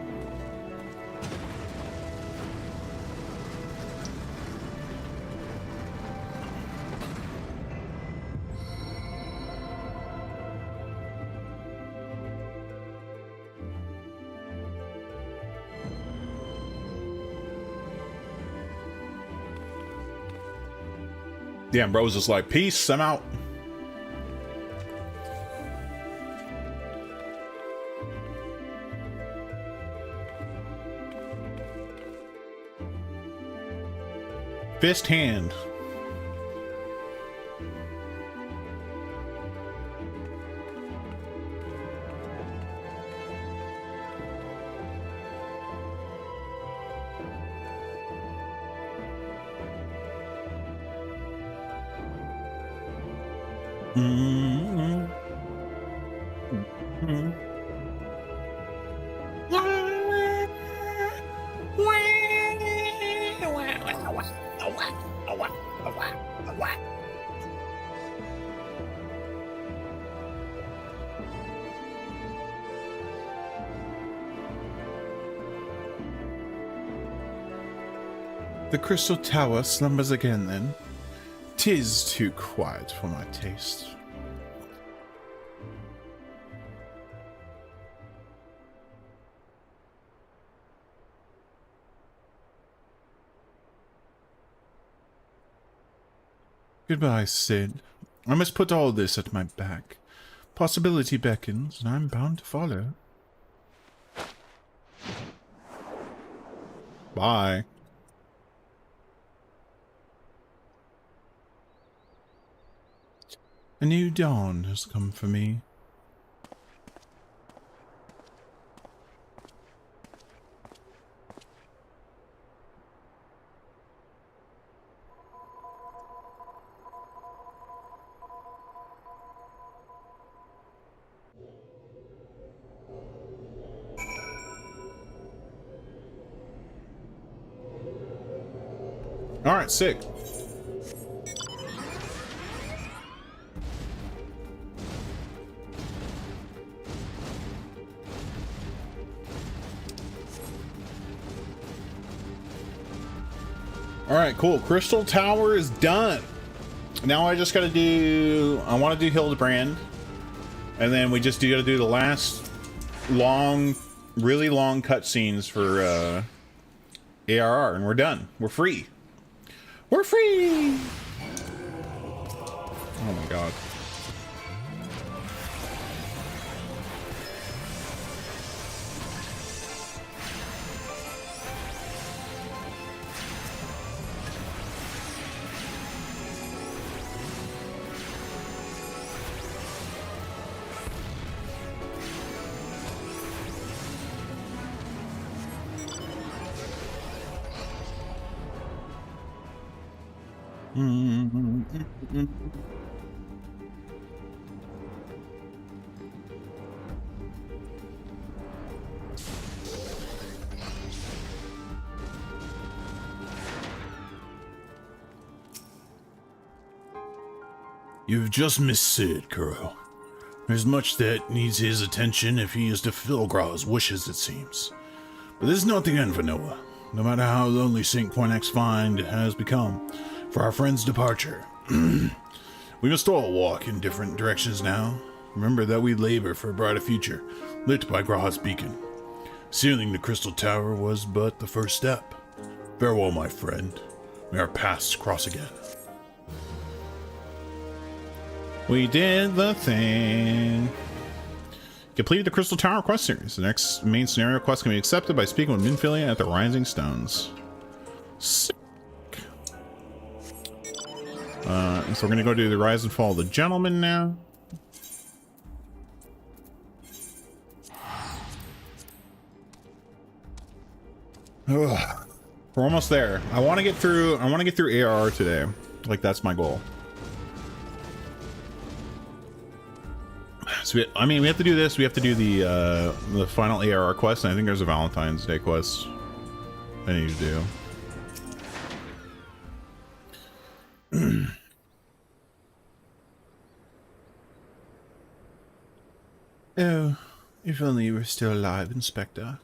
Speaker 1: Damn, bro was just like, peace, I'm out. Fist hand.
Speaker 3: The Crystal Tower slumbers again, then. 'Tis too quiet for my taste. Goodbye, Sid. I must put all this at my back. Possibility beckons, and I'm bound to follow.
Speaker 1: Bye.
Speaker 3: A new dawn has come for me.
Speaker 1: All right, sick. All right, cool. Crystal Tower is done. Now I just got to do, I want to do Hildebrand. And then we just got to do the last long, really long cutscenes for ARR, and we're done. We're free. We're free! Oh my god.
Speaker 2: You've just missed Sid, Kuro. There's much that needs his attention if he is to fulfill Gra's wishes, it seems. But this is not the end for Noah. No matter how lonely St. Pointex's find has become for our friend's departure, we must all walk in different directions now. Remember that we labor for a brighter future, lit by Gra's beacon. Sealing the Crystal Tower was but the first step. Farewell, my friend. May our paths cross again.
Speaker 1: We did the thing. Completed the Crystal Tower quest series. The next main scenario quest can be accepted by speaking with Minfilia at the Rising Stones. Sick. So we're gonna go do the Rise and Fall of the Gentleman now. Ugh. We're almost there. I want to get through ARR today. Like, that's my goal. So we have to do this. We have to do the final ARR quest, and I think there's a Valentine's Day quest I need to do.
Speaker 3: Oh, if only you were still alive, Inspector.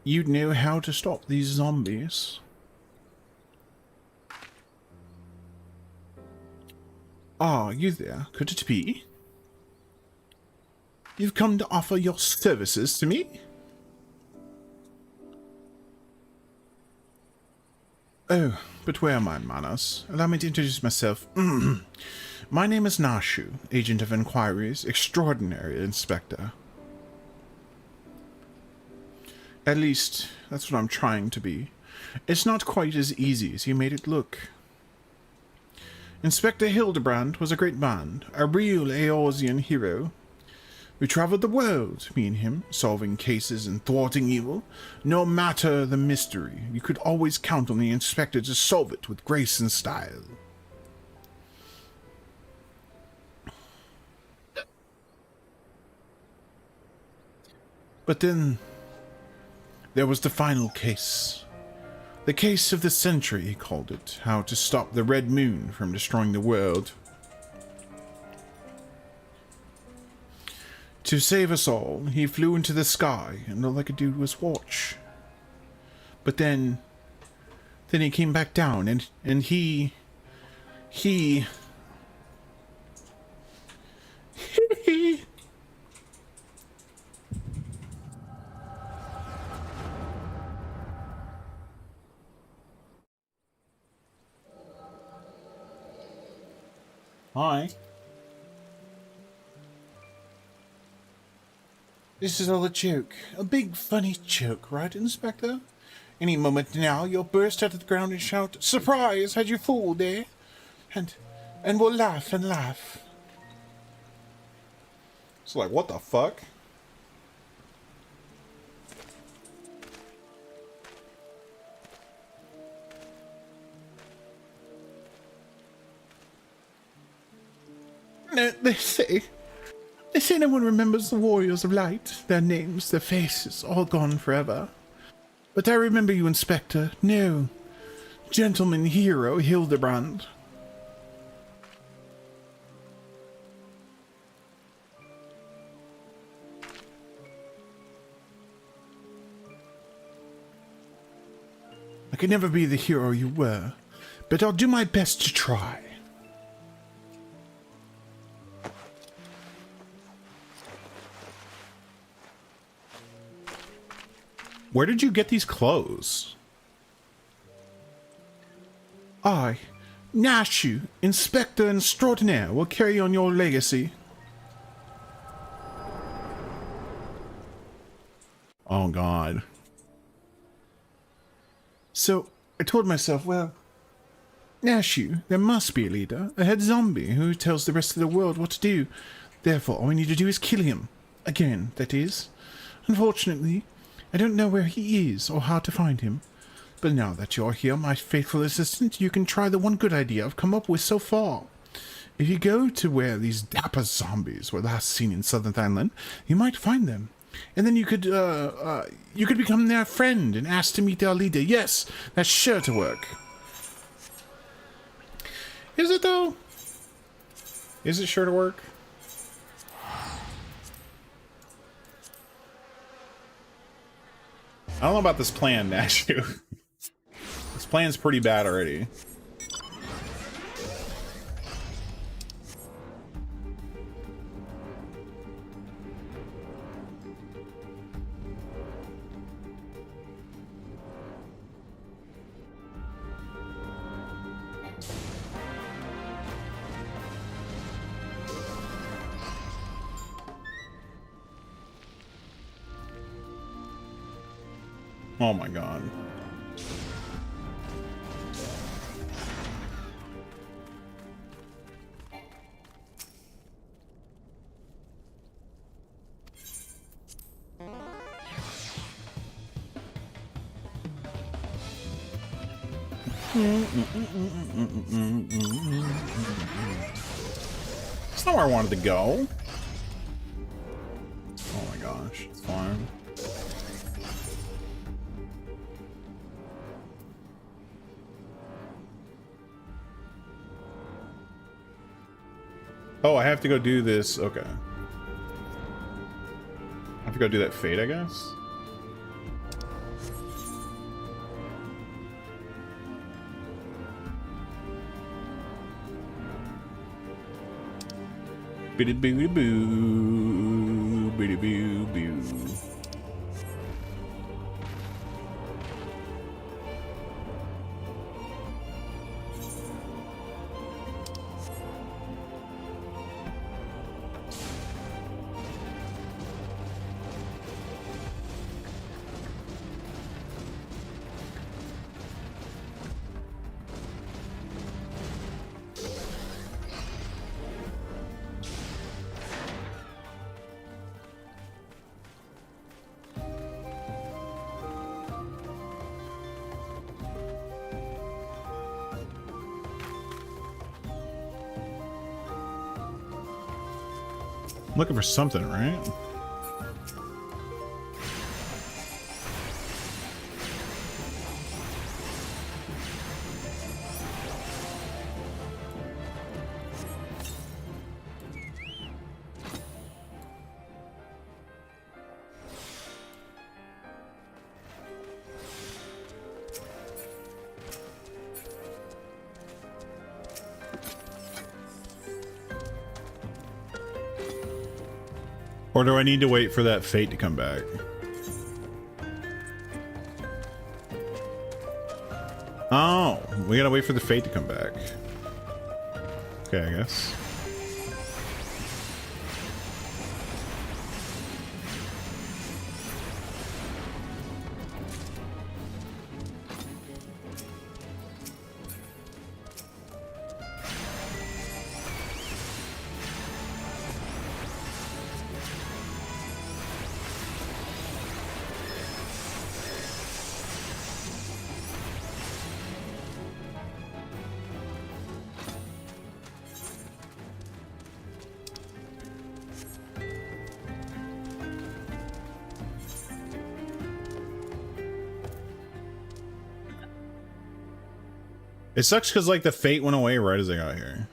Speaker 3: You'd know how to stop these zombies. Ah, you there? Could it be? You've come to offer your services to me? Oh, but where are my manners? Allow me to introduce myself. My name is Nashu, Agent of Inquiries, Extraordinary Inspector. At least, that's what I'm trying to be. It's not quite as easy as you made it look. Inspector Hildebrand was a great man, a real Eorzean hero. We traveled the world, me and him, solving cases and thwarting evil. No matter the mystery, you could always count on the inspector to solve it with grace and style. But then, there was the final case. The case of the century, he called it. How to stop the Red Moon from destroying the world. To save us all, he flew into the sky, and all I could do was watch. But then he came back down, and he... Hi. This is all a joke. A big, funny joke, right, Inspector? Any moment now, you'll burst out of the ground and shout, "Surprise! Had you fooled, eh?" And we'll laugh and laugh.
Speaker 1: It's like, what the fuck?
Speaker 3: No, they say no one remembers the warriors of light. Their names, their faces, all gone forever. But I remember you, Inspector. No, gentleman hero Hildebrand. I could never be the hero you were, but I'll do my best to try.
Speaker 1: Where did you get these clothes?
Speaker 3: I, Nashu, Inspector Extraordinaire, will carry on your legacy.
Speaker 1: Oh, God.
Speaker 3: So, I told myself, well, Nashu, there must be a leader, a head zombie, who tells the rest of the world what to do. Therefore, all we need to do is kill him. Again, that is. Unfortunately, I don't know where he is or how to find him. But now that you're here, my faithful assistant, you can try the one good idea I've come up with so far. If you go to where these dapper zombies were last seen in Southern Thailand, you might find them. And then you could become their friend and ask to meet their leader. Yes, that's sure to work.
Speaker 1: Is it, though? Is it sure to work? I don't know about this plan, Nashu. This plan's pretty bad already. Oh my god. That's not where I wanted to go. Oh my gosh, it's fine. Oh, I have to go do this. Okay. I have to go do that fate, I guess. Biddy boo boo, biddy boo boo. I'm looking for something, right? Or do I need to wait for that fate to come back? Oh, we gotta wait for the fate to come back. Okay, I guess. It sucks because, like, the fate went away right as I got here.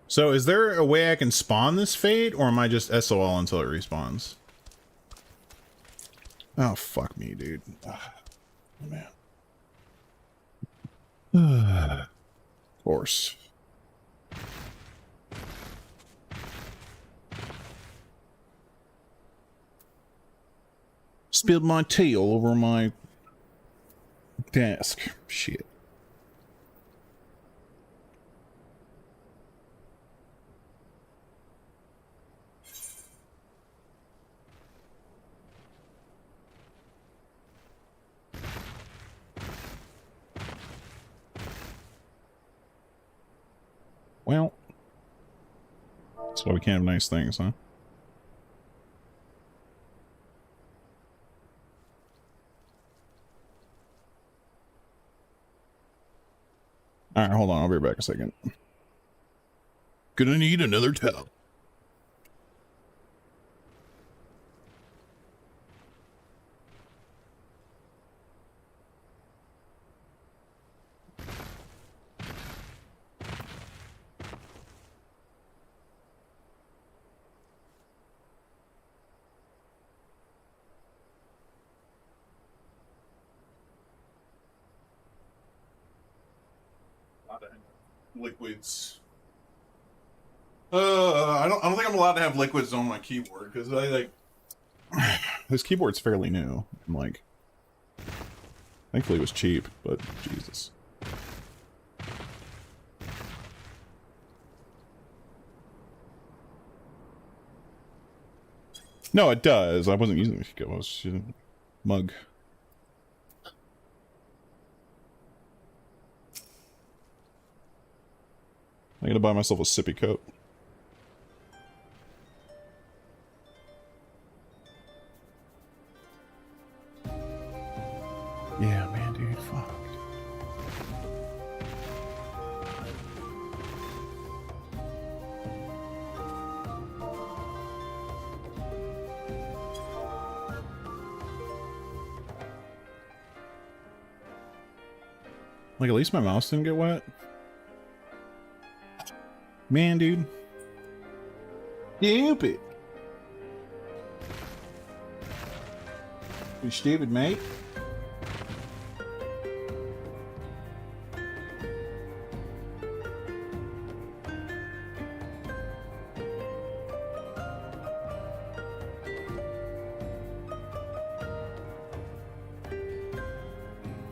Speaker 1: So, is there a way I can spawn this fate, or am I just SOL until it respawns? Oh, fuck me, dude. Oh, man. Of course. Spilled my tea all over my desk. Shit. Well, that's why we can't have nice things, huh? Alright, hold on. I'll be back a second.
Speaker 2: Gonna need another towel.
Speaker 3: to have liquids. I don't think I'm allowed to have liquids on my keyboard because I like this keyboard's fairly new. I'm like, thankfully it was cheap, but Jesus. No, it does. I wasn't using it. I was using a mug. I gotta buy myself a sippy cup. Yeah, man, dude, fuck. Like, at least my mouse didn't get wet. Man, dude. Stupid. You stupid, mate.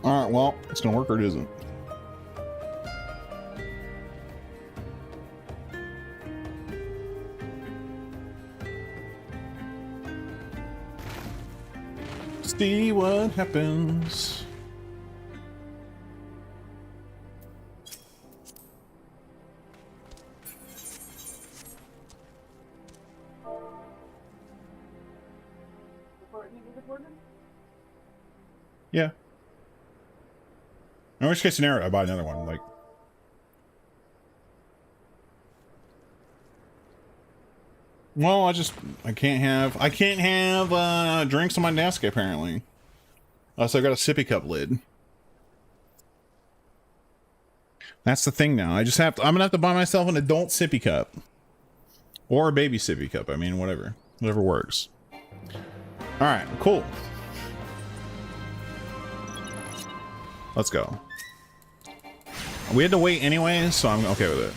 Speaker 3: Alright, well, it's gonna work or it isn't. See what happens. Yeah. In worst case scenario, I buy another one. Like, well, I can't have drinks on my desk apparently. So I got a sippy cup lid. That's the thing now. I'm gonna have to buy myself an adult sippy cup. Or a baby sippy cup. I mean, whatever. Whatever works. Alright, cool. Let's go. We had to wait anyway, so I'm okay with it.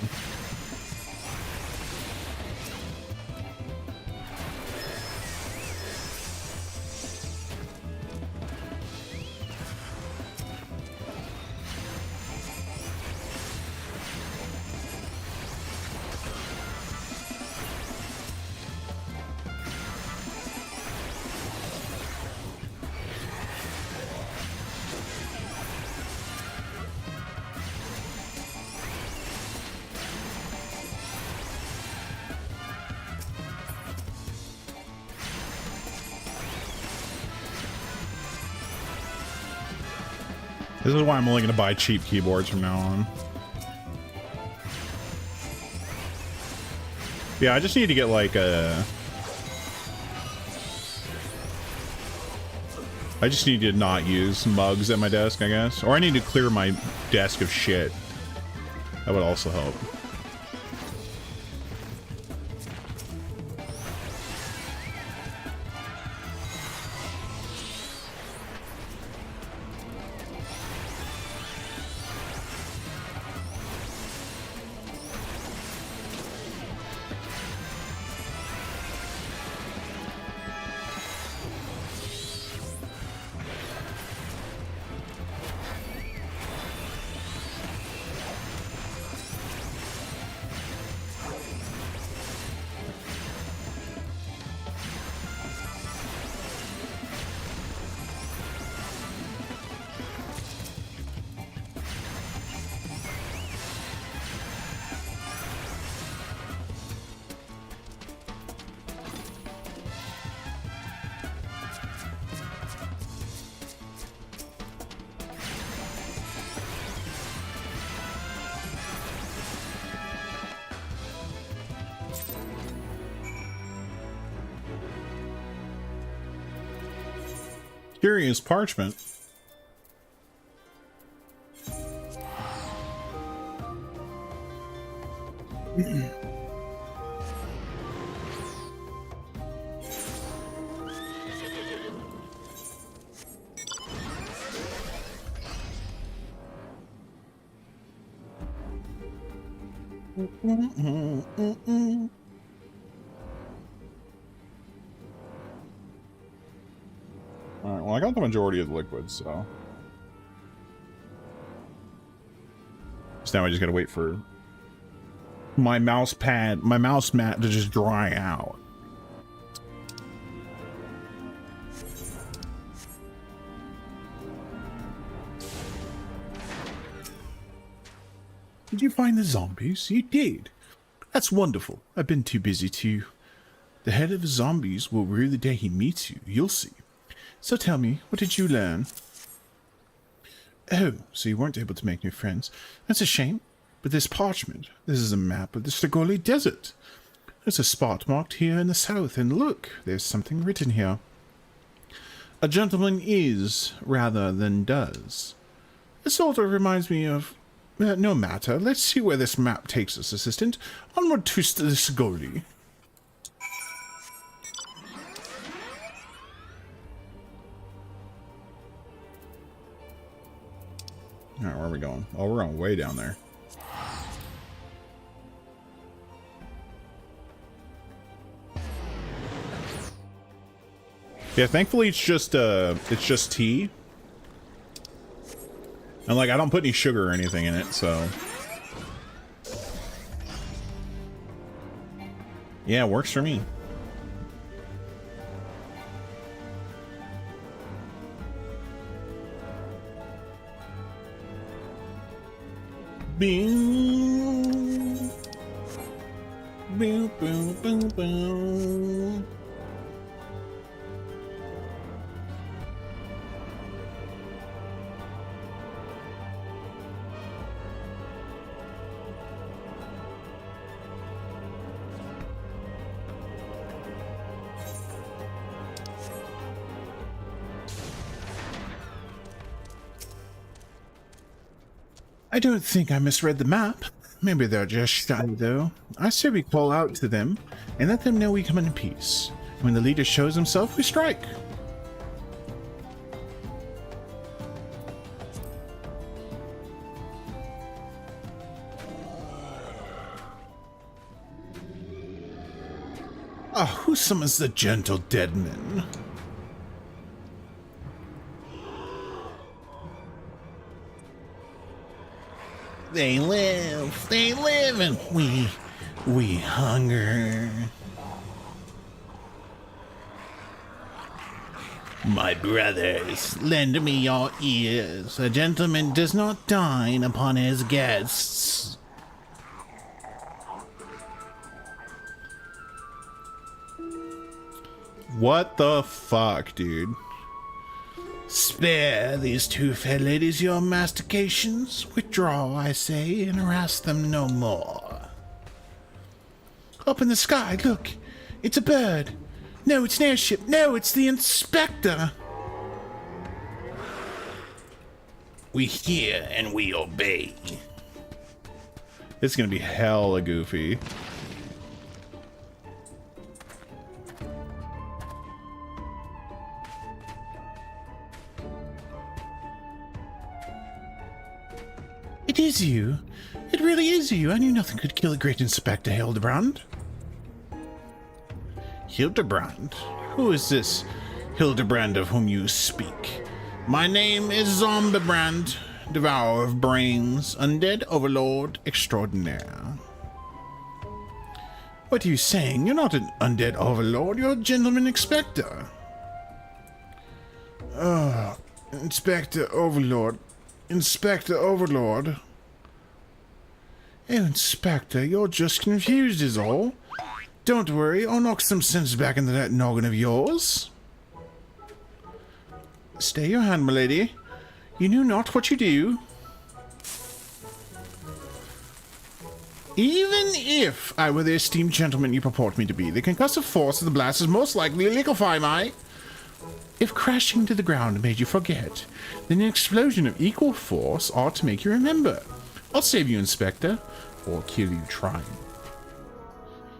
Speaker 3: This is why I'm only going to buy cheap keyboards from now on. Yeah, I just need to get like a... I just need to not use mugs at my desk, I guess. Or I need to clear my desk of shit. That would also help. Curious parchment.
Speaker 1: Alright, well, I got the majority of the liquids, so. So now I just gotta wait for my mouse mat to just dry out.
Speaker 3: Did you find the zombies? You did. That's wonderful. I've been too busy to. The head of the zombies will rue the day he meets you. You'll see. So tell me, what did you learn? Oh, so you weren't able to make new friends. That's a shame. But this parchment, this is a map of the Strigoli Desert. There's a spot marked here in the south, and look, there's something written here. A gentleman is, rather than does. It sort of reminds me of... no matter. Let's see where this map takes us, assistant. Onward to the Strigoli.
Speaker 1: Alright, where are we going? Oh, we're going way down there. Yeah, thankfully it's just tea. And like I don't put any sugar or anything in it, so yeah, it works for me. Boom. Boom, boom, boom, boom.
Speaker 3: I don't think I misread the map. Maybe they're just shy, though. I say we call out to them and let them know we come in peace. When the leader shows himself, we strike. Ah, who summons the gentle deadman? They live, and we hunger. My brothers, lend me your ears. A gentleman does not dine upon his guests.
Speaker 1: What the fuck, dude?
Speaker 3: Spare these two fair ladies your mastications. Withdraw, I say, and harass them no more. Up in the sky, look. It's a bird. No, it's an airship. No, it's the inspector. We hear and we obey.
Speaker 1: It's gonna be hella goofy.
Speaker 3: It is you. It really is you. I knew nothing could kill a great Inspector Hildebrand. Hildebrand? Who is this Hildebrand of whom you speak? My name is Zombiebrand, devourer of brains, undead overlord extraordinaire. What are you saying? You're not an undead overlord. You're a gentleman inspector. Inspector Overlord. Inspector Overlord. Oh, Inspector, you're just confused is all. Don't worry, I'll knock some sense back into that noggin of yours. Stay your hand, milady. You know not what you do. Even if I were the esteemed gentleman you purport me to be, the concussive force of the blast is most likely to liquefy my... If crashing to the ground made you forget, then an explosion of equal force ought to make you remember. I'll save you, Inspector, or kill you trying.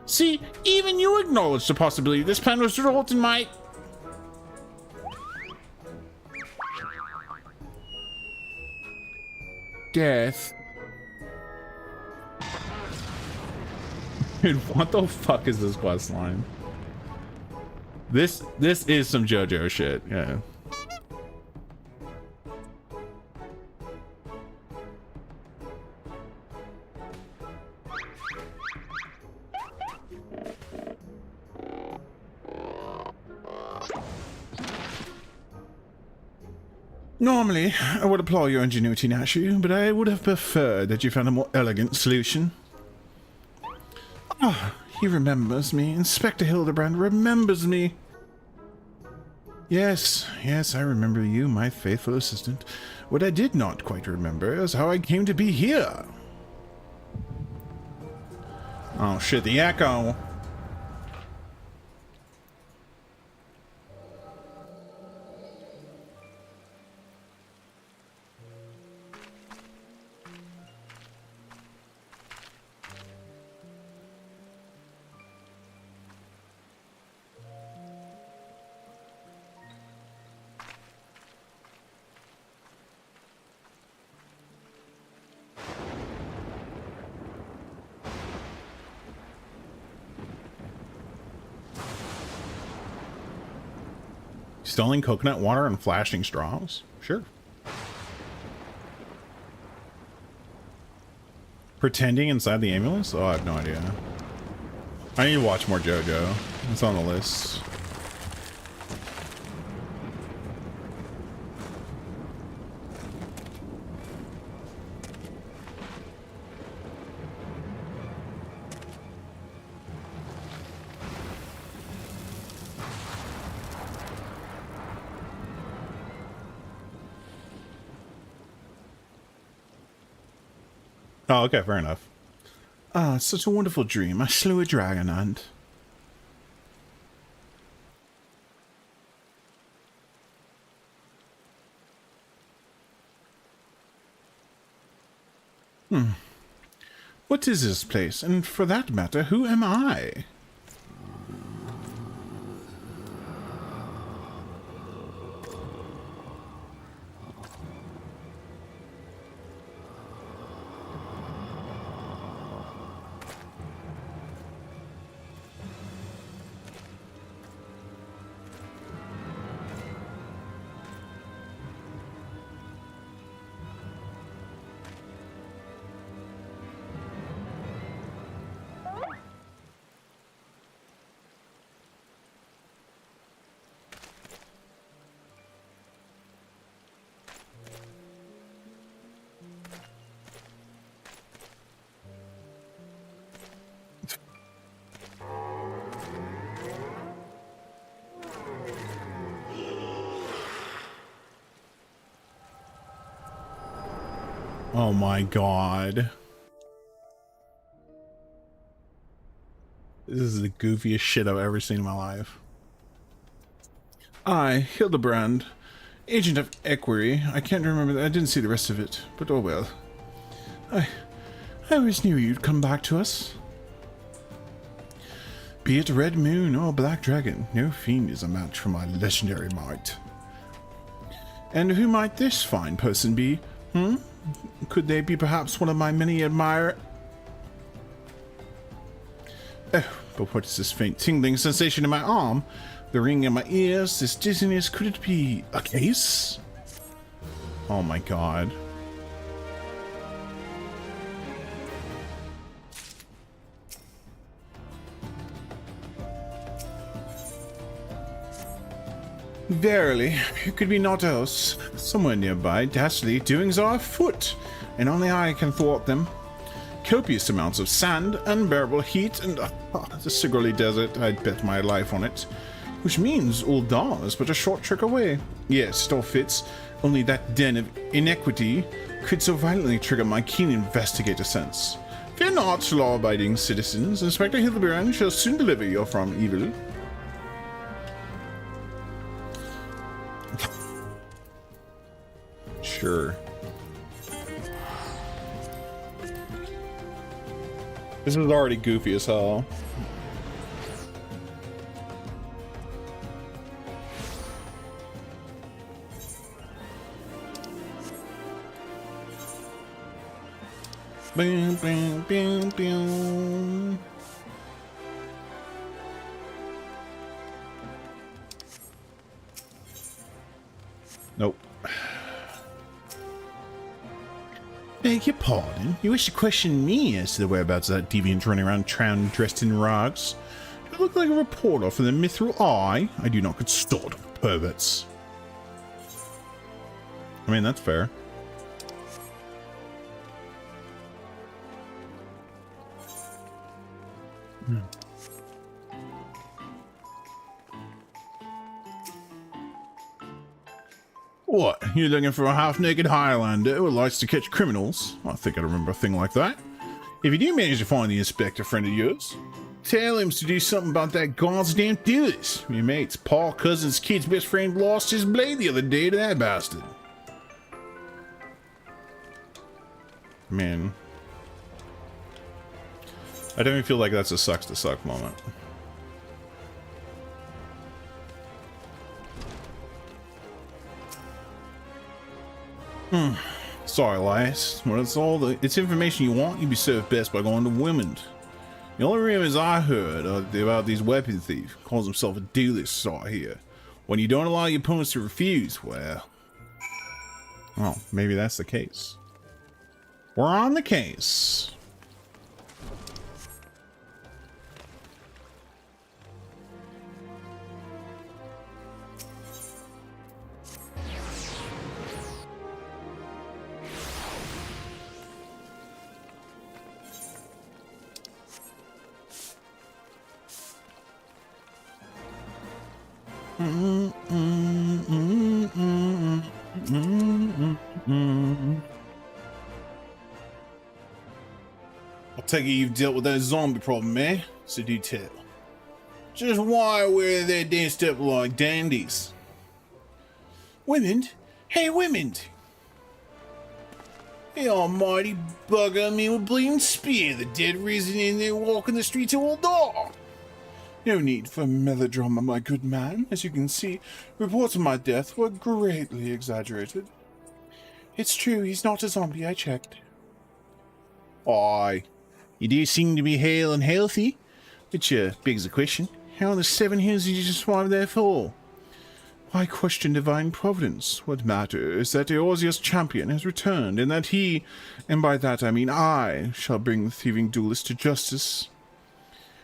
Speaker 3: See, even you acknowledge the possibility this plan was to result in my... death.
Speaker 1: Dude, what the fuck is this quest line? This is some JoJo shit, yeah. Normally, I would applaud your ingenuity, Nashu, but I would have preferred that you found a more elegant solution. Ah, he remembers me. Inspector Hildebrand remembers me. Yes, I remember you, my faithful assistant. What I did not quite remember is how I came to be here. Oh shit, the echo. Stealing coconut water and flashing straws? Sure. Pretending inside the ambulance? Oh, I have no idea. I need to watch more JoJo. It's on the list. Oh, okay, fair enough. Ah, it's such a wonderful dream. I slew a dragon and... What is this place? And for that matter, who am I? Oh my god. This is the goofiest shit I've ever seen in my life. I, Hildebrand, agent of Equerry. I can't remember that. I didn't see the rest of it, but oh well. I always knew you'd come back to us. Be it Red Moon or Black Dragon, no fiend is a match for my legendary might. And who might this fine person be? Could they be perhaps one of my many admirers? Oh, but what is this faint tingling sensation in my arm? The ringing in my ears, this dizziness, could it be a case? Oh my god. Verily, it could be naught else. Somewhere nearby, dastardly doings are afoot, and only I can thwart them. Copious amounts of sand, unbearable heat, and the Sigroli Desert, I'd bet my life on it. Which means Uldar is but a short trek away. Yes, it all fits, only that den of inequity could so violently trigger my keen investigator sense. Fear not, law-abiding citizens. Inspector Hildebrand shall soon deliver you from evil. Sure. This is already goofy as hell. Boom, boom, boom, boom. Nope.
Speaker 3: Beg your pardon? You wish to question me as to the whereabouts of that deviant running around town dressed in rags? Do I look like a reporter for the Mithril Eye? I do not consort with perverts.
Speaker 1: I mean, that's fair.
Speaker 3: What? You looking for a half-naked Highlander who likes to catch criminals? I think I remember a thing like that. If you do manage to find the inspector friend of yours, tell him to do something about that goddamn Dewis. Your mate's Paul Cousin's kid's best friend lost his blade the other day to that bastard.
Speaker 1: Man. I definitely feel like that's a sucks to suck moment. Sorry, Elias. Well, it's information you want, you'd be served best by going to Women. The only rumors I heard about these weapon thief calls himself a duelist star here. When you don't allow your opponents to refuse, well, maybe that's the case. We're on the case. I'll take it you've dealt with that zombie problem, eh? So do tell. Just why wear their danced up like dandies? Women? Hey, women! The almighty bugger me with bleeding spear, the dead risen in there walking the streets all dark. No need for melodrama, my good man. As you can see, reports of my death were greatly exaggerated. It's true, he's not a zombie, I checked. Aye. You do seem to be hale and healthy, which begs the question, how in the 7 hills did you just survive there for? Why question divine providence? What matters is that Eorzea's champion has returned, and that he, and by that I mean I, shall bring the thieving duelist to justice.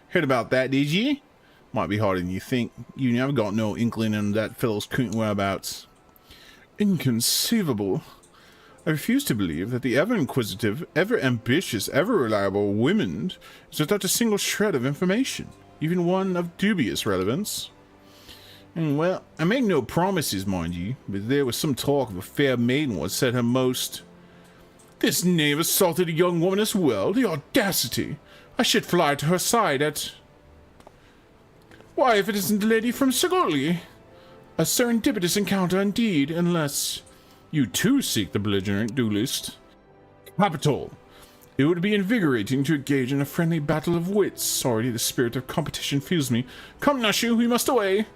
Speaker 1: Heard about that, did ye? Might be harder than you think. You never got no inkling on that fellow's current whereabouts. Inconceivable. I refuse to believe that the ever-inquisitive, ever-ambitious, ever-reliable Women is without a single shred of information, even one of dubious relevance. And, well, I make no promises, mind you, but there was some talk of a fair maiden was said her most... This knave assaulted a young woman as well? The audacity! I should fly to her side at... Why, if it isn't the lady from Segoli! A serendipitous encounter indeed, unless you too seek the belligerent duelist. Capital! It would be invigorating to engage in a friendly battle of wits. Already the spirit of competition fills me. Come, Nushu, we must away!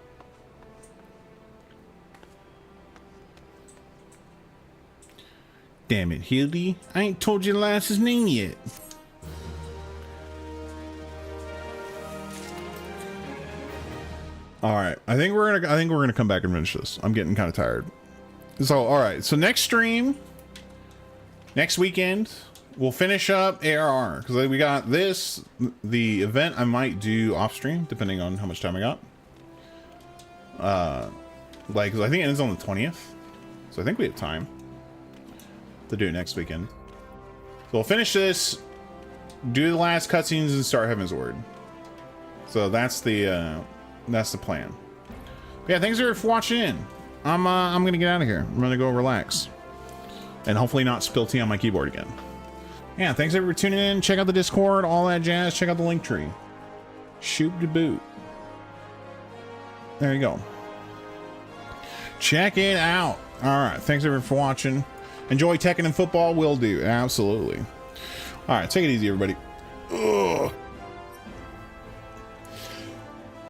Speaker 1: Damn it, Hildy. I ain't told you the lass's name yet. Alright, I think we're gonna come back and finish this. I'm getting kind of tired. So, alright, so next stream, next weekend, we'll finish up ARR. Because we got this, the event I might do off stream, depending on how much time I got. Cause I think it ends on the 20th. So I think we have time to do it next weekend. So we'll finish this, do the last cutscenes, and start Heaven's Word. So that's the plan. But yeah, thanks for watching in. I'm gonna get out of here. I'm gonna go relax, and hopefully not spill tea on my keyboard again. Yeah, thanks everyone for tuning in. Check out the Discord, all that jazz. Check out the link tree. Shoot the boot. There you go. Check it out. All right, thanks everyone for watching. Enjoy Tekken and football. Will do. Absolutely. All right, take it easy, everybody. Ugh.